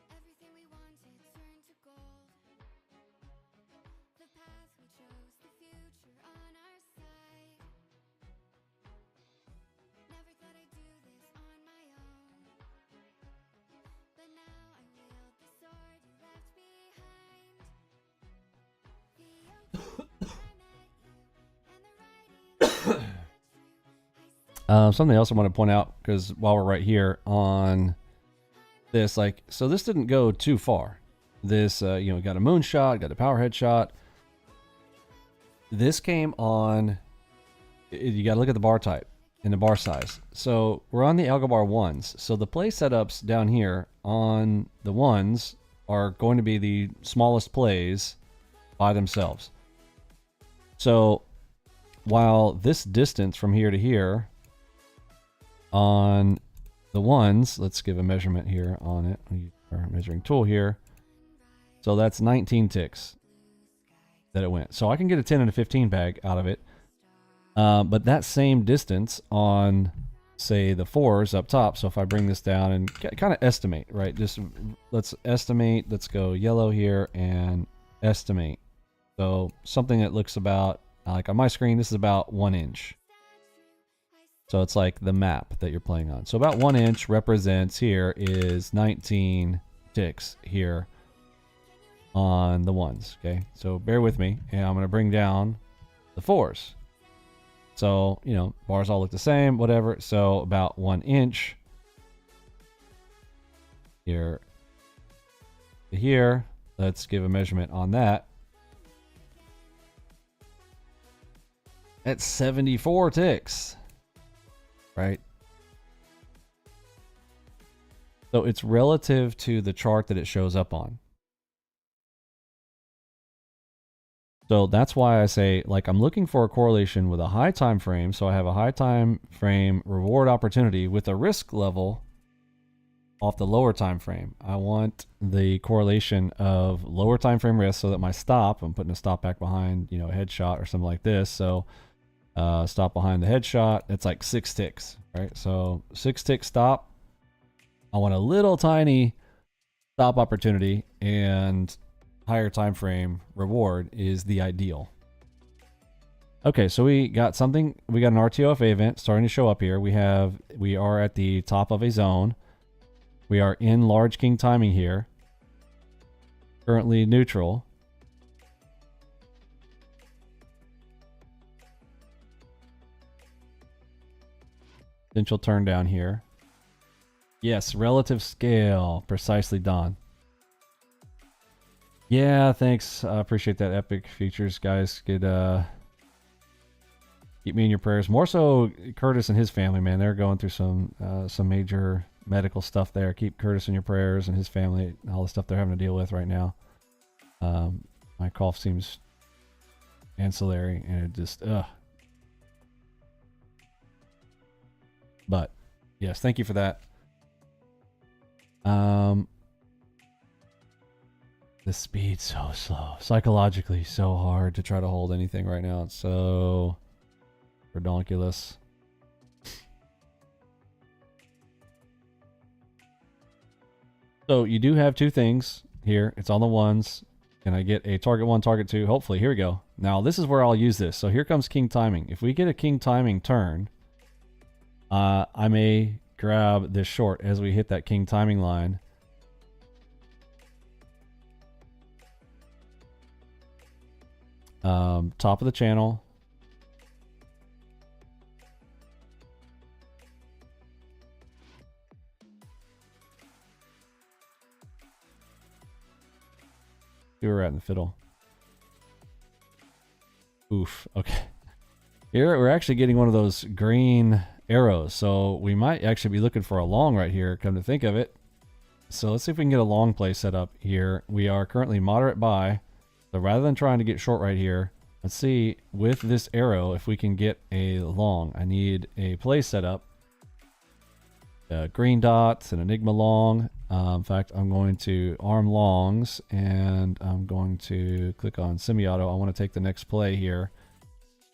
Everything we wanted turned to gold. The path we chose, the future on our side. Never thought I'd do this on my own, but now I wield the sword you left behind. The oak tree where I met you and the writing on the statue. Something else I want to point out, because while we're right here on this, like, so this didn't go too far. This, you know, got a moonshot, got a power head shot. This came on, you got to look at the bar type and the bar size. So we're on the ALGOBOX 1s. So the play setups down here on the 1s are going to be the smallest plays by themselves. So while this distance from here to here on the 1s, let's give a measurement here on it. We use our measuring tool here. So that's 19 ticks that it went. So I can get a 10 and a 15 bag out of it. But that same distance on, say, the 4s up top. So if I bring this down and kind of estimate, right? Just let's estimate. Let's go yellow here and estimate. So something that looks about, like on my screen, this is about 1 inch. So it's like the map that you're playing on. So about 1 inch represents here is 19 ticks here on the ones. Okay, so bear with me, and I'm going to bring down the 4s. So, you know, bars all look the same, whatever. So about 1 inch here to here. Let's give a measurement on that. That's 74 ticks, right? So it's relative to the chart that it shows up on. So that's why I say, like, I'm looking for a correlation with a high time frame. So I have a high time frame reward opportunity with a risk level off the lower time frame. I want the correlation of lower time frame risk so that my stop, I'm putting a stop back behind, you know, a headshot or something like this. So stop behind the headshot, it's like 6 ticks, right? So 6 tick stop. I want a little tiny stop opportunity, and higher time frame reward is the ideal. Okay, so we got something. We got an RTOFA event starting to show up here. We are at the top of a zone. We are in large king timing here. Currently neutral. Potential turn down here. Yes, relative scale. Precisely, Don. Yeah, thanks. I appreciate that. Epic features, guys. Good, keep me in your prayers. More so Curtis and his family, man. They're going through some major medical stuff there. Keep Curtis in your prayers and his family, all the stuff they're having to deal with right now. My cough seems ancillary, and it just, But, yes, thank you for that. The speed's so slow. Psychologically, so hard to try to hold anything right now. It's so redonkulous. So you do have 2 things here. It's on the ones. Can I get a target 1, target 2? Hopefully. Here we go. Now, this is where I'll use this. So here comes king timing. If we get a king timing turn, I may grab this short as we hit that king timing line. Top of the channel. See where we're at in the fiddle. Oof. Okay. Here we're actually getting one of those green arrows, so we might actually be looking for a long right here, come to think of it. So let's see if we can get a long play set up here. We are currently moderate buy, so rather than trying to get short right here, let's see with this arrow if we can get a long. I need a play set up. Green dots, an Enigma long. In fact, I'm going to arm longs, and I'm going to click on semi-auto. I want to take the next play here,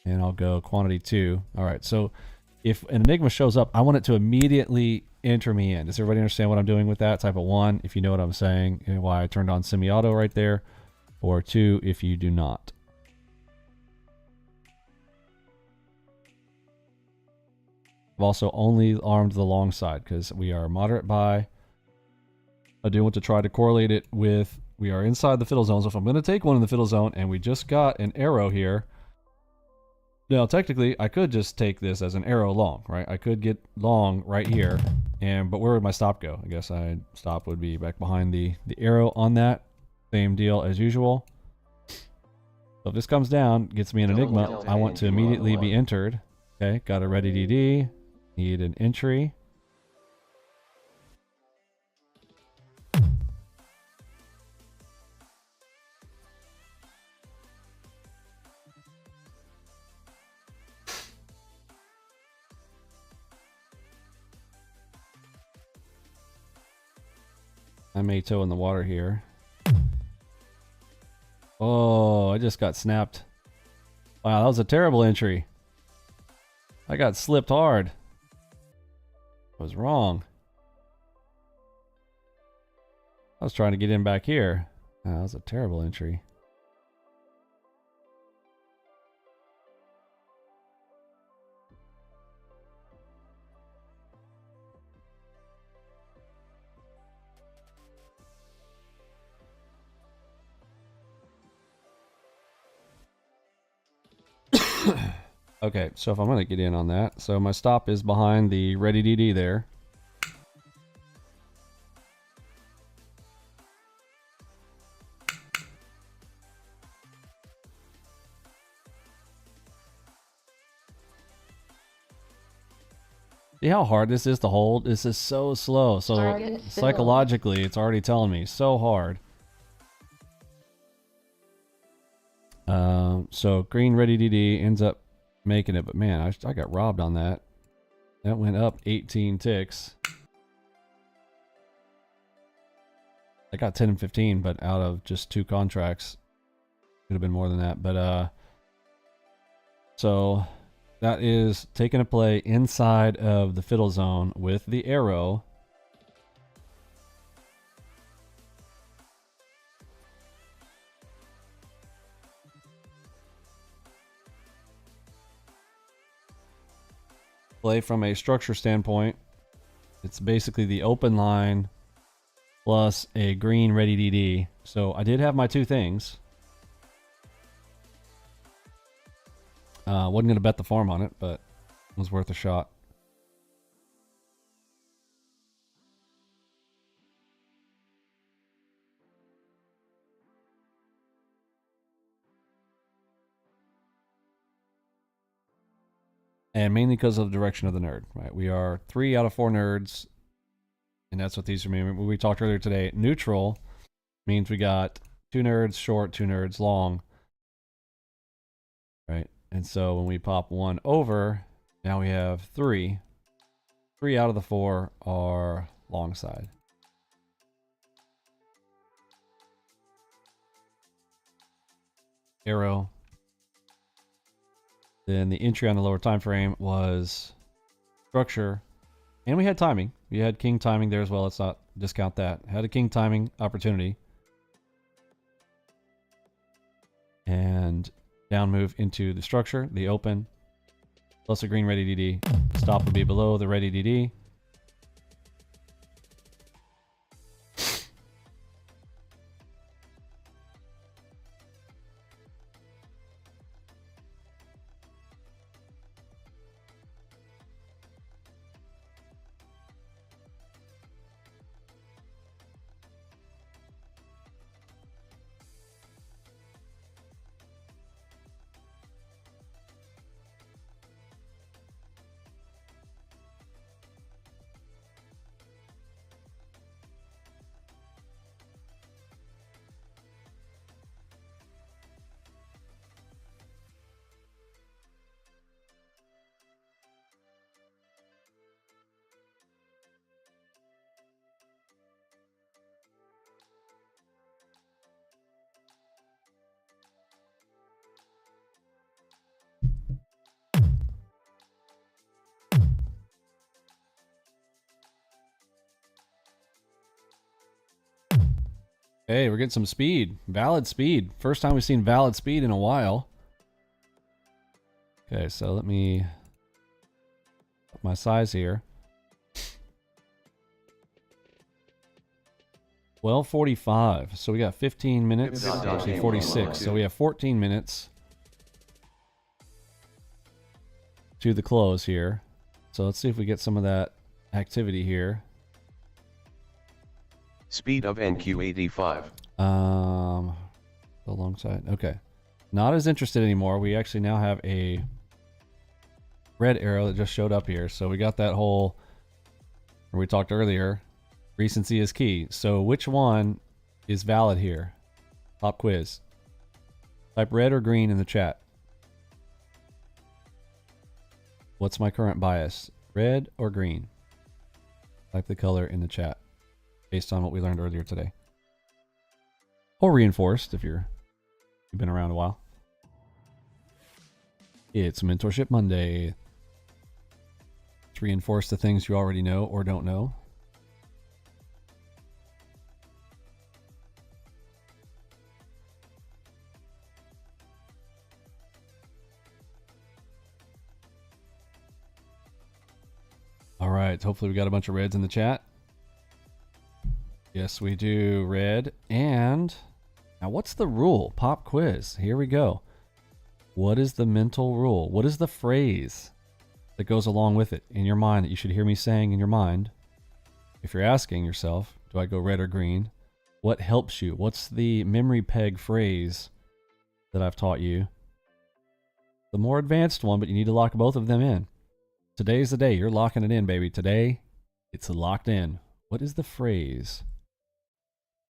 and I'll go quantity 2. All right, so if an Enigma shows up, I want it to immediately enter me in. Does everybody understand what I'm doing with that? Type of 1, if you know what I'm saying, and why I turned on semi-auto right there, or 2 if you do not. I've also only armed the long side because we are moderate buy. I do want to try to correlate it with, we are inside the fiddle zone. So if I'm going to take one in the fiddle zone and we just got an arrow here. Now, technically, I could just take this as an arrow long, right? I could get long right here, but where would my stop go? I guess stop would be back behind the arrow on that. Same deal as usual. So if this comes down, gets me an Enigma, I want to immediately be entered. Okay, got a ready DD. Need an entry. I may toe in the water here. Oh, I just got snapped. Wow, that was a terrible entry. I got slipped hard. I was wrong. I was trying to get in back here. Oh, that was a terrible entry. Okay, so if I'm going to get in on that, so my stop is behind the ready DD there. See how hard this is to hold? This is so slow. So Target filled. psychologically, it's already telling me so hard. So green ready DD ends up making it, but man, I got robbed on that. That went up 18 ticks. I got 10 and 15, but out of just 2 contracts. Could have been more than that, but so that is taking a play inside of the fiddle zone with the arrow. Play from a structure standpoint, it's basically the open line plus a green ready DD. So I did have my 2 things. Wasn't going to bet the farm on it, but it was worth a shot. And mainly because of the direction of the nerd, right? We are 3 out of 4 nerds, and that's what these are mean. We talked earlier today. Neutral means we got 2 nerds short, 2 nerds long, right? And so when we pop 1 over, now we have 3. 3 out of the 4 are long side. Arrow. Then the entry on the lower time frame was structure, and we had timing. We had king timing there as well. Let's not discount that. Had a king timing opportunity, and down move into the structure, the open, plus a green ready DD. Stop will be below the ready DD. Hey, we're getting some speed. Valid speed. First time we've seen valid speed in a while. Okay, so let me put my size here. 12:45. So we got 15 minutes. Actually 46. So we have 14 minutes to the close here. So let's see if we get some of that activity here. Speed of NQ85. Alongside. Okay. Not as interested anymore. We actually now have a red arrow that just showed up here. So we got that whole, where we talked earlier, recency is key. So which one is valid here? Pop quiz. Type red or green in the chat. What's my current bias? Red or green? Type the color in the chat based on what we learned earlier today. Or reinforced if you've been around a while. It's Mentorship Monday. Let's reinforce the things you already know or don't know. All right, hopefully we got a bunch of reds in the chat. Yes, we do. Red. And now what's the rule? Pop quiz. Here we go. What is the mental rule? What is the phrase that goes along with it in your mind that you should hear me saying in your mind? If you're asking yourself, do I go red or green? What helps you? What's the memory peg phrase that I've taught you? The more advanced one, but you need to lock both of them in. Today's the day. You're locking it in, baby. Today, it's locked in. What is the phrase?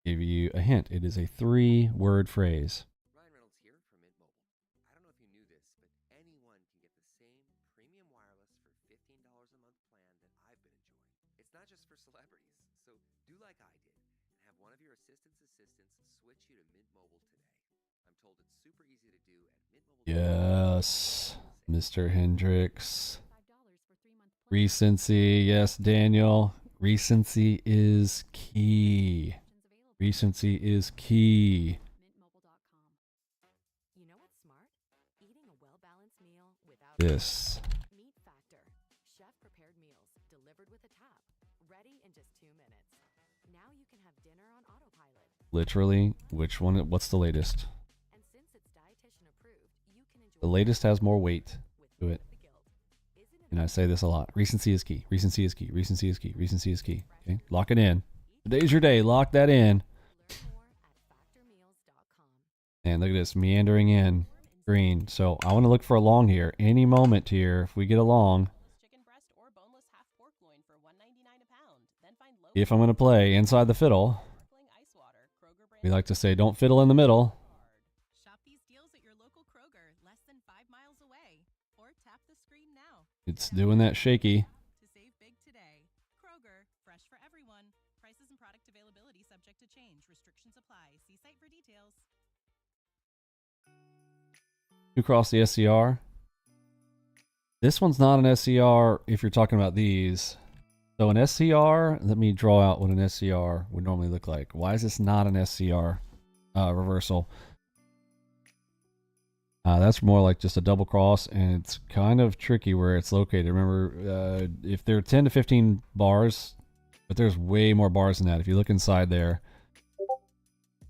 Give you a hint. It is a 3-word phrase. Ryan Reynolds here from Mint Mobile. I don't know if you knew this, but anyone can get the same premium wireless for $15 a month plan that I've been enjoying. It's not just for celebrities, so do like I did and have one of your assistants switch you to Mint Mobile today. I'm told it's super easy to do at Mint Mobile. Yes, Mr. Hendricks. Recency, yes, Daniel. Recency is key. Recency is key. You know what's smart? Eating a well-balanced meal without This. Meat Factor. Chef-prepared meals delivered with a tap. Ready in just 2 minutes. Now you can have dinner on autopilot. Literally, which one? What's the latest? And since it's dietitian approved, you can enjoy The latest has more weight to it. the guilt. Isn't it And I say this a lot. Recency is key. Recency is key. Recency is key. Recency is key. Okay, lock it in. Today's your day. Lock that in. Learn more at factormeals.com. And look at this, meandering in. Green. So I want to look for a long here. Any moment here, if we get a long, Chicken breast or boneless half pork loin for $1.99 a pound. Then find low if I'm going to play inside the fiddle, sparkling ice water. Kroger brand we like to say don't fiddle in the middle. Shop these deals at your local Kroger, less than 5 miles away. Or tap the screen now. It's doing that shaky. To save big today. Kroger, fresh for everyone. Prices and product availability subject to change. Restrictions apply. See site for details. Two cross the SCR. This one's not an SCR if you're talking about these. So an SCR, let me draw out what an SCR would normally look like. Why is this not an SCR reversal? That's more like just a double cross, and it's kind of tricky where it's located. Remember, if there are 10 to 15 bars, but there's way more bars than that. If you look inside there,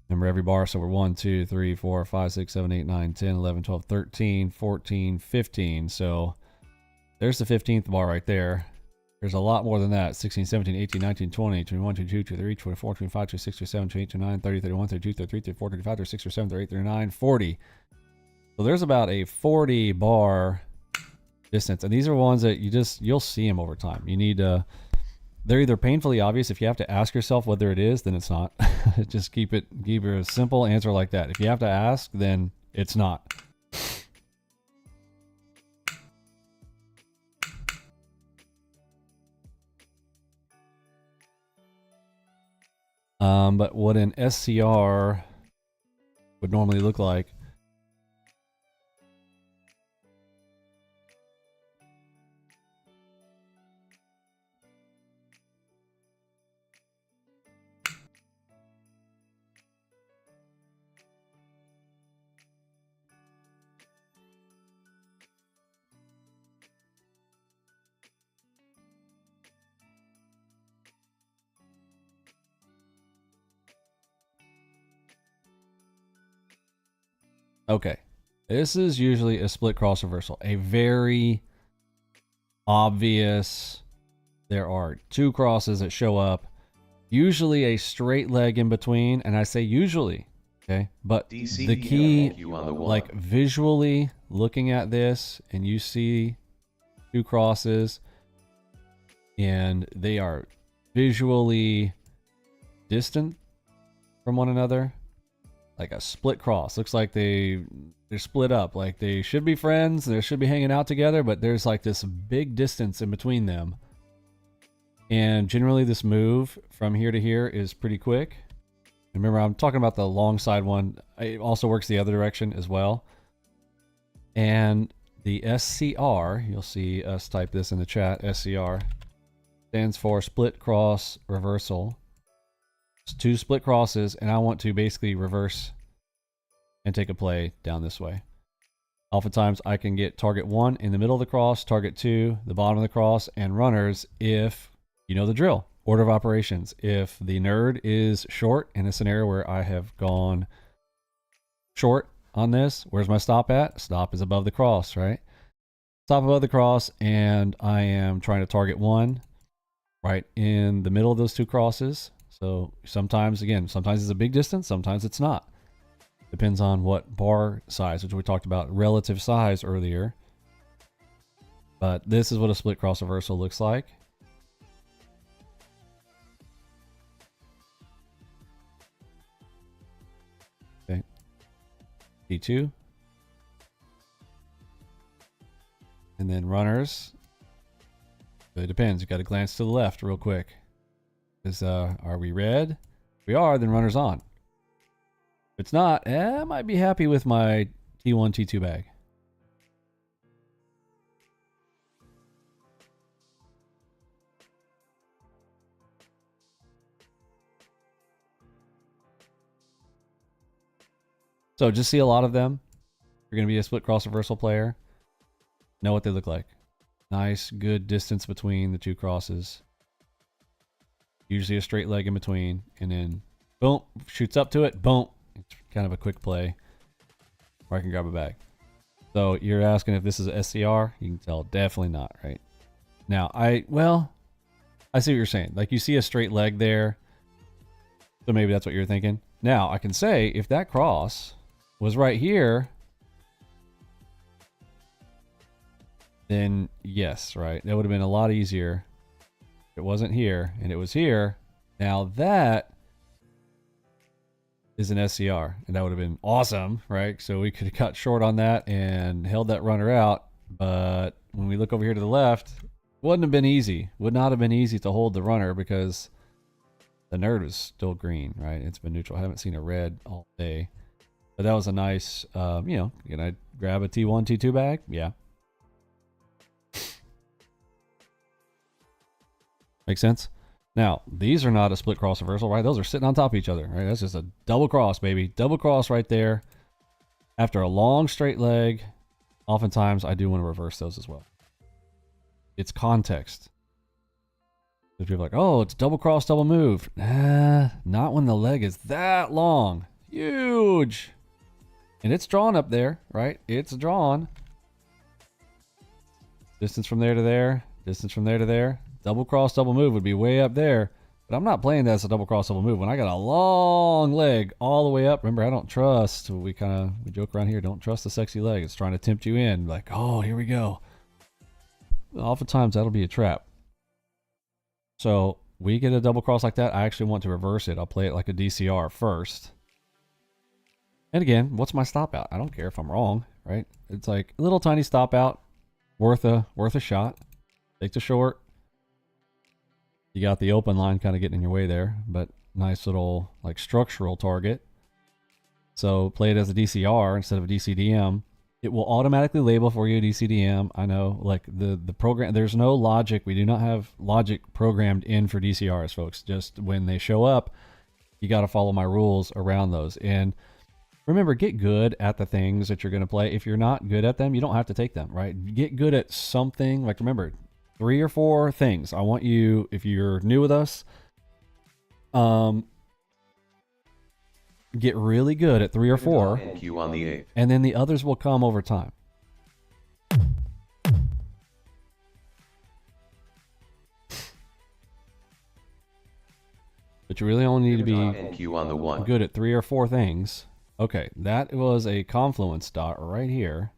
remember every bar, so we're 1, 2, 3, 4, 5, 6, 7, 8, 9, 10, 11, 12, 13, 14, 15. So there's the 15th bar right there. There's a lot more than that. 16, 17, 18, 19, 20, 21, 22, 23, 24, 25, 26, 27, 28, 29, 30, 31, 32, 33, 34, 35, 36, 37, 38, 39, 40. So there's about a 40 bar distance. And these are ones that you'll see them over time. You need to, they're either painfully obvious. If you have to ask yourself whether it is, then it's not. Just keep it a simple answer like that. If you have to ask, then it's not. But what an SCR would normally look like. Okay, this is usually a split cross reversal, a very obvious. There are two crosses that show up, usually a straight leg in between, and I say usually, okay, but DC, the key, you on the one. like visually looking at this, and you see two crosses, and they are visually distant from one another. Like a split cross. Looks like they're split up. Like they should be friends. They should be hanging out together, but there's like this big distance in between them. And generally this move from here to here is pretty quick. Remember, I'm talking about the long side one. It also works the other direction as well. And the SCR, you'll see us type this in the chat, SCR, stands for split cross reversal. It's two split crosses, and I want to basically reverse and take a play down this way. Oftentimes, I can get target 1 in the middle of the cross, target 2, the bottom of the cross, and runners if you know the drill. Order of operations. If the nerd is short in a scenario where I have gone short on this. Where's my stop at? Stop is above the cross, right? Stop above the cross, and I am trying to target one right in the middle of those two crosses. So sometimes, again, sometimes it's a big distance, sometimes it's not. Depends on what bar size, which we talked about relative size earlier. But this is what a split cross reversal looks like. Okay. T2. And then runners. It depends. You got to glance to the left real quick. Are we red? If we are, then runners on. If it's not, I might be happy with my T1, T2 bag. So just see a lot of them. You're going to be a split cross reversal player. Know what they look like. Nice, good distance between the two crosses. Usually a straight leg in between. And then, boom, shoots up to it. Boom. It's kind of a quick play where I can grab a bag. So you're asking if this is a SCR? You can tell definitely not, right? Now, I see what you're saying. Like you see a straight leg there. So maybe that's what you're thinking. Now, I can say if that cross was right here, then yes, right? That would have been a lot easier. It wasn't here and it was here. Now that is an SCR and that would have been awesome, right? So we could have cut short on that and held that runner out. But when we look over here to the left, wouldn't have been easy. Would not have been easy to hold the runner because the nerd was still green, right? It's been neutral. I haven't seen a red all day. But that was a nice, you know, can I grab a T1, T2 bag? Yeah. Makes sense? Now, these are not a split cross reversal, right? Those are sitting on top of each other, right? That's just a double cross, baby. Double cross right there. After a long straight leg, oftentimes I do want to reverse those as well. It's context. If you're like, oh, it's double cross, double move. Not when the leg is that long. Huge. And it's drawn up there, right? It's drawn. Distance from there to there. Distance from there to there. Double cross, double move would be way up there. But I'm not playing that as a double cross, double move. When I got a long leg all the way up. Remember, I don't trust. We joke around here. Don't trust the sexy leg. It's trying to tempt you in. Like, oh, here we go. Oftentimes, that'll be a trap. So we get a double cross like that. I actually want to reverse it. I'll play it like a DCR first. And again, what's my stop out? I don't care if I'm wrong, right? It's like a little tiny stop out, worth a shot. Take the short. You got the open line kind of getting in your way there, but nice little like structural target. So play it as a DCR instead of a DCDM. It will automatically label for you a DCDM. I know, like the program, there's no logic. We do not have logic programmed in for DCRs, folks. Just when they show up, you got to follow my rules around those. And remember, get good at the things that you're going to play. If you're not good at them, you don't have to take them, right? Get good at something. Like, remember, 3 or 4 things. I want you, if you're new with us, get really good at 3 or 4. NQ on the 8th. And then the others will come over time. But you really only need to be NQ on the 1. good at 3 or 4 things. Okay, that was a confluence dot right here.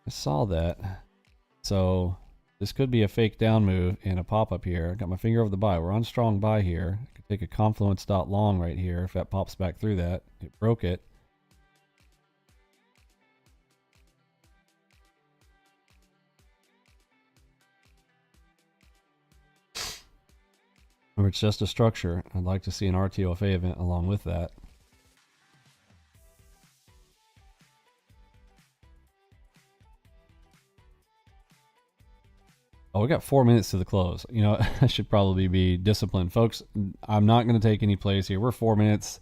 I saw that. So this could be a fake down move and a pop-up here. I got my finger over the buy. We're on strong buy here. I could take a confluence dot long right here if that pops back through that. It broke it. Or it's just a structure. I'd like to see an RTOFA event along with that. Oh, we got 4 minutes to the close. You know, I should probably be disciplined. Folks, I'm not going to take any plays here. We're 4 minutes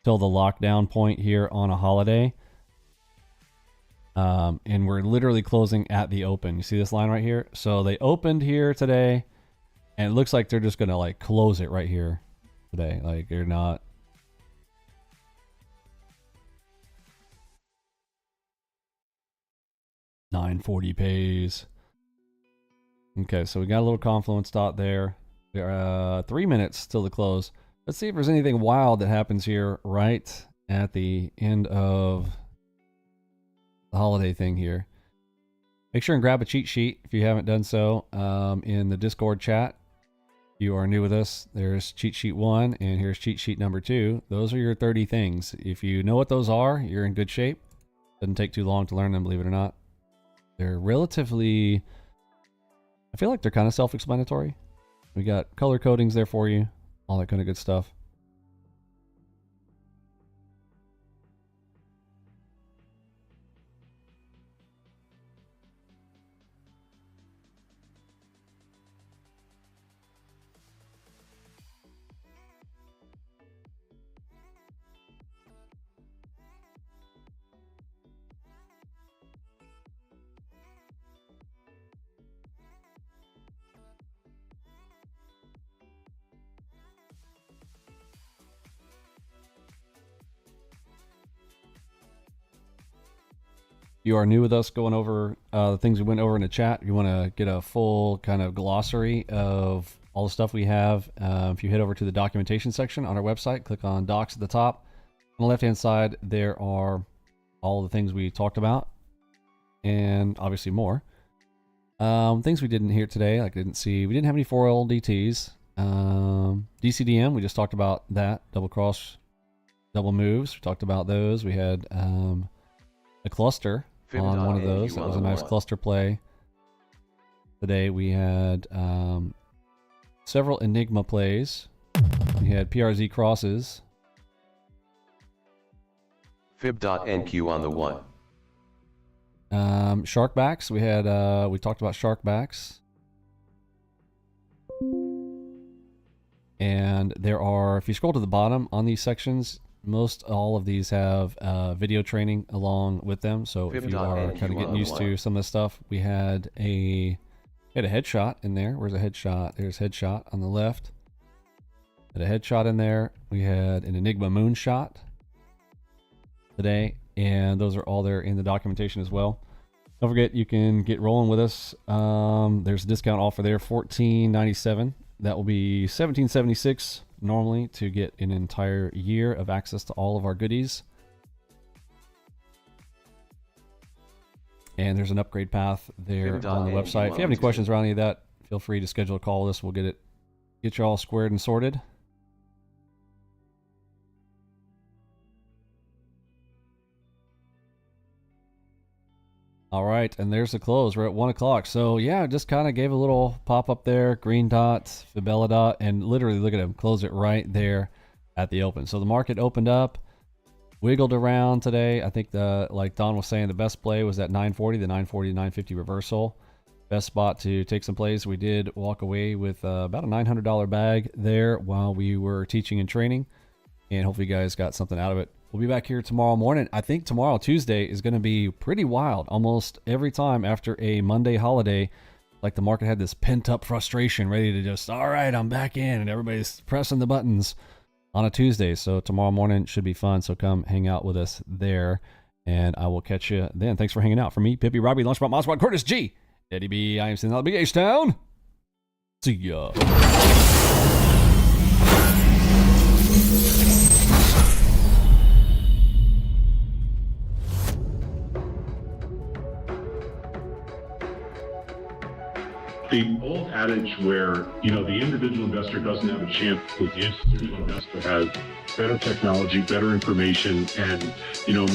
till the lockdown point here on a holiday. And we're literally closing at the open. You see this line right here? So they opened here today, and it looks like they're just going to like close it right here today. Like they're not. 940 pays. Okay, so we got a little confluence dot there. There are 3 minutes till the close. Let's see if there's anything wild that happens here right at the end of the holiday thing here. Make sure and grab a cheat sheet if you haven't done so in the Discord chat. If you are new with us, there's cheat sheet 1 and here's cheat sheet number 2. Those are your 30 things. If you know what those are, you're in good shape. Doesn't take too long to learn them, believe it or not. They're relatively, I feel like they're kind of self-explanatory. We got color codings there for you, all that kind of good stuff. You are new with us going over the things we went over in the chat. You want to get a full kind of glossary of all the stuff we have. If you head over to the documentation section on our website, click on docs at the top. On the left-hand side, there are all the things we talked about and obviously more. Things we didn't hear today, like we didn't have any 4LDTs. DCDM, we just talked about that. Double cross, double moves. We talked about those. We had a cluster on one of those. That was a nice cluster play. Today we had several Enigma plays. We had PRZ crosses. Fib.NQ on the 1. Sharkbacks. We talked about sharkbacks. And there are, if you scroll to the bottom on these sections, most all of these have video training along with them. So if you are kind of getting used to some of the stuff, we had a headshot in there. Where's a headshot? There's headshot on the left. Had a headshot in there. We had an Enigma moonshot today, and those are all there in the documentation as well. Don't forget, you can get rolling with us. There's a discount offer there, $14.97. That will be $17.76 normally to get an entire year of access to all of our goodies. And there's an upgrade path there on the website. If you have any questions around any of that, feel free to schedule a call with us. We'll get you all squared and sorted. All right, and there's the close. We're at 1 o'clock. So yeah, just kind of gave a little pop up there, green dot, Fibella dot, and literally look at him, close it right there at the open. So the market opened up, wiggled around today. I think like Don was saying, the best play was that 940, the 940 to 950 reversal. Best spot to take some plays. We did walk away with about a $900 bag there while we were teaching and training, and hopefully you guys got something out of it. We'll be back here tomorrow morning. I think tomorrow, Tuesday, is going to be pretty wild. Almost every time after a Monday holiday, like the market had this pent-up frustration ready to just, all right, I'm back in, and everybody's pressing the buttons on a Tuesday. So tomorrow morning should be fun. So come hang out with us there, and I will catch you then. Thanks for hanging out. For me, Pippi, Robbie, Lunchbot, Mossbot, Curtis G, Eddie B, I am sitting out of Big H-Town. See ya. The old adage where, the individual investor doesn't have a chance because the institutional investor has better technology, better information, and,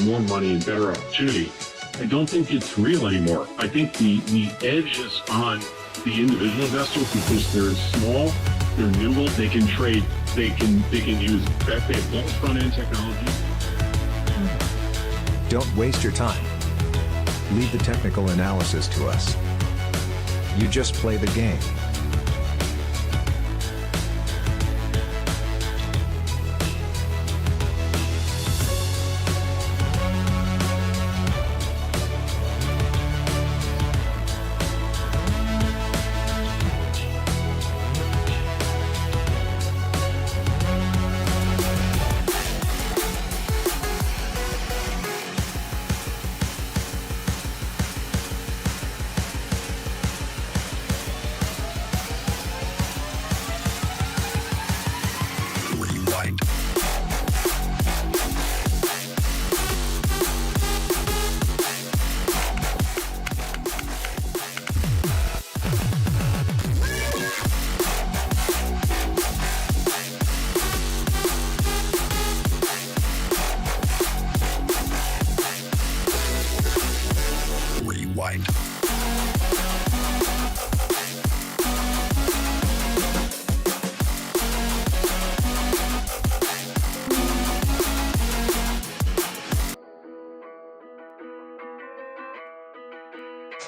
more money and better opportunity, I don't think it's real anymore. I think the edge is on the individual investor because they're small, they're nimble, they can trade, they can use, they have front-end technology. Don't waste your time. Leave the technical analysis to us. You just play the game.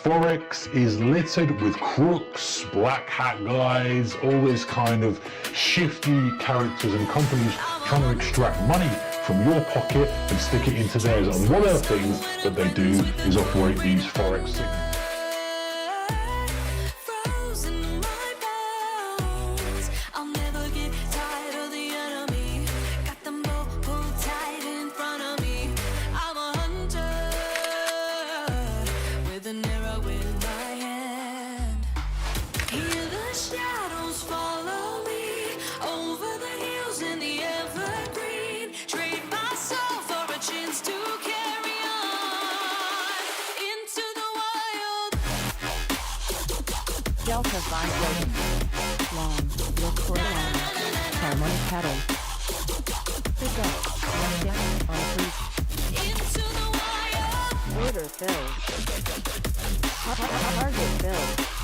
Forex is littered with crooks, black hat guys, all this kind of shifty characters and companies trying to extract money from your pocket and stick it into theirs. And one of the things that they do is operate these Forex signals. Delta 5 loading. Long, look for long. Harmonic pattern. Pick up. One down on freeze. Order filled. Target filled.